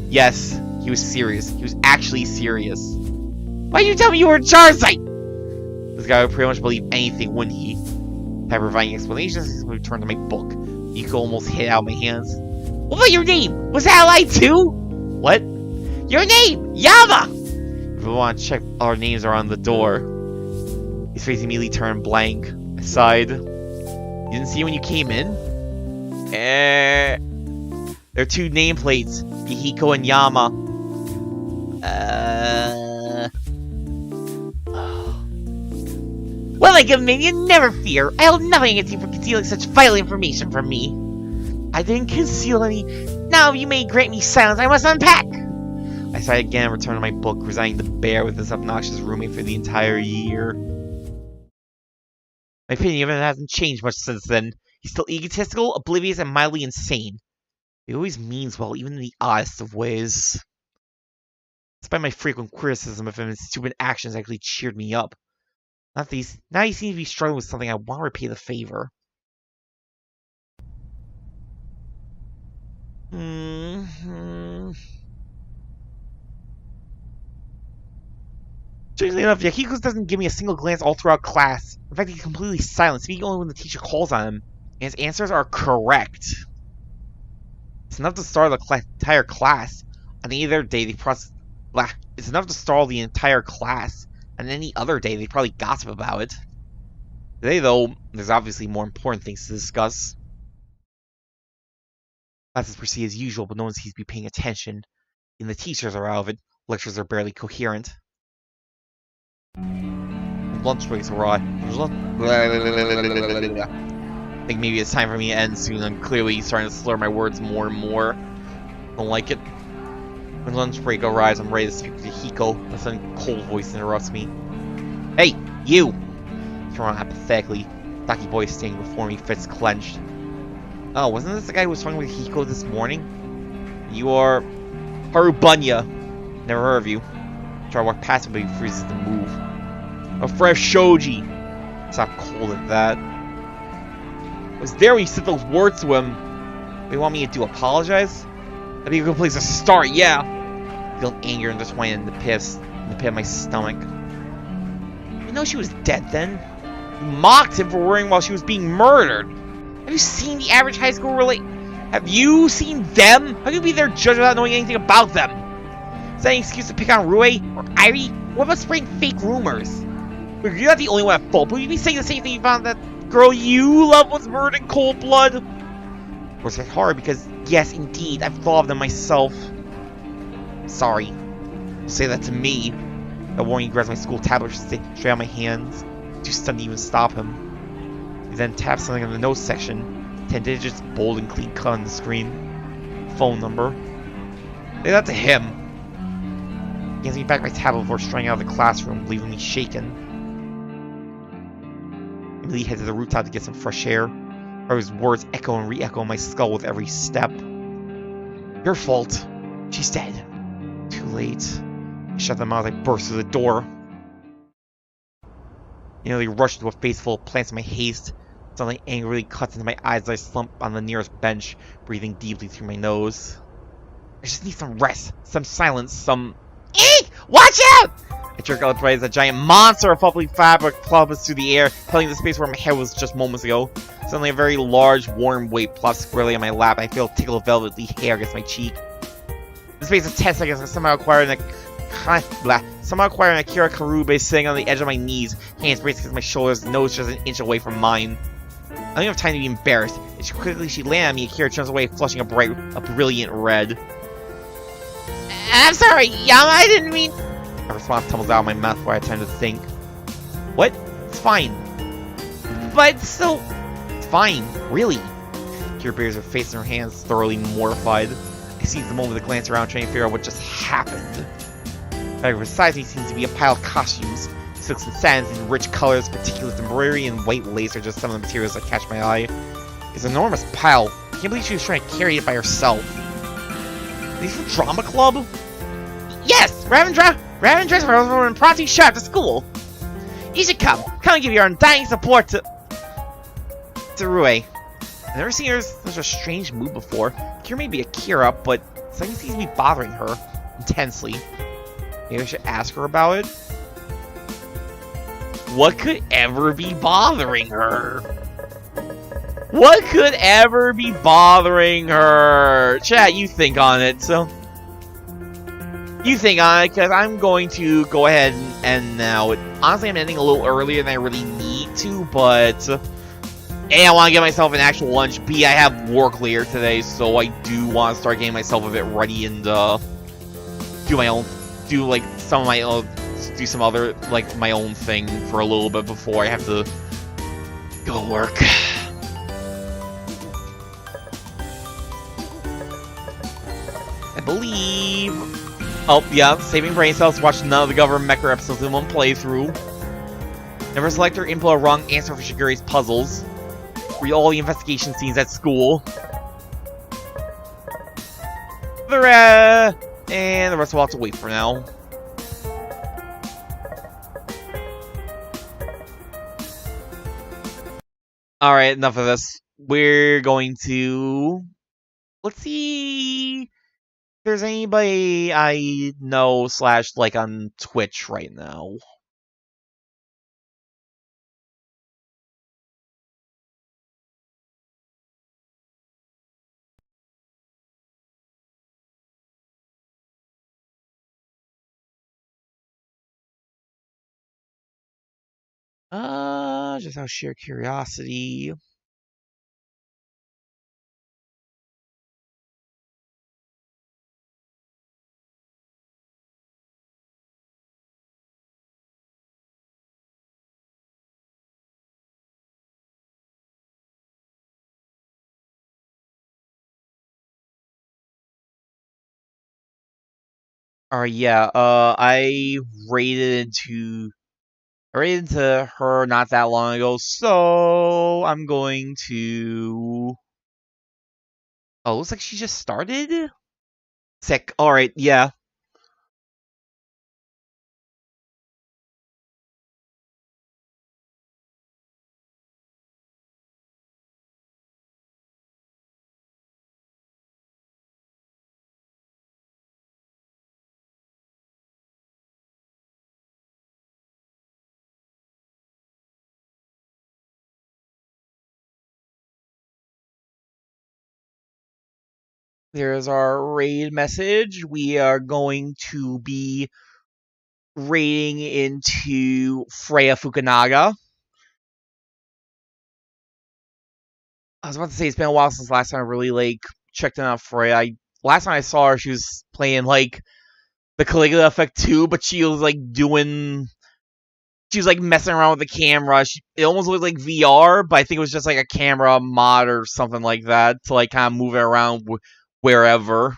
Yes, he was serious. He was actually serious. Why'd you tell me you were a Jarzite? This guy would pretty much believe anything, wouldn't he? By providing explanations, he returned to my book. You could almost hit it out of my hands. What about your name? Was that a lie too? What? Your name! Yama! If you want to check, our names are on the door. His face immediately turned blank. I sighed. You didn't see it when you came in? There are two nameplates, Yahiko and Yama. Well, my good minion, never fear. I hold nothing against you for concealing such vital information from me. I didn't conceal any. Now you may grant me silence, I must unpack! I sighed again and returned to my book, resigning to bear with this obnoxious roommate for the entire year. My opinion of him hasn't changed much since then. He's still egotistical, oblivious, and mildly insane. He always means well, even in the oddest of ways. Despite my frequent criticism of him, his stupid actions actually cheered me up. Now he seems to be struggling with something. I want to repay the favor. Strangely enough, Yahiko doesn't give me a single glance all throughout class. In fact, he's completely silent, speaking only when the teacher calls on him. And his answers are correct. It's enough to startle the entire class. On any other day, it's enough to startle the entire class. On any other day, they'd probably gossip about it. Today, though, there's obviously more important things to discuss. Classes proceed as usual, but no one seems to be paying attention. Even the teachers are out of it. Lectures are barely coherent. Lunch breaks are I think maybe it's time for me to end soon. I'm clearly starting to slur my words more and more. Don't like it. When lunch break arrives, I'm ready to speak to Yahiko. A sudden cold voice interrupts me. Hey, you! I turn around apathetically. Stocky boy is standing before me, fists clenched. Oh, wasn't this the guy who was talking with Yahiko this morning? You are Harubunya. Never heard of you. Try to walk past him, but he refuses to move. A fresh shoji. Stop cold at that. I was there when you said those words to him. What do you want me to do? Apologize? That'd be a good place to start, yeah. I feel anger intertwined in the pit of my stomach. You know she was dead then? You mocked him for worrying while she was being murdered. Have you seen the average high school Have you seen them? How can you be their judge without knowing anything about them? Is that an excuse to pick on Rue or Airi? What about spreading fake rumors? You're not the only one at fault, but you'd be saying the same thing you found that girl you love was murdered in cold blood. Of course, it's hard because, yes, indeed, I've thought of them myself. Sorry. Don't say that to me. That warning he grabs my school tablet straight out of my hands. Too stunned to even stop him. He then taps something in the notes section. 10 digits, bold and clean cut on the screen. Phone number. Say that to him. He hands me back my tablet before straying out of the classroom, leaving me shaken. I immediately head to the rooftop to get some fresh air. His words echo and re-echo in my skull with every step. Your fault. She's dead. Too late. I shut them out as I burst through the door. I nearly rushed into a face full of plants in my haste. Something angrily cuts into my eyes as I slump on the nearest bench, breathing deeply through my nose. I just need some rest, some silence, some... Eek! Watch out! I jerk out right as a giant monster of bubbly fabric plummets through the air, filling the space where my head was just moments ago. Suddenly a very large, warm weight plops squarely on my lap, and I feel a tickle of velvety hair against my cheek. In the space of 10 seconds, I somehow acquire an Akira Karube sitting on the edge of my knees, hands braced against my shoulders, nose just an inch away from mine. I don't have time to be embarrassed. As quickly she lands on me, Akira turns away, flushing a brilliant red. I'm sorry, Yama, I didn't mean... A response tumbles out of my mouth before I have time to think. What? It's fine. But still... It's fine. Really. Akira buries her face in her hands, thoroughly mortified. I seize the moment to glance around, trying to figure out what just happened. Right beside me seems to be a pile of costumes. Silks and satins in rich colors, particulate embroidery, and white lace are just some of the materials that catch my eye. It's an enormous pile. I can't believe she was trying to carry it by herself. Are these from drama club? Yes! Raven dress for an impromptu show after school. You should come. Come and give your undying support to Rue. I've never seen her in such a strange mood before. Akira may be Akira, but something seems to be bothering her intensely. Maybe I should ask her about it. What could ever be bothering her? What could ever be bothering her? Chat, you think on it, so. You think on it, because I'm going to go ahead and end now. Honestly, I'm ending a little earlier than I really need to, but A, I want to get myself an actual lunch. B, I have work later today, so I do want to start getting myself a bit ready and do my own, do like some of my own, do some other, like my own thing for a little bit before I have to go work. I believe. Oh, yeah, saving brain cells, watch none of the government mecha episodes in one playthrough. Never select or input a wrong answer for Shiguri's puzzles. Read all the investigation scenes at school. And the rest will have to wait for now. Alright, enough of this. We're going to... Let's see... if there's anybody I know / like on Twitch right now. Just out of sheer curiosity. Yeah, I raided into her not that long ago, so I'm going to... Oh, looks like she just started? Sick. Alright, yeah. There's our raid message. We are going to be raiding into Freya Fukunaga. I was about to say it's been a while since last time I really like checked in on Freya. Last time I saw her, she was playing like the Caligula Effect 2, but she was like messing around with the camera. It almost looked like VR, but I think it was just like a camera mod or something like that to like kind of move it around wherever.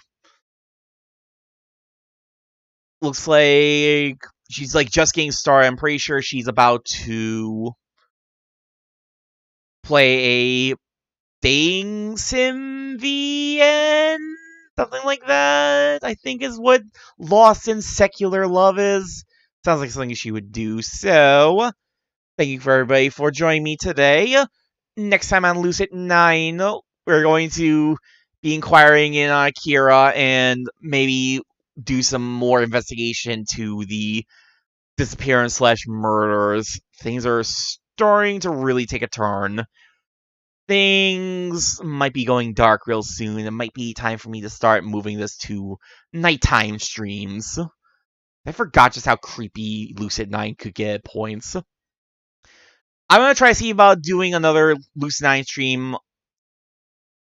Looks like she's like just getting started. I'm pretty sure she's about to play a dating sim VN, something like that. I think is what Lost in Secular Love is. Sounds like something she would do. So, thank you for everybody for joining me today. Next time on Lucid9, we're going to be inquiring in on Akira and maybe do some more investigation to the disappearance / murders. Things are starting to really take a turn. Things might be going dark real soon. It might be time for me to start moving this to nighttime streams. I forgot just how creepy Lucid9 could get at points. I'm going to try to see about doing another Lucid9 stream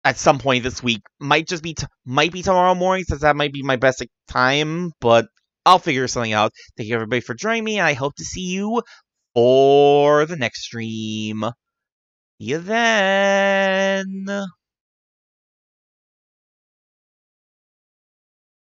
at some point this week. Might be tomorrow morning, since that might be my best time, but I'll figure something out. Thank you everybody for joining me, and I hope to see you for the next stream. See you then.